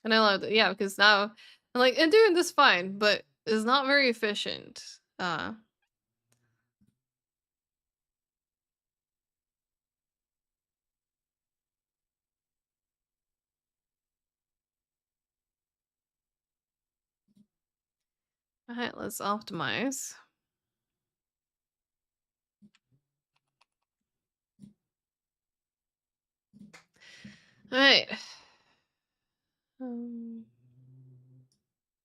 A: And I love it, yeah, because now I'm like, I'm doing this fine, but it's not very efficient. Alright, let's optimize. Alright. The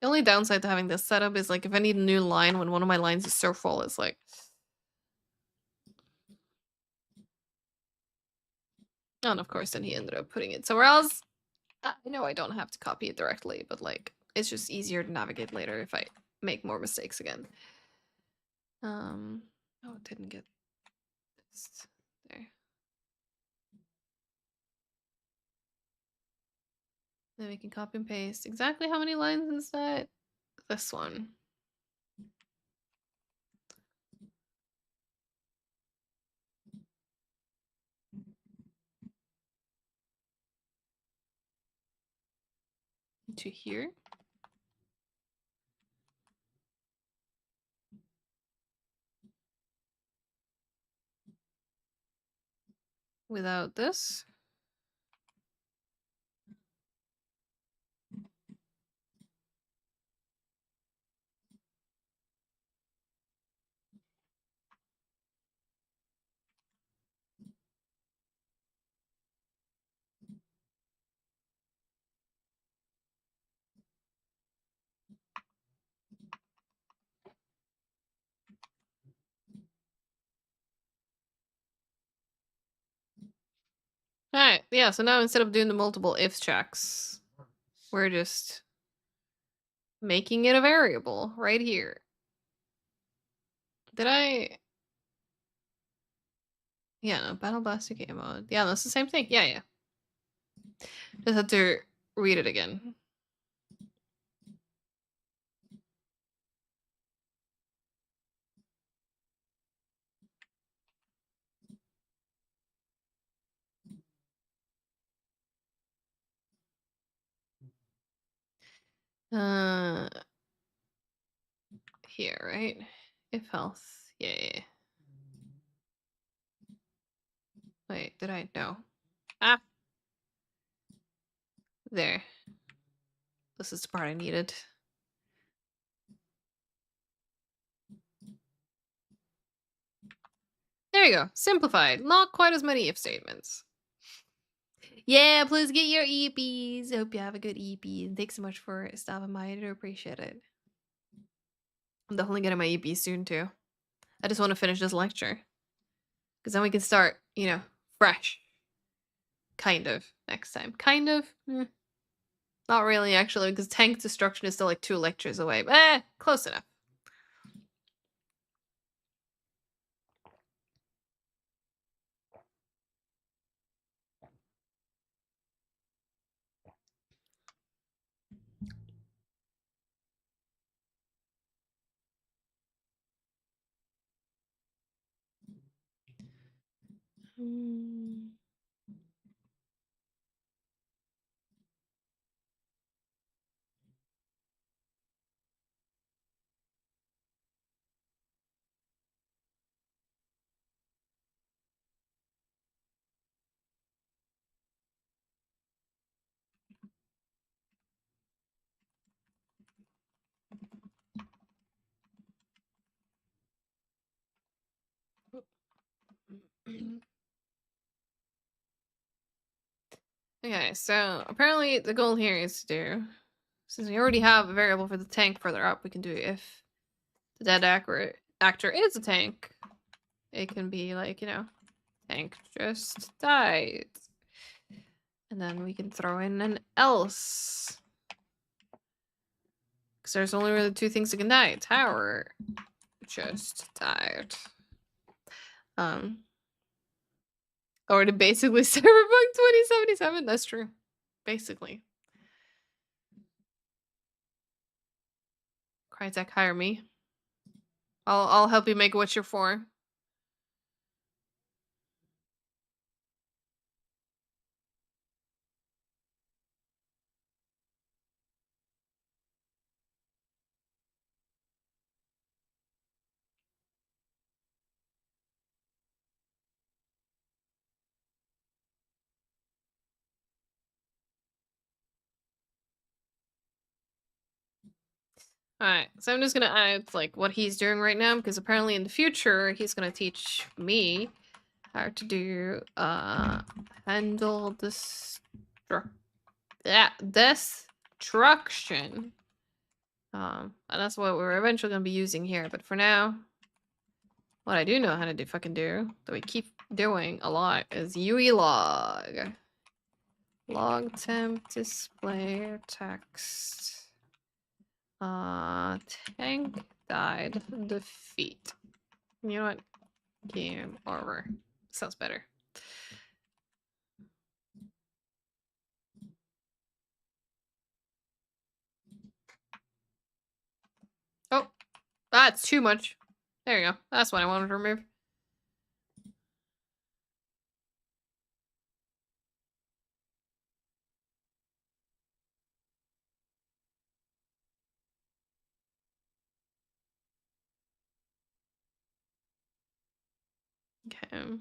A: only downside to having this setup is like if I need a new line when one of my lines is so full, it's like. And of course, then he ended up putting it somewhere else. I know I don't have to copy it directly, but like it's just easier to navigate later if I make more mistakes again. Oh, it didn't get this there. Then we can copy and paste. Exactly how many lines is that? This one. To here. Without this. Alright, yeah, so now instead of doing the multiple if checks, we're just making it a variable right here. Did I? Yeah, no, Battle Blaster game mode. Yeah, that's the same thing. Yeah, yeah. Just have to read it again. Uh, here, right? If health. Yeah, yeah. Wait, did I? No. Ah! There. This is the part I needed. There you go. Simplified. Not quite as many if statements. Yeah, please get your EPs. Hope you have a good EP. And thanks so much for stopping by. I do appreciate it. I'm definitely getting my EP soon, too. I just want to finish this lecture. Because then we can start, you know, fresh. Kind of. Next time. Kind of. Not really, actually, because tank destruction is still like 2 lectures away. But close enough. Okay, so apparently the goal here is to do, since we already have a variable for the tank further up, we can do if the dead actor is a tank, it can be like, you know, tank just died. And then we can throw in an else. Because there's only really two things that can die. Tower just died. Or to basically Cyberpunk 2077. That's true. Basically. Crytek, hire me. I'll help you make Witcher 4. Alright, so I'm just gonna add like what he's doing right now, because apparently in the future he's gonna teach me how to do handle destruction. And that's what we're eventually gonna be using here, but for now, what I do know how to do that we keep doing a lot is UE log. Log temp display text. Tank died. Defeat. You know what? Game over. Sounds better. Oh, that's too much. There you go. That's what I wanted to remove. Okay.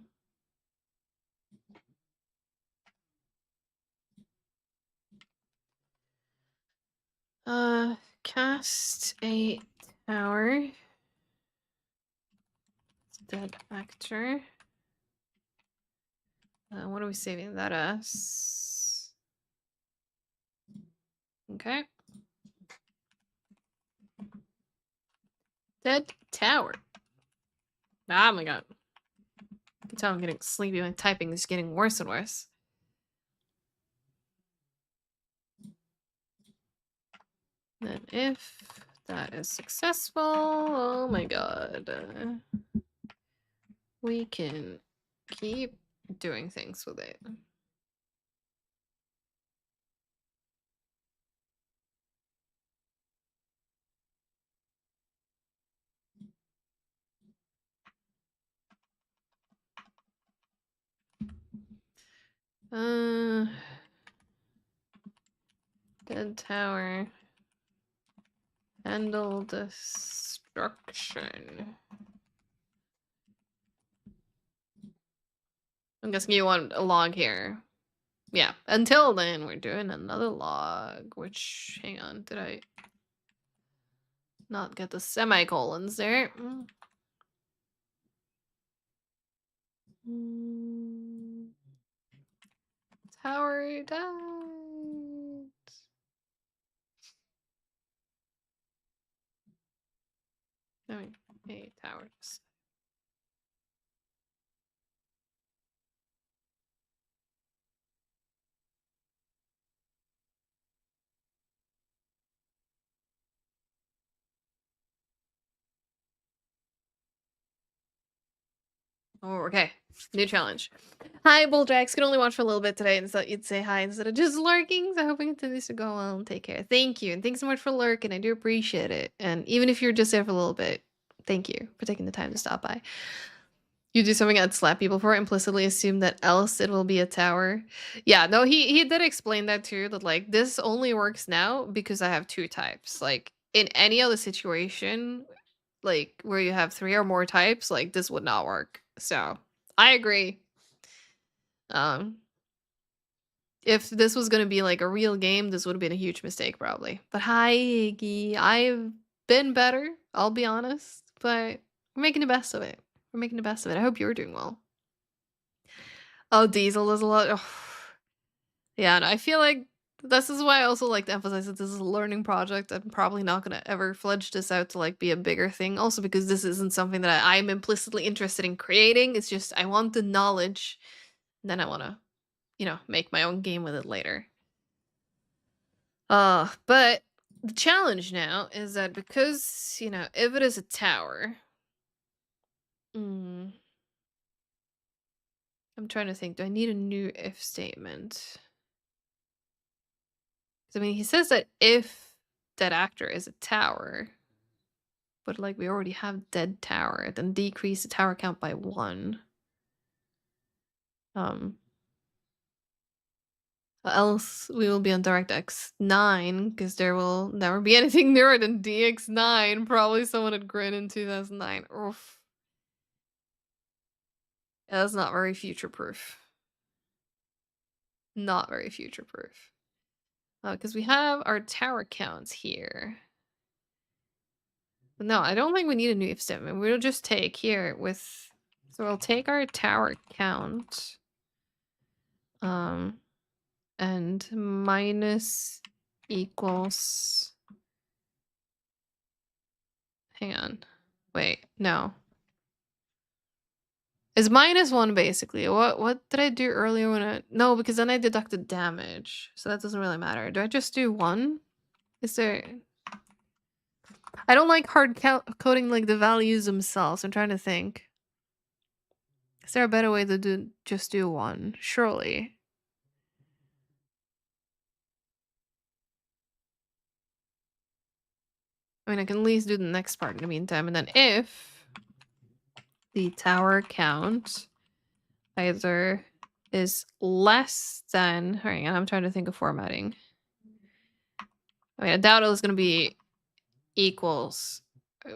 A: Cast a tower. Dead actor. What are we saving that as? Okay. Dead tower. Oh my god. I can tell I'm getting sleepy when typing is getting worse and worse. Then if that is successful, oh my god. We can keep doing things with it. Dead tower. Handle destruction. I'm guessing you want a log here. Yeah, until then, we're doing another log, which, hang on, did I not get the semicolons there? Tower died. I mean, hey, tower just. Oh, okay. New challenge. Hi, Bulljax. Can only watch for a little bit today, and so you'd say hi instead of just lurking. So I hope it continues to go well and take care. Thank you, and thanks so much for lurking. I do appreciate it. And even if you're just there for a little bit, thank you for taking the time to stop by. You do something I'd slap people for, implicitly assume that else it will be a tower. Yeah, no, he did explain that too, that like this only works now because I have two types. Like in any other situation, like where you have 3 or more types, like this would not work. So I agree. If this was gonna be like a real game, this would have been a huge mistake probably. But hi, Iggy. I've been better, I'll be honest, but we're making the best of it. We're making the best of it. I hope you're doing well. Oh, Diesel is a lot. Oh. Yeah, and I feel like this is why I also like to emphasize that this is a learning project. I'm probably not gonna ever fledge this out to like be a bigger thing. Also because this isn't something that I'm implicitly interested in creating. It's just I want the knowledge, and then I want to, make my own game with it later. But the challenge now is that because, if it is a tower, I'm trying to think, do I need a new if statement? 'Cause, I mean, he says that if dead actor is a tower, but like we already have dead tower, then decrease the tower count by 1. Else we will be on DirectX 9 because there will never be anything newer than DX9. Probably someone had Grin in 2009. Oof. That's not very future proof. Not very future proof. Because we have our tower counts here. But no, I don't think we need a new if statement. We'll just take here with. So we'll take our tower count. And minus equals. Hang on. Wait, no. Is -1 basically. What did I do earlier when I. No, because then I deducted damage. So that doesn't really matter. Do I just do 1? Is there. I don't like hard coding like the values themselves. I'm trying to think. Is there a better way to just do 1? Surely. I mean, I can at least do the next part in the meantime. And then if the tower count either is less than. Hang on, I'm trying to think of formatting. I mean, I doubt it was going to be equals.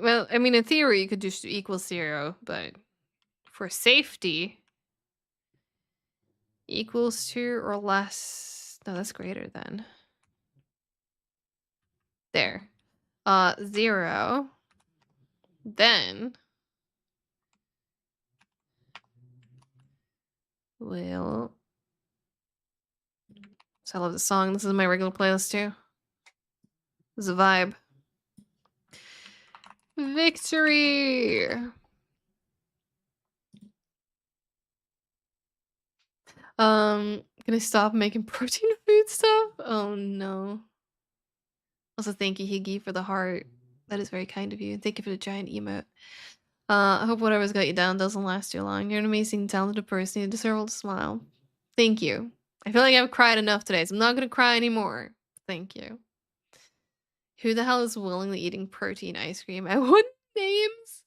A: Well, I mean, in theory, you could just do equals 0, but for safety, equals to or less. No, that's greater than. There. 0. Then we'll. So I love the song. This is my regular playlist too. This is a vibe. Victory! Gonna stop making protein food stuff? Oh no. Also, thank you, Higgy, for the heart. That is very kind of you. Thank you for the giant emote. I hope whatever's got you down doesn't last too long. You're an amazing, talented person. You deserve a smile. Thank you. I feel like I've cried enough today, so I'm not gonna cry anymore. Thank you. Who the hell is willingly eating protein ice cream? I wouldn't names.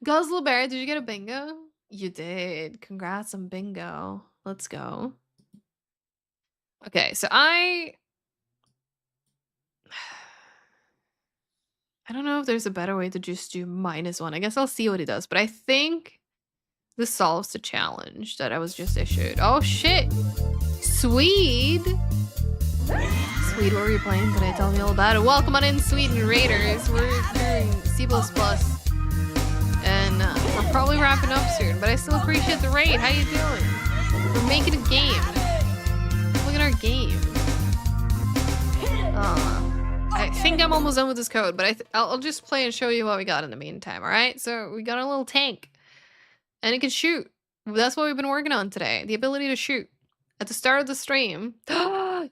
A: Guzzle Bear, did you get a bingo? You did. Congrats on bingo. Let's go. Okay, so I don't know if there's a better way to just do -1. I guess I'll see what he does, but I think this solves the challenge that I was just issued. Oh shit! Swede! Swede, what were you playing today? Tell me all about it. Welcome on in, Sweden Raiders. We're doing C++. And we're probably wrapping up soon, but I still appreciate the raid. How you doing? We're making a game. Look at our game. I think I'm almost done with this code, but I'll just play and show you what we got in the meantime, alright? So we got a little tank. And it can shoot. That's what we've been working on today. The ability to shoot. At the start of the stream.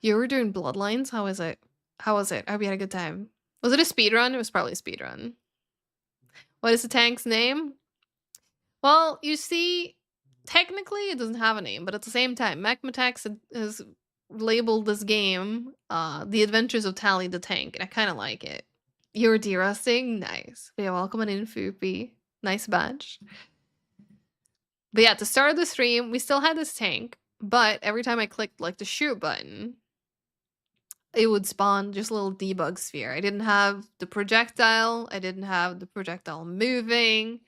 A: You were doing Bloodlines? How was it? How was it? I hope you had a good time. Was it a speedrun? It was probably a speedrun. What is the tank's name? Well, you see, technically it doesn't have a name, but at the same time, Mechmatax has labeled this game The Adventures of Tally the Tank, and I kind of like it. You're derusting? Nice. But yeah, welcome on in, Foopy. Nice badge. But yeah, at the start of the stream, we still had this tank, but every time I clicked like the shoot button, it would spawn just a little debug sphere. I didn't have the projectile. I didn't have the projectile moving.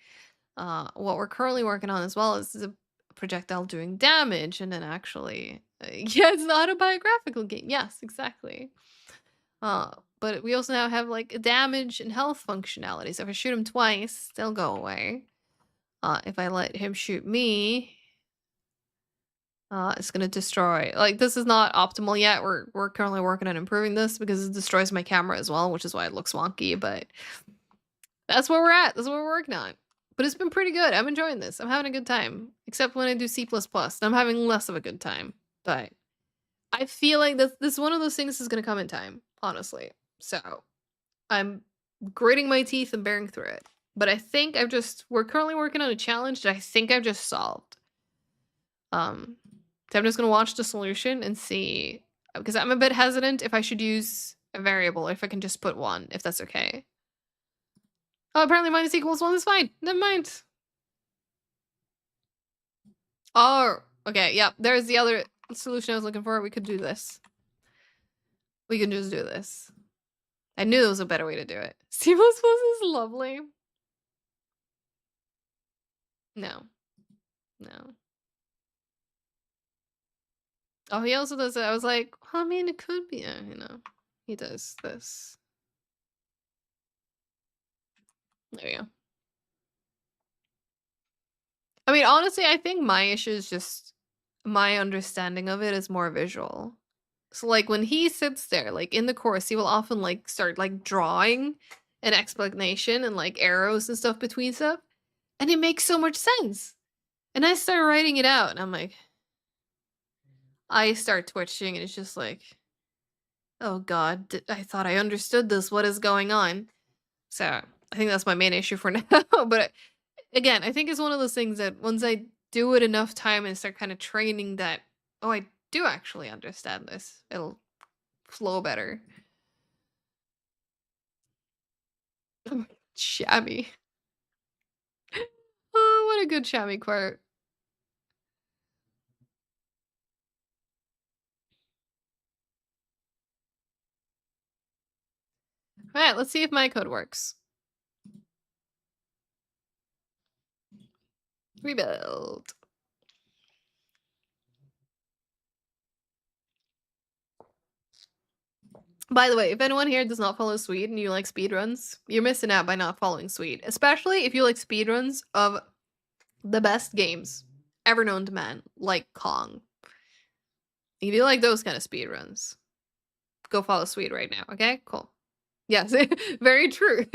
A: What we're currently working on as well is the projectile doing damage, and then actually, yeah, it's an autobiographical game. Yes, exactly. But we also now have like a damage and health functionality. So if I shoot them twice, they'll go away. If I let him shoot me, it's gonna destroy. Like, this is not optimal yet. We're currently working on improving this because it destroys my camera as well, which is why it looks wonky. But that's where we're at. That's what we're working on. But it's been pretty good. I'm enjoying this. I'm having a good time. Except when I do C++, I'm having less of a good time. But I feel like this is one of those things that's gonna come in time, honestly. So I'm gritting my teeth and bearing through it. But I think we're currently working on a challenge that I think I've just solved. So I'm just gonna watch the solution and see, because I'm a bit hesitant if I should use a variable or if I can just put one, if that's okay. Oh, apparently minus equals 1 is fine. Never mind. Oh, okay, yeah, there's the other solution I was looking for. We could do this. We can just do this. I knew there was a better way to do it. C++ is lovely. No. No. Oh, he also does it. I was like, well, I mean, it could be, you know. He does this. There you go. I mean, honestly, I think my issue is just my understanding of it is more visual. So, like, when he sits there, like, in the course, he will often, like, start, like, drawing an explanation and, like, arrows and stuff between stuff. And it makes so much sense. And I start writing it out, and I'm like... I start twitching, and it's just like... Oh god, I thought I understood this. What is going on? So, I think that's my main issue for now. But, again, I think it's one of those things that once I do it enough time and start kind of training that, oh, I do actually understand this, it'll flow better. Shabby. Oh, what a good shabby quote. Alright, let's see if my code works. Rebuild. By the way, if anyone here does not follow Swede and you like speedruns, you're missing out by not following Swede. Especially if you like speedruns of the best games ever known to man, like Kong. If you like those kind of speedruns, go follow Swede right now, okay? Cool. Yes, very true.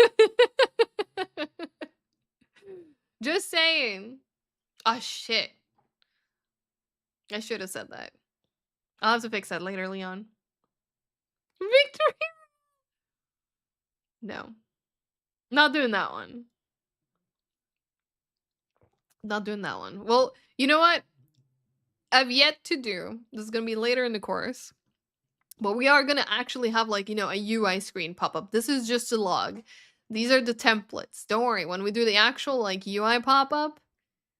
A: Just saying. Oh, shit. I should have said that. I'll have to fix that later, Leon. Victory! No. Not doing that one. Not doing that one. Well, you know what? I've yet to do. This is going to be later in the course. But we are going to actually have, like, you know, a UI screen pop up. This is just a log. These are the templates. Don't worry. When we do the actual, like, UI pop up,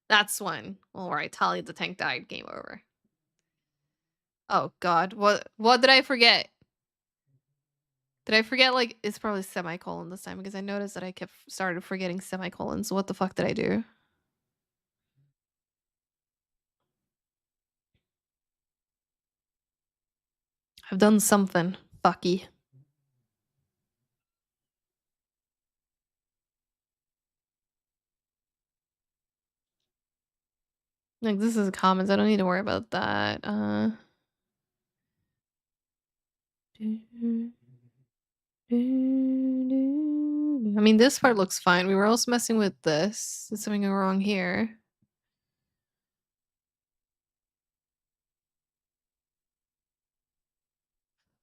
A: that's when. Alright, Tally the tank died. Game over. Oh, God. What did I forget? Did I forget, like, it's probably semicolon this time because I noticed that I started forgetting semicolons. What the fuck did I do? I've done something. Fucky. Like, this is comments. I don't need to worry about that. I mean, this part looks fine. We were also messing with this. Is something wrong here?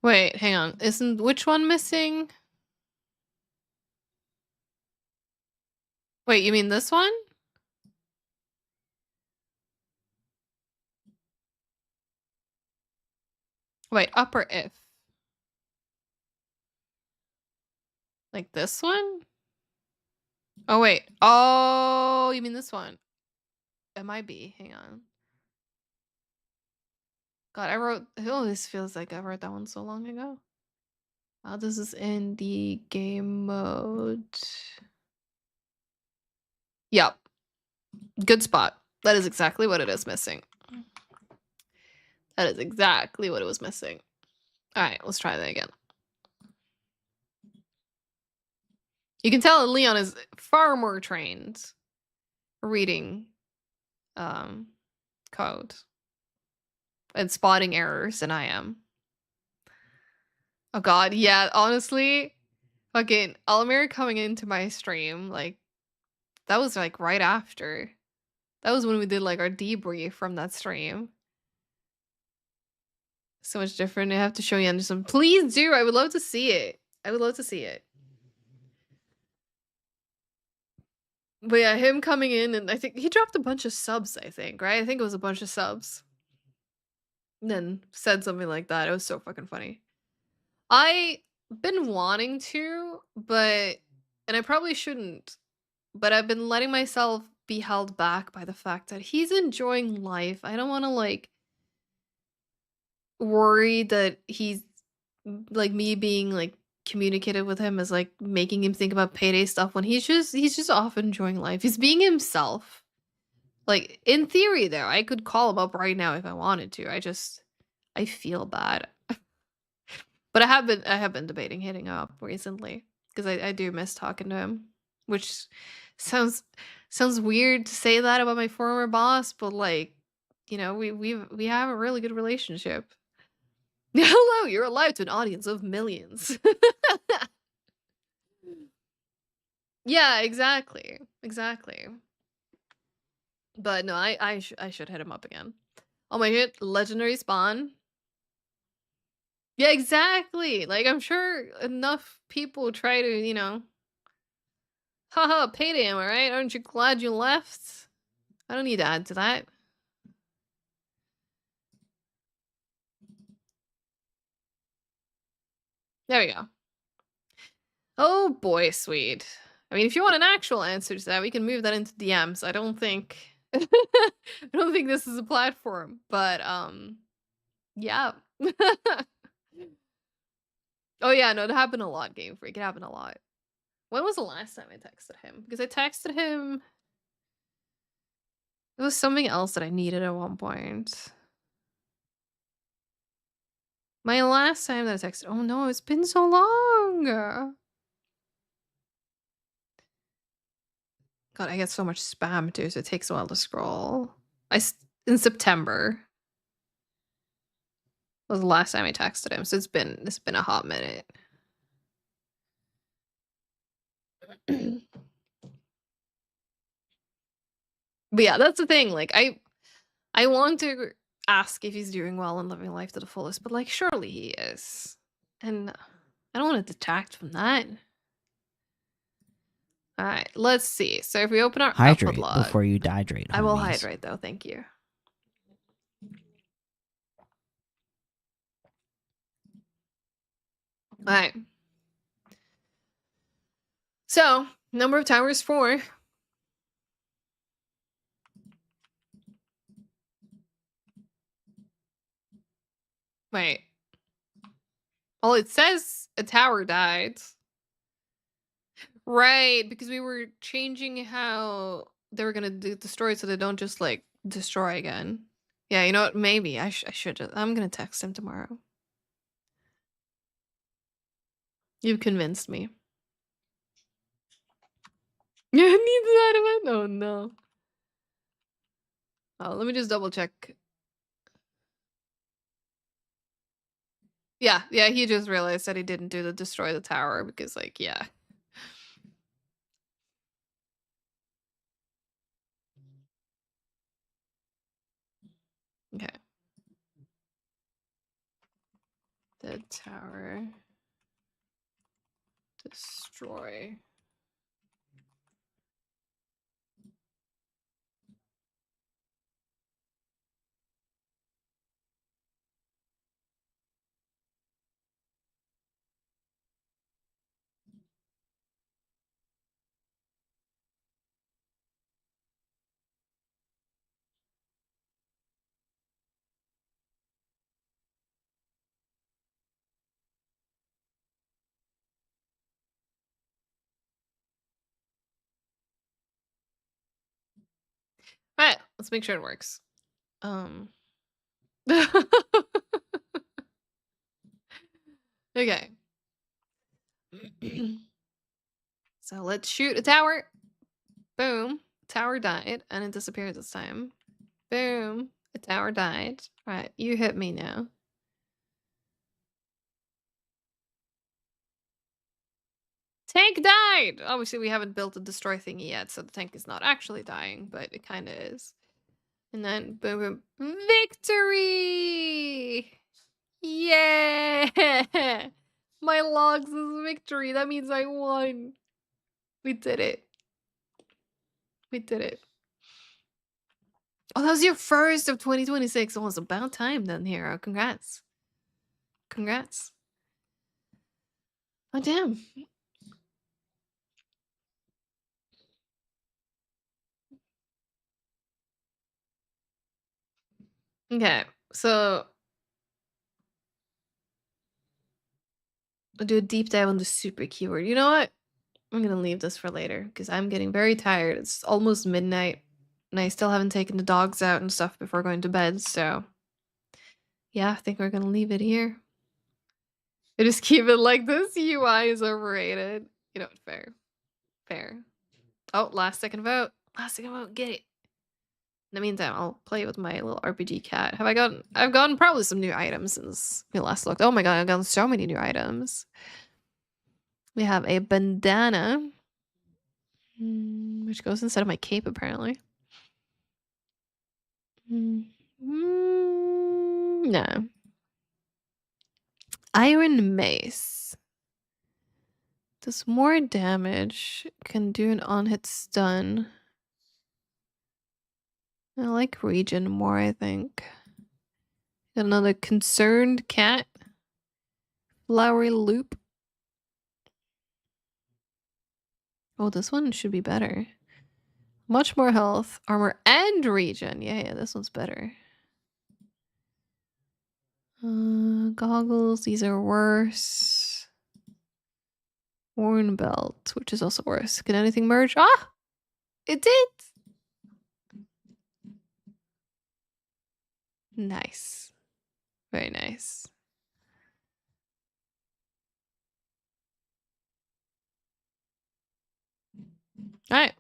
A: Wait, hang on. Isn't which one missing? Wait, you mean this one? Wait, upper if. Like this one? Oh, wait. Oh, you mean this one? It might be. Hang on. God, I wrote... Oh, this feels like I wrote that one so long ago. Oh, this is in the game mode. Yep. Good spot. That is exactly what it is missing. That is exactly what it was missing. Alright, let's try that again. You can tell Leon is far more trained reading code and spotting errors than I am. Oh god, yeah, honestly, fucking Alamir coming into my stream, like, that was like right after. That was when we did like our debrief from that stream. So much different. I have to show you Anderson. Please do. I would love to see it. I would love to see it. But yeah, him coming in, and I think he dropped a bunch of subs, I think, right? I think it was a bunch of subs. And then said something like that. It was so fucking funny. I been wanting to, but and I probably shouldn't, but I've been letting myself be held back by the fact that he's enjoying life. I don't want to like worry that he's like me being like communicative with him is like making him think about payday stuff when he's just off enjoying life. He's being himself. Like in theory though, I could call him up right now if I wanted to. I feel bad. But I have been debating hitting him up recently because I do miss talking to him, which sounds weird to say that about my former boss, but like, you know, we have a really good relationship. Hello, you're alive to an audience of millions. Yeah, exactly. Exactly. But no, I should hit him up again. Oh my god, legendary spawn. Yeah, exactly. Like I'm sure enough people try to, you know. Haha, payday, am I right? Aren't you glad you left? I don't need to add to that. There we go. Oh boy, sweet. I mean, if you want an actual answer to that, we can move that into DMs. I don't think I don't think this is a platform, but yeah. Oh yeah, no, it happened a lot, Game Freak. It happened a lot. When was the last time I texted him? Because I texted him. It was something else that I needed at one point. My last time that I texted. Oh no, it's been so long. God, I get so much spam too, so it takes a while to scroll. In September was the last time I texted him, so it's been a hot minute. But yeah, that's the thing. Like I want to ask if he's doing well and living life to the fullest, but like surely he is. And I don't want to detract from that. All right, let's see. So if we open our alpha
D: Hydrate
A: blog,
D: before you dehydrate.
A: I will
D: homies.
A: hydrate though. Thank you. All right. So number of towers 4. Wait. Well, it says a tower died. Right, because we were changing how they were gonna destroy so they don't just like destroy again. Yeah, you know what? Maybe I should. I'm gonna text him tomorrow. You've convinced me. Yeah, needs that event. Oh no. Oh, let me just double check. Yeah, he just realized that he didn't do the destroy the tower because, like, yeah. Okay. The tower. Destroy. All right, let's make sure it works. Okay. So let's shoot a tower. Boom. tower died and it disappeared this time. Boom. A tower died. Right, you hit me now. Tank died! Obviously, we haven't built a destroy thingy yet, so the tank is not actually dying, but it kind of is. And then, boom, boom. Victory! Yeah! My logs is victory. That means I won. We did it. We did it. Oh, that was your first of 2026. Oh, it's about time then, Hero. Congrats. Congrats. Oh, damn. Okay, so I'll do a deep dive on the super keyword. You know what? I'm gonna leave this for later because I'm getting very tired. It's almost midnight and I still haven't taken the dogs out and stuff before going to bed, so yeah, I think we're gonna leave it here. I just keep it like this. UI is overrated. You know, fair. Fair. Oh, last second vote. Last second vote, get it. In the meantime, I'll play with my little RPG cat. Have I gotten... I've gotten probably some new items since we last looked. Oh my god, I've gotten so many new items. We have a bandana. Which goes inside of my cape, apparently. No. Iron Mace. Does more damage. Can do an on-hit stun. I like Regen more, I think. Got another Concerned Cat. Flowery Loop. Oh, this one should be better. Much more health, armor, and regen. Yeah, this one's better. Goggles, these are worse. Worn belt, which is also worse. Can anything merge? Ah! It did! Nice. Very nice. Alright.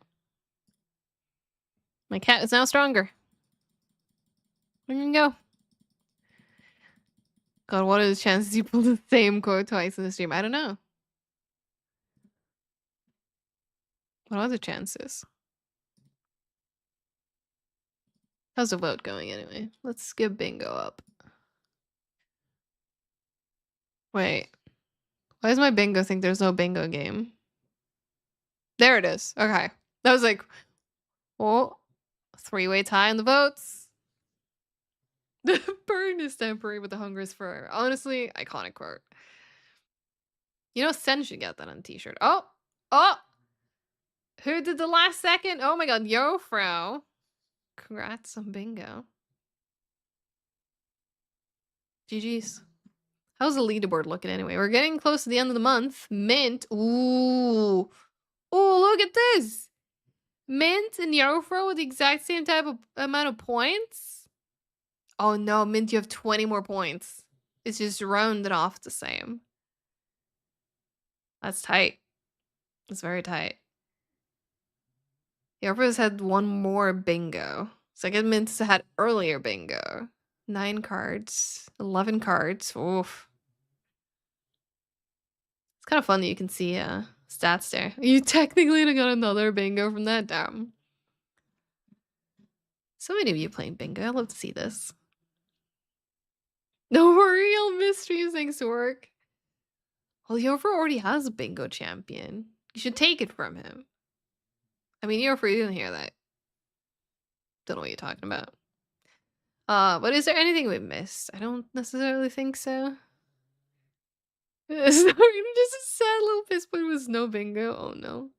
A: My cat is now stronger. There you go. God, what are the chances you pull the same quote twice in the stream? I don't know. What are the chances? How's the vote going anyway? Let's skip bingo up. Wait. Why does my bingo think there's no bingo game? There it is. Okay. That was like, oh, three-way tie on the votes. The burn is temporary, but the hunger is forever. Honestly, iconic quote. You know, Sen should get that on a t-shirt. Oh! Oh! Who did the last second? Oh my god, Yofro. Congrats on bingo. GG's. How's the leaderboard looking anyway? We're getting close to the end of the month. Mint. Ooh. Oh, look at this. Mint and Yofro with the exact same type of amount of points. Oh no, Mint, you have 20 more points. It's just rounded off the same. That's tight. That's very tight. Yofro's had one more bingo. So I guess Mint's had earlier bingo. 9 cards. 11 cards. Oof. It's kind of fun that you can see stats there. You technically got another bingo from that. Damn. So many of you playing bingo. I'd love to see this. No real mysteries things to work. Well, Yofro already has a bingo champion. You should take it from him. I mean, Yofro, you didn't hear that. Don't know what you're talking about. But is there anything we missed? I don't necessarily think so. It's not even just a sad little piss point with no bingo. Oh no.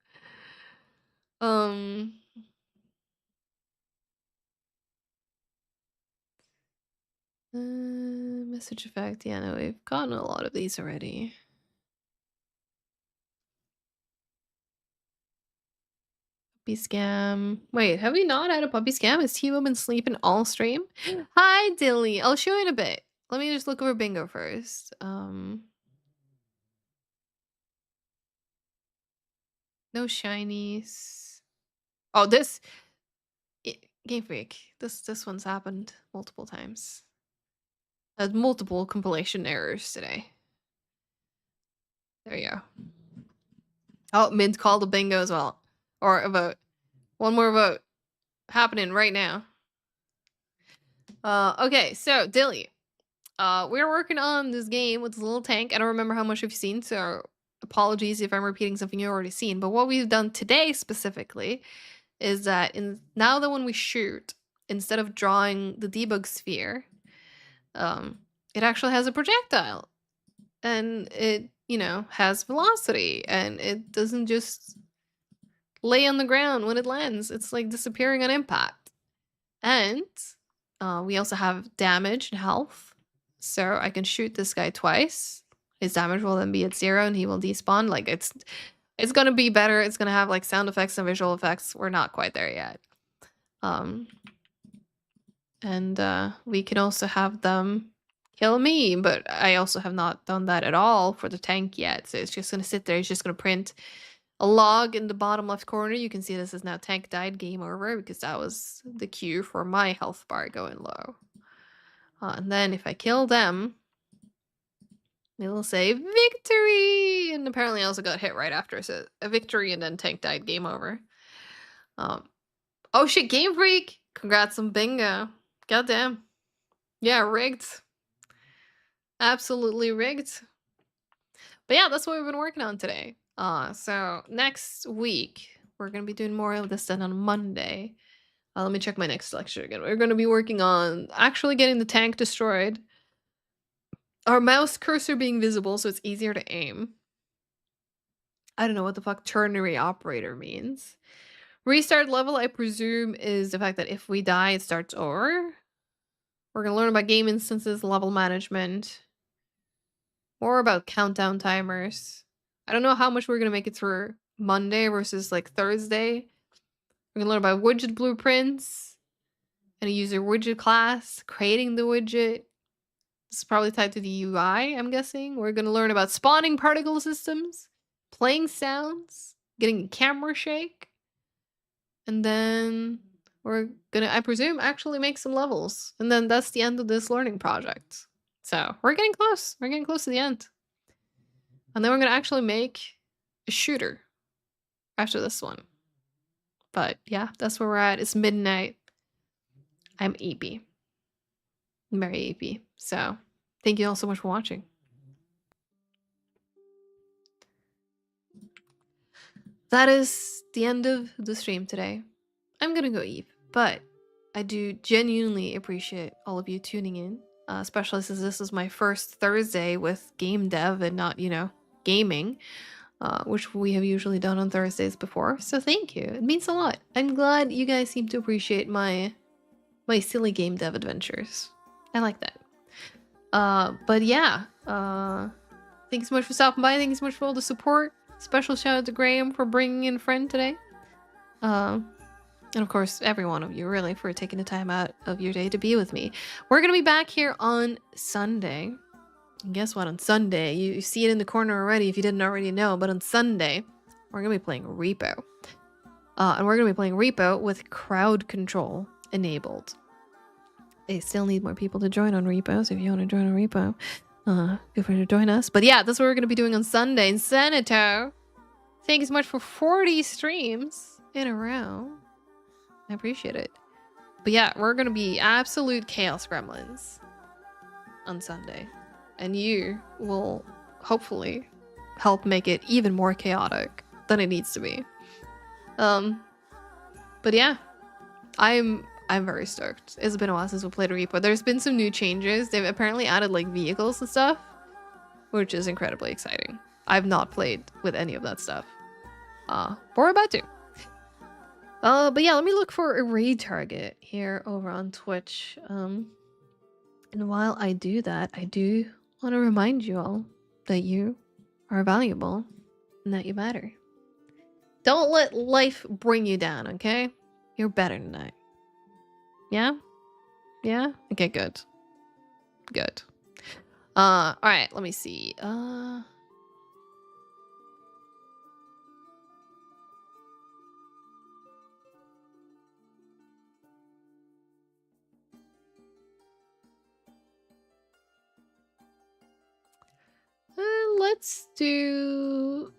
A: Message effect. Yeah, no, we've gotten a lot of these already. Puppy scam. Wait, have we not had a puppy scam? Has Timo been sleeping all stream? Hi, Dilly. I'll show you in a bit. Let me just look over bingo first. No shinies. Oh, this Game Freak. This one's happened multiple times. Had multiple compilation errors today. There you go. Oh, Mid called a bingo as well. Or a vote. One more vote. Happening right now. Okay, so Dilly. We're working on this game with this little tank. I don't remember how much you've seen, so apologies if I'm repeating something you've already seen. But what we've done today specifically is that now that when we shoot, instead of drawing the debug sphere, it actually has a projectile. And it, has velocity, and it doesn't just lay on the ground when it lands. It's like disappearing on impact. And we also have damage and health. So I can shoot this guy twice. His damage will then be at 0 and he will despawn. Like it's gonna be better. It's gonna have like sound effects and visual effects. We're not quite there yet. And we can also have them kill me, but I also have not done that at all for the tank yet. So it's just gonna sit there. It's just gonna print a log in the bottom left corner. You can see this is now tank died, game over, because that was the cue for my health bar going low. And then if I kill them, it'll say victory, and apparently I also got hit right after, so a victory and then tank died, game over. Oh shit, Game Freak! Congrats on bingo. Goddamn. Yeah, rigged. Absolutely rigged. But yeah, that's what we've been working on today. So next week, we're going to be doing more of this then on Monday. Let me check my next lecture again. We're going to be working on actually getting the tank destroyed. Our mouse cursor being visible so it's easier to aim. I don't know what the fuck ternary operator means. Restart level, I presume, is the fact that if we die, it starts over. We're going to learn about game instances, level management. More about countdown timers. I don't know how much we're going to make it for Monday versus like Thursday. We're going to learn about widget blueprints and a user widget class, creating the widget. This is probably tied to the UI, I'm guessing. We're going to learn about spawning particle systems, playing sounds, getting a camera shake. And then we're going to, I presume, actually make some levels. And then that's the end of this learning project. So we're getting close. We're getting close to the end. And then we're going to actually make a shooter after this one. But yeah, that's where we're at. It's midnight. I'm EP. I'm very EP. So thank you all so much for watching. That is the end of the stream today. I'm going to go eat, but I do genuinely appreciate all of you tuning in, especially since this is my first Thursday with game dev and not, gaming, which we have usually done on Thursdays before. So thank you. It means a lot. I'm glad you guys seem to appreciate my silly game dev adventures. I like that. But yeah, thanks so much for stopping by. Thanks so much for all the support. Special shout out to Graham for bringing in a friend today. And of course, every one of you, really, for taking the time out of your day to be with me. We're going to be back here on Sunday. And guess what? On Sunday, you see it in the corner already if you didn't already know, but on Sunday, we're going to be playing Repo. And we're going to be playing Repo with crowd control enabled. They still need more people to join on Repo, so if you want to join on Repo, feel free to join us. But yeah, that's what we're going to be doing on Sunday. And Senator, thank you so much for 40 streams in a row. I appreciate it. But yeah, we're going to be absolute chaos gremlins on Sunday. And you will hopefully help make it even more chaotic than it needs to be. But yeah, I'm very stoked. It's been a while since we played Repo. There's been some new changes. They've apparently added like vehicles and stuff, which is incredibly exciting. I've not played with any of that stuff. But we're about to. But yeah, let me look for a raid target here over on Twitch. And while I do that, I do want to remind you all that you are valuable and that you matter. Don't let life bring you down, okay? You're better than that. Yeah? Yeah? Okay, good. Good. Alright, let me see. let's do.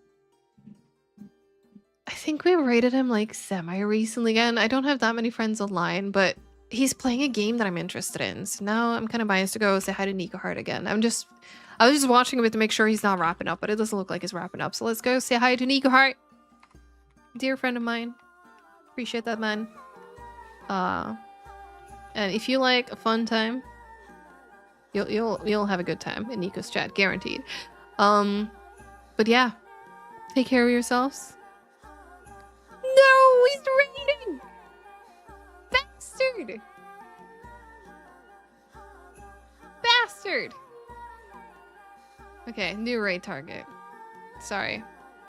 A: I think we rated him like semi recently again. I don't have that many friends online, but he's playing a game that I'm interested in. So now I'm kind of biased to go say hi to Nico Hart again. I was just watching a bit to make sure he's not wrapping up, but it doesn't look like he's wrapping up. So let's go say hi to Nico Hart. Dear friend of mine. Appreciate that, man. And if you like a fun time, you'll have a good time in Nico's chat, guaranteed. But yeah, take care of yourselves. No, he's raiding! Bastard! Bastard! Okay, new raid target. Sorry.